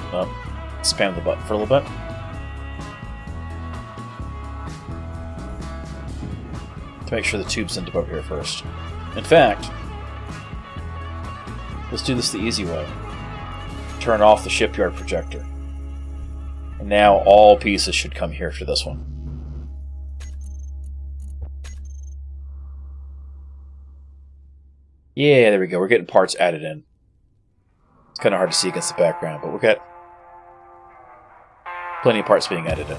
the button for a little bit. To make sure the tubes end up over here first. In fact, let's do this the easy way. Turn off the shipyard projector. And now all pieces should come here for this one. Yeah, there we go. We're getting parts added in. It's kind of hard to see against the background, but we've got plenty of parts being added in.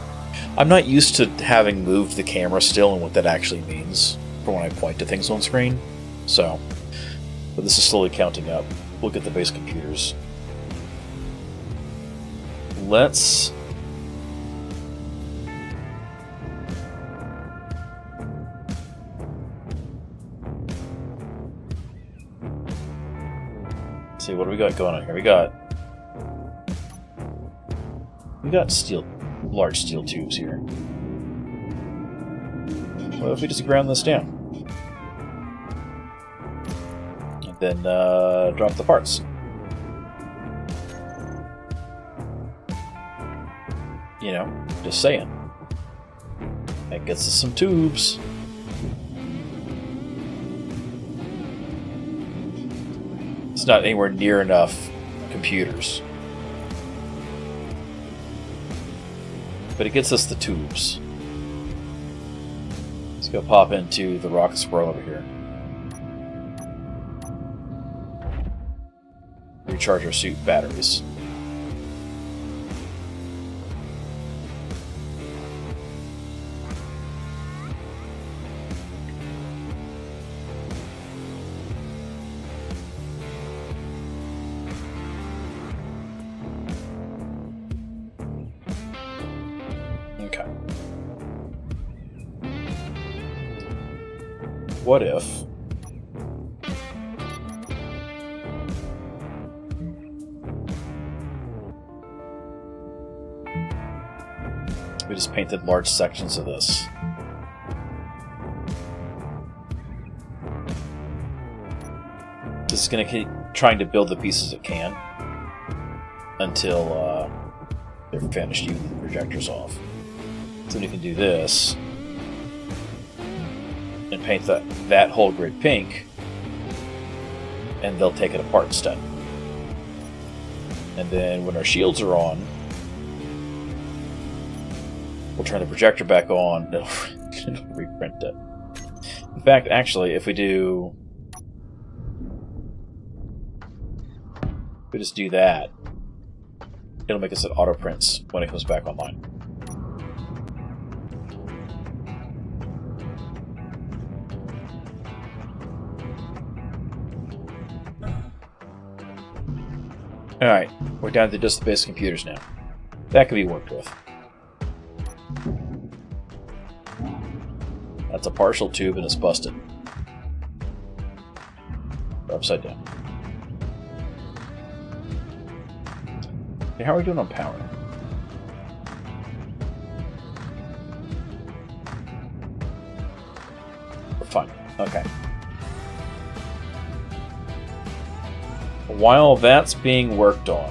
I'm not used to having moved the camera still and what that actually means for when I point to things on screen. So, but this is slowly counting up. Look at the base computers. Let's see, what do we got going on here? We got large steel tubes here. What if we just ground this down? And then drop the parts. You know, just saying. That gets us some tubes. It's not anywhere near enough computers. But it gets us the tubes. Let's go pop into the rocket swirl over here. Recharge our suit batteries. Okay. What if we just painted large sections of this? This is going to keep trying to build the pieces it can until they're finished, even the projector's off. So then you can do this and paint that whole grid pink, and they'll take it apart instead. And then when our shields are on, we'll turn the projector back on, it'll reprint it. In fact, actually, if we just do that, it'll make us an auto prints when it comes back online. Alright, we're down to just the basic computers now. That can be worked with. That's a partial tube and it's busted. Upside down. Okay, how are we doing on power? We're fine. Okay. While that's being worked on,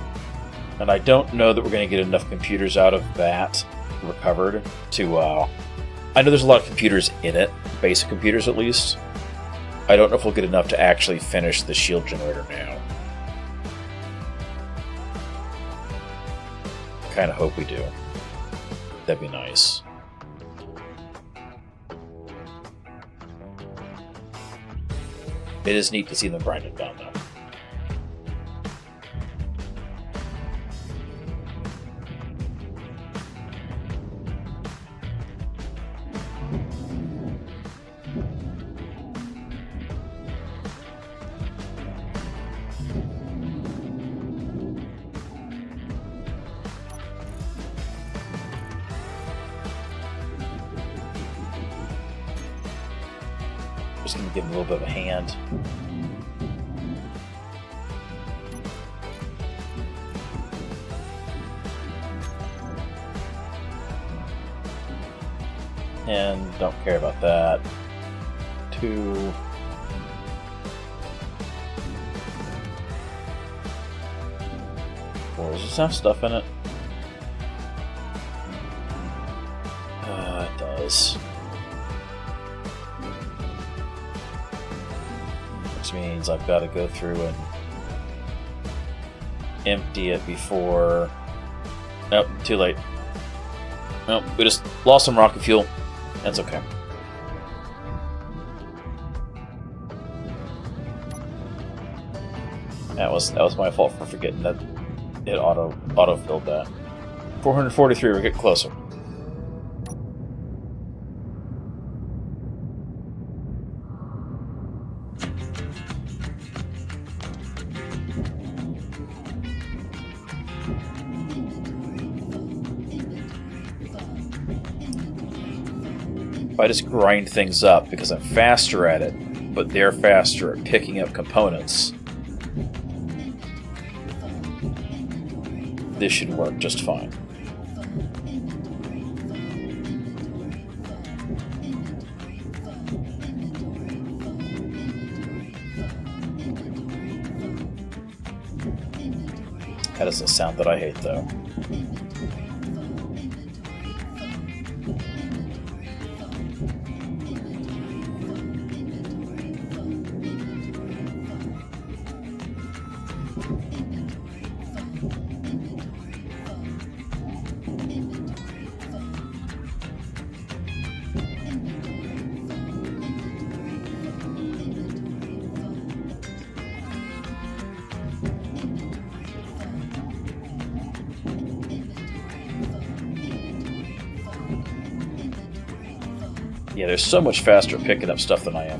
and I don't know that we're going to get enough computers out of that recovered to, I know there's a lot of computers in it, basic computers at least. I don't know if we'll get enough to actually finish the shield generator now. Kind of hope we do. That'd be nice. It is neat to see them grind it down though. Just going to give him a little bit of a hand. And don't care about that. 2. Does this have stuff in it? It does. Which means I've got to go through and empty it before... Nope, too late. Nope, we just lost some rocket fuel. That's okay. That was my fault for forgetting that it auto-filled that. 443, we're getting closer. If I just grind things up because I'm faster at it, but they're faster at picking up components, this should work just fine. That is a sound that I hate, though. Yeah, they're so much faster at picking up stuff than I am.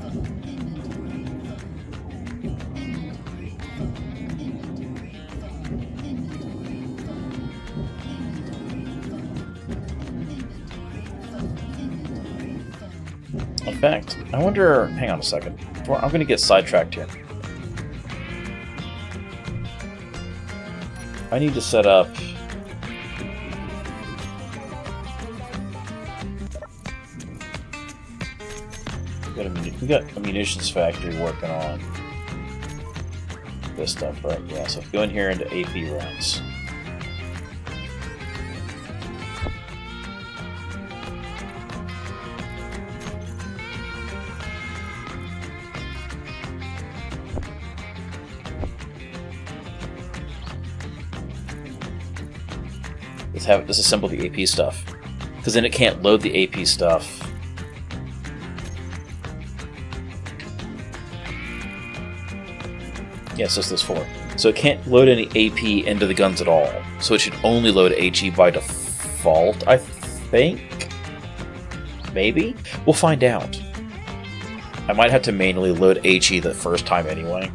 In fact, I wonder... Hang on a second. I'm going to get sidetracked here. I need to set up... We got a munitions factory working on this stuff, right? Yeah, so go in here into AP runs. Let's have it disassemble the AP stuff, because then it can't load the AP stuff. Yes, this is 4. So it can't load any AP into the guns at all. So it should only load HE by default, I think? Maybe? We'll find out. I might have to manually load HE the first time anyway.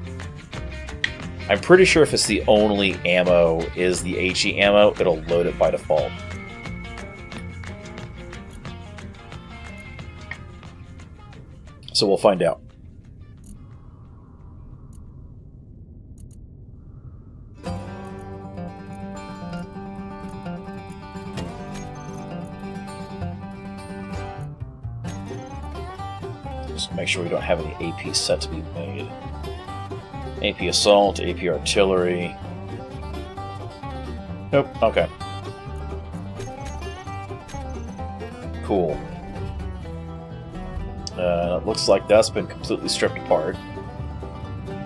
I'm pretty sure if it's the only ammo is the HE ammo, it'll load it by default. So we'll find out. Just make sure we don't have any AP set to be made. AP assault, AP artillery. Nope, okay. Cool. It looks like that's been completely stripped apart.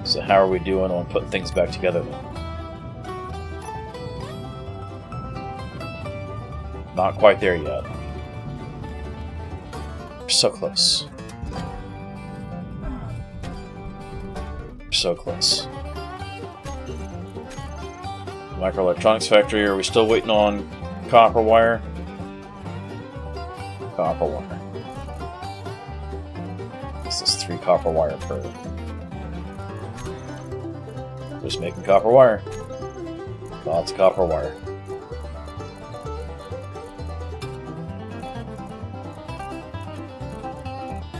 So how are we doing on putting things back together then? Not quite there yet. We're so close. So close. Microelectronics factory, are we still waiting on copper wire? Copper wire. This is 3 copper wire per. Just making copper wire. Lots of copper wire.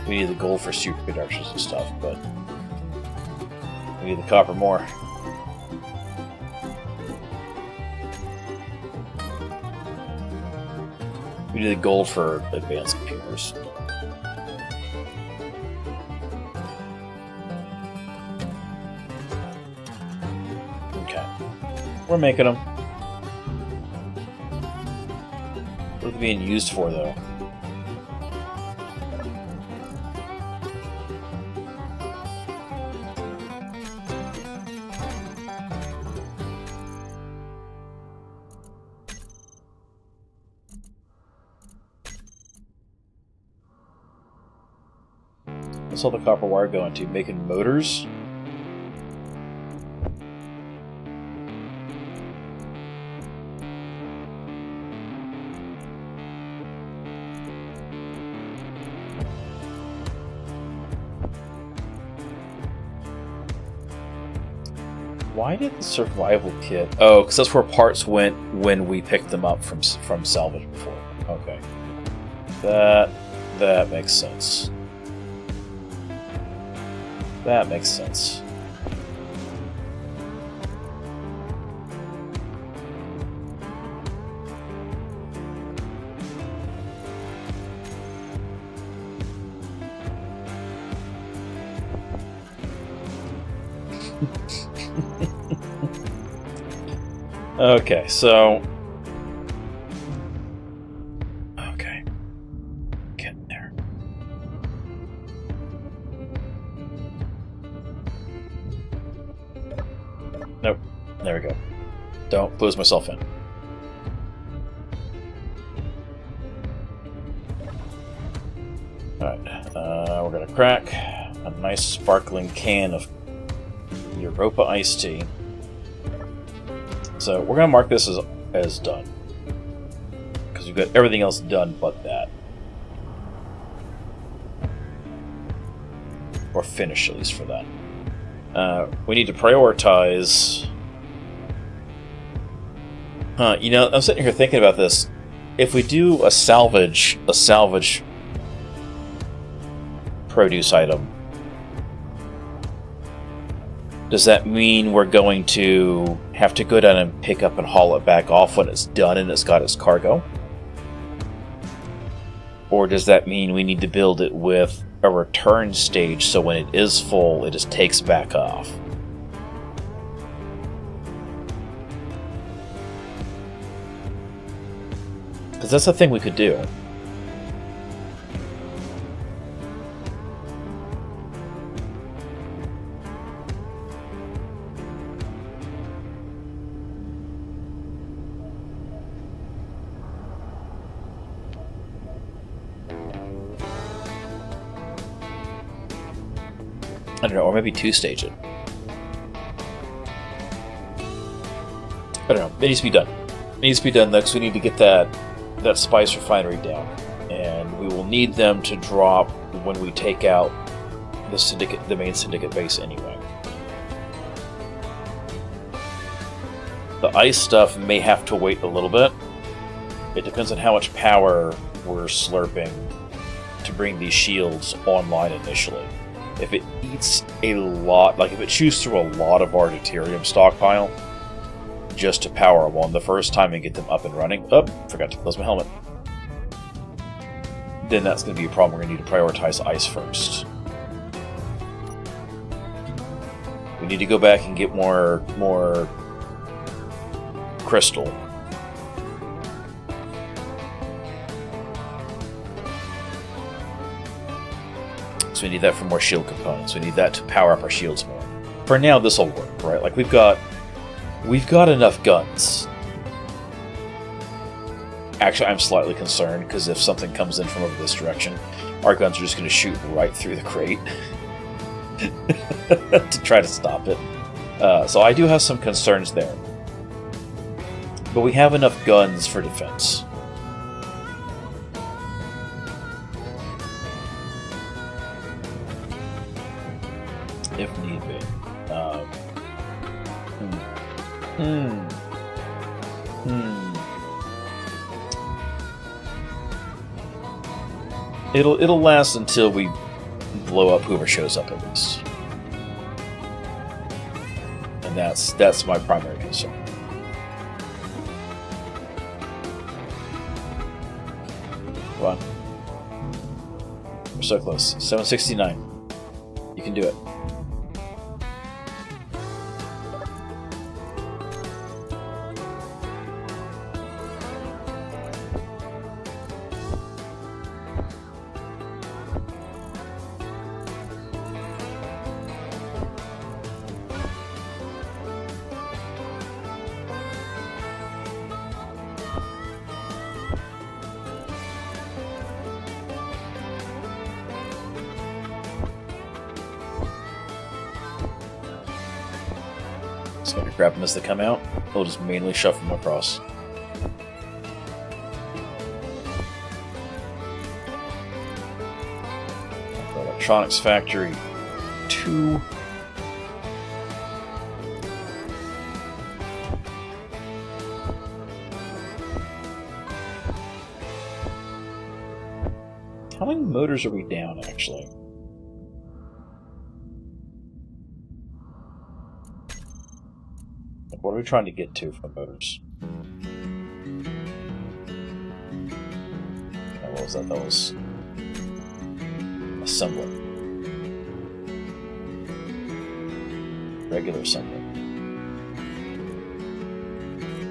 We need the gold for superconductors and stuff, but we need the copper more. We need the gold for advanced computers. Okay. We're making them. What are they being used for, though? What's all the copper wire going to? Making motors? Why did the survival kit... Oh, because that's where parts went when we picked them up from salvage before. Okay. That makes sense. That makes sense. Okay, so... Okay. Getting there. Nope. There we go. Don't lose myself in. Alright, we're gonna crack a nice sparkling can of Europa iced tea. So we're gonna mark this as done. Because we've got everything else done but that. or finish at least for that. We need to prioritize. You know, I'm sitting here thinking about this. If we do a salvage produce item, does that mean we're going to have to go down and pick up and haul it back off when it's done and it's got its cargo? Or does that mean we need to build it with a return stage so when it is full, it just takes back off? Because that's a thing we could do. I don't know, or maybe two-stage it. I don't know. It needs to be done. It needs to be done, though, because we need to get that spice refinery down. And we will need them to drop when we take out the main syndicate base anyway. The ice stuff may have to wait a little bit. It depends on how much power we're slurping to bring these shields online initially. If it eats a lot, like if it chews through a lot of our deuterium stockpile just to power them on the first time and get them up and running. Oh, forgot to close my helmet. Then that's going to be a problem. We're going to need to prioritize ice first. We need to go back and get more crystal. So we need that for more shield components. We need that to power up our shields more. For now, this will work, right? Like we've got enough guns. Actually, I'm slightly concerned because if something comes in from over this direction, our guns are just going to shoot right through the crate to try to stop it. So I do have some concerns there. But we have enough guns for defense. If need be. It'll last until we blow up whoever shows up at least. And that's my primary concern. Come on. We're so close. 769. You can do it. Just gonna grab them as they come out. We'll just mainly shuffle them across. Electronics Factory 2. How many motors are we down, actually? What are we trying to get to from motors? What was that? That was assembly. Regular assembly.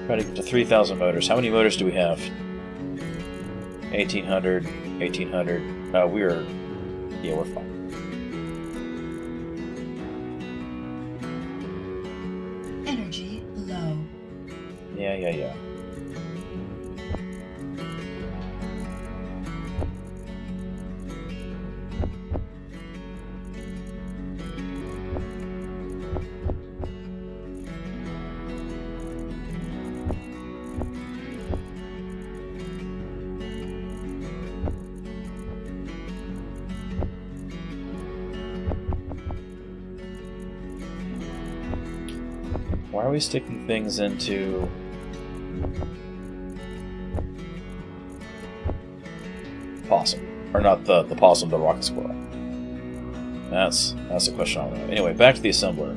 Trying to get to 3,000 motors. How many motors do we have? 1,800, 1,800. We're fine. Energy low. Yeah. Why are we sticking things into... Possum. Or not the possum, the rocket squirrel. That's a question I don't know. Anyway, back to the assembler.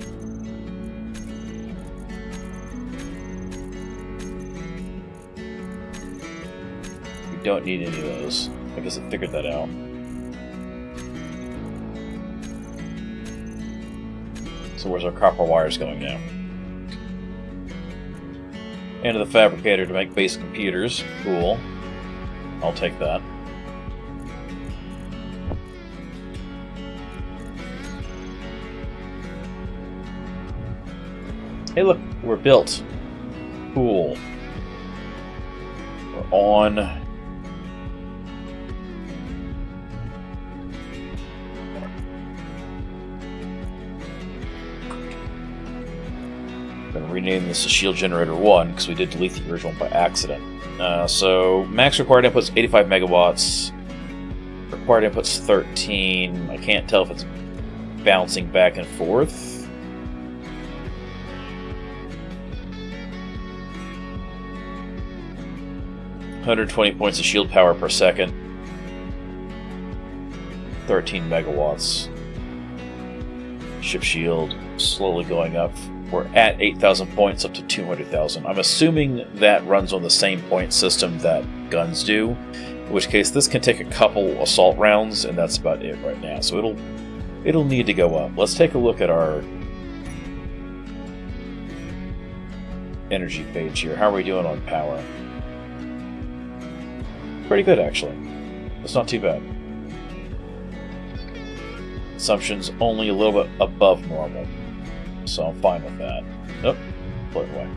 We don't need any of those. I guess I figured that out. So where's our copper wires going now? Into the fabricator to make base computers. Cool. I'll take that. Hey look, we're built. Cool. We're on. I'm going to rename this to Shield Generator 1, because we did delete the original one by accident. So, max required input's 85 megawatts. Required input's 13. I can't tell if it's bouncing back and forth. 120 points of shield power per second. 13 megawatts. Ship shield slowly going up. We're at 8,000 points up to 200,000. I'm assuming that runs on the same point system that guns do, in which case this can take a couple assault rounds, and that's about it right now. So it'll need to go up. Let's take a look at our energy page here. How are we doing on power? Pretty good, actually. It's not too bad. Consumption's only a little bit above normal, so I'm fine with that. Nope, blow it away.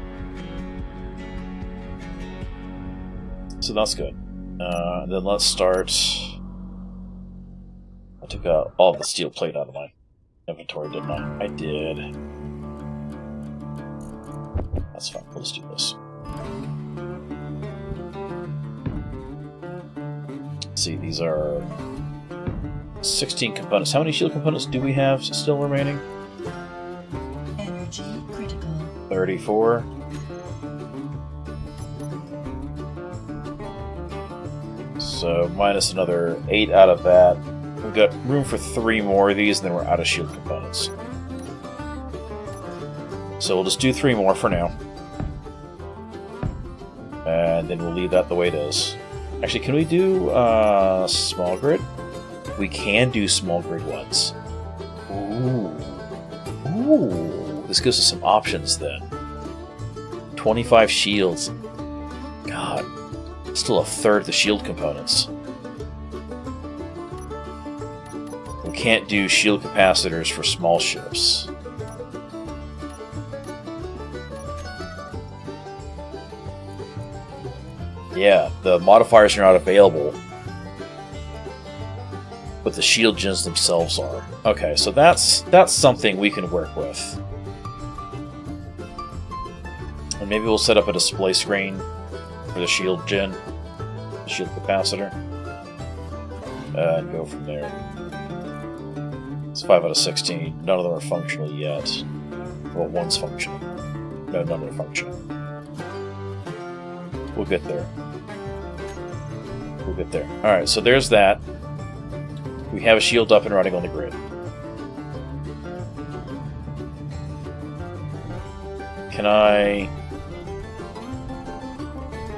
So that's good. Then let's start. I took all the steel plate out of my inventory, didn't I? I did. That's fine. Let's do this. See, these are 16 components. How many shield components do we have still remaining? Energy critical. 34. So minus another 8 out of that. We've got room for 3 more of these, and then we're out of shield components. So we'll just do 3 more for now. And then we'll leave that the way it is. Actually, can we do small grid? We can do small grid ones. Ooh. Ooh. This gives us some options then. 25 shields. God. Still a third of the shield components. We can't do shield capacitors for small ships. Yeah, the modifiers are not available, but the shield gens themselves are. Okay, so that's something we can work with. And maybe we'll set up a display screen for the shield gen, the shield capacitor, and go from there. It's 5 out of 16. None of them are functional yet. Well, one's functional. No, none are functional. We'll get there. We'll get there. Alright, so there's that. We have a shield up and running on the grid.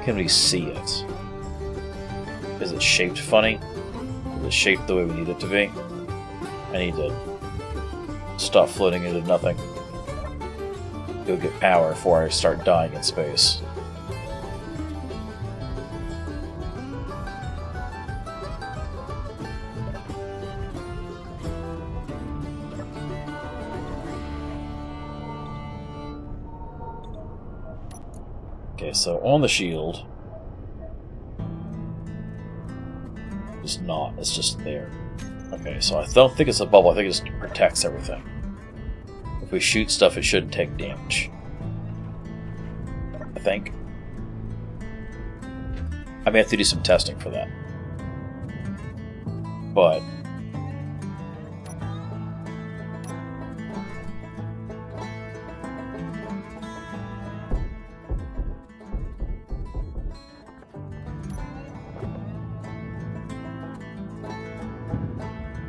Can we see it? Is it shaped funny? Is it shaped the way we need it to be? I need to stop floating into nothing. Go get power before I start dying in space. Okay, so on the shield, it's just there. Okay, so I don't think it's a bubble, I think it just protects everything. If we shoot stuff, it shouldn't take damage. I think. I may have to do some testing for that. But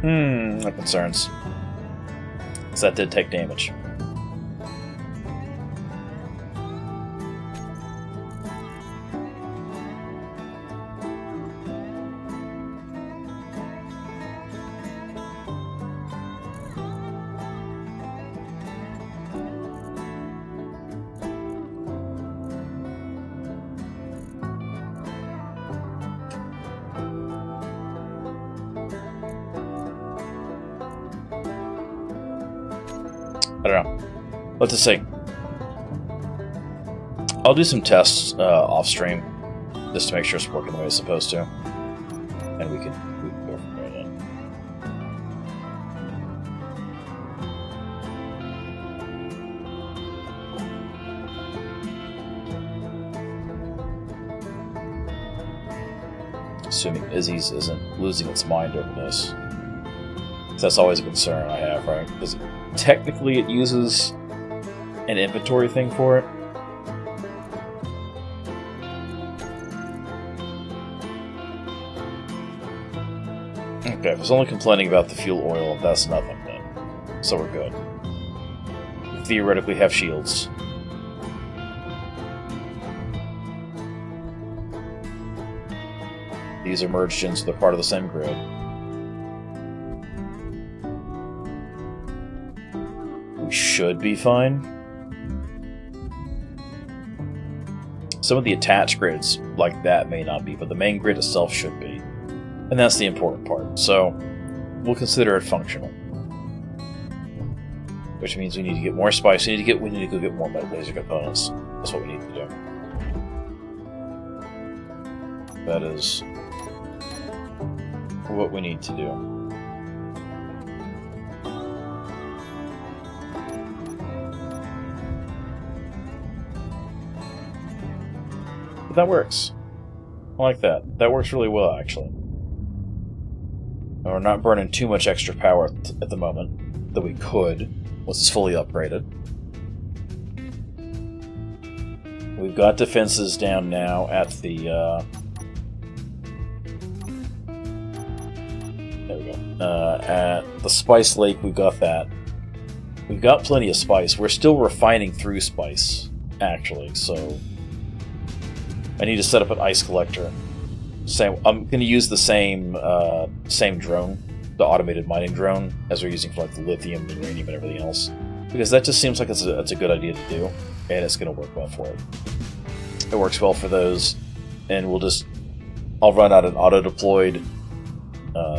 No concerns. Because that did take damage. I don't know. Let's just see. I'll do some tests off stream just to make sure it's working the way it's supposed to, and we can go from there then. Assuming Izzy's isn't losing its mind over this. That's always a concern I have, right? Because technically it uses an inventory thing for it. Okay, if it's only complaining about the fuel oil, that's nothing then. So we're good. We theoretically have shields. These are merged in, so they're part of the same grid. We should be fine. Some of the attached grids, like that, may not be, but the main grid itself should be. And that's the important part. So, we'll consider it functional. Which means we need to get more spice, we need to go get more metal laser components. That's what we need to do. That is what we need to do. But that works. I like that. That works really well, actually. And we're not burning too much extra power at the moment that we could once it's fully upgraded. We've got defenses down now at the... there we go. At the Spice Lake, we've got that. We've got plenty of spice. We're still refining through spice, actually, so... I need to set up an ice collector. I'm going to use the same drone, the automated mining drone, as we're using for like the lithium, the uranium, and everything else, because that just seems like it's a good idea to do, and it's going to work well for it. It works well for those, and I'll run out an auto-deployed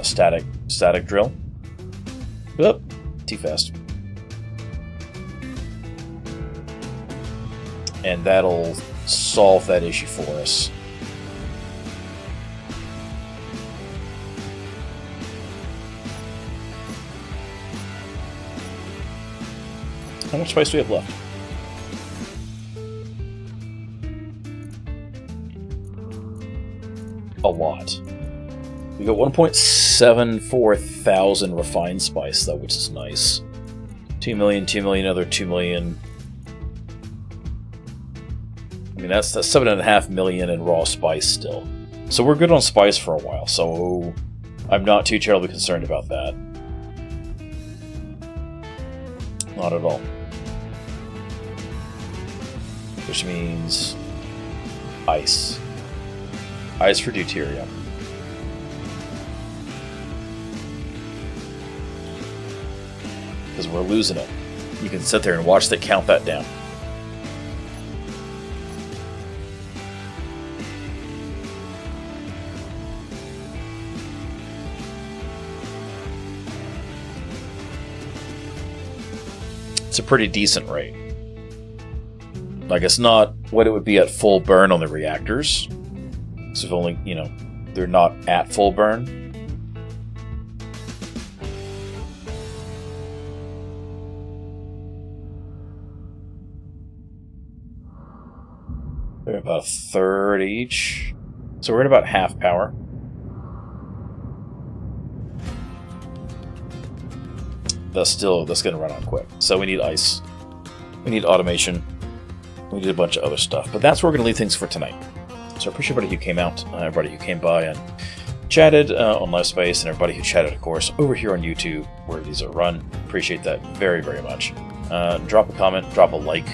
static drill. Oop, too fast. And that'll solve that issue for us. How much spice do we have left? A lot. We got 1.74 thousand refined spice, though, which is nice. 2 million, 2 million, another 2 million. I mean, that's 7.5 million in raw spice still. So we're good on spice for a while, so I'm not too terribly concerned about that. Not at all. Which means ice. Ice for deuterium. Because we're losing it. You can sit there and watch that count that down. It's a pretty decent rate. Like, it's not what it would be at full burn on the reactors. So if only, they're not at full burn. They're about a third each. So we're at about half power. That's going to run out quick. So we need ice. We need automation. We need a bunch of other stuff. But that's where we're going to leave things for tonight. So I appreciate everybody who came out, everybody who came by and chatted on LiveSpace, and everybody who chatted, of course, over here on YouTube, where these are run. Appreciate that very, very much. Drop a comment, drop a like.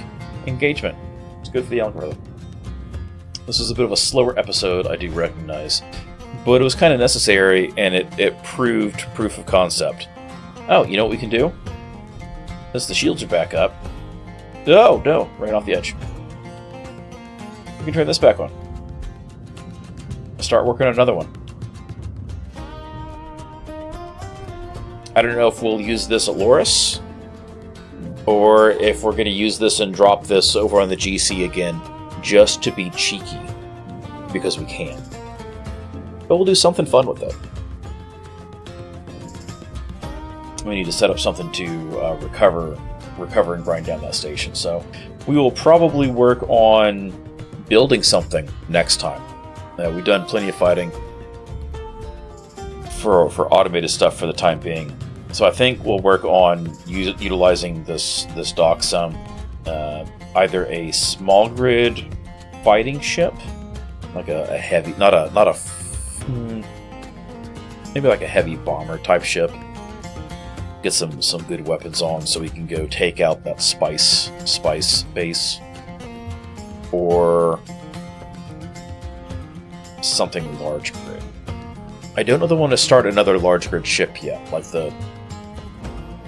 Engagement. It's good for the algorithm. This is a bit of a slower episode, I do recognize, but it was kind of necessary, and it proved proof of concept. Oh, you know what we can do? Since the shields are back up. Oh, no, right off the edge. We can turn this back on. Start working on another one. I don't know if we'll use this at Loris, or if we're going to use this and drop this over on the GC again, just to be cheeky, because we can. But we'll do something fun with it. We need to set up something to recover and grind down that station. So we will probably work on building something next time. We've done plenty of fighting for automated stuff for the time being. So I think we'll work on utilizing this dock some. Either a small grid fighting ship, like a heavy, maybe like a heavy bomber type ship. Get some good weapons on, so we can go take out that spice base, or something large grid. I don't know the one to start another large grid ship yet. Like the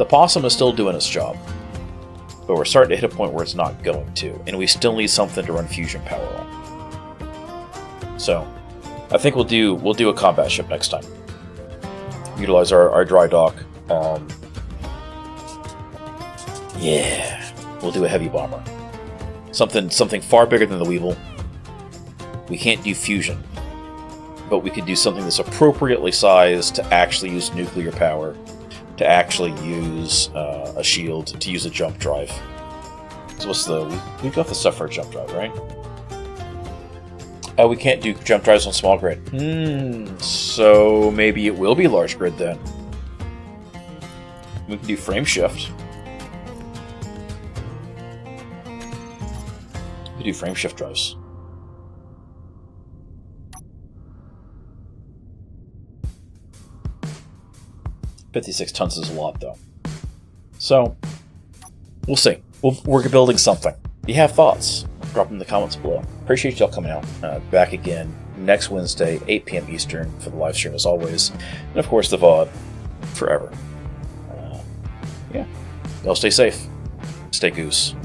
Possum is still doing its job, but we're starting to hit a point where it's not going to, and we still need something to run fusion power on. So I think we'll do a combat ship next time. Utilize our dry dock. Yeah, we'll do a heavy bomber. Something far bigger than the Weevil. We can't do fusion, but we could do something that's appropriately sized to actually use nuclear power, to actually use a shield, to use a jump drive. So we've got the stuff for a jump drive, right? Oh, we can't do jump drives on small grid. So maybe it will be large grid then. We can do frame shift. We can do frame shift drives. $56 tons is a lot, though. So, we'll see. We're building something. If you have thoughts, drop them in the comments below. Appreciate y'all coming out. Back again next Wednesday, 8 p.m. Eastern, for the live stream as always. And of course, the VOD forever. Yeah. Y'all stay safe. Stay goose.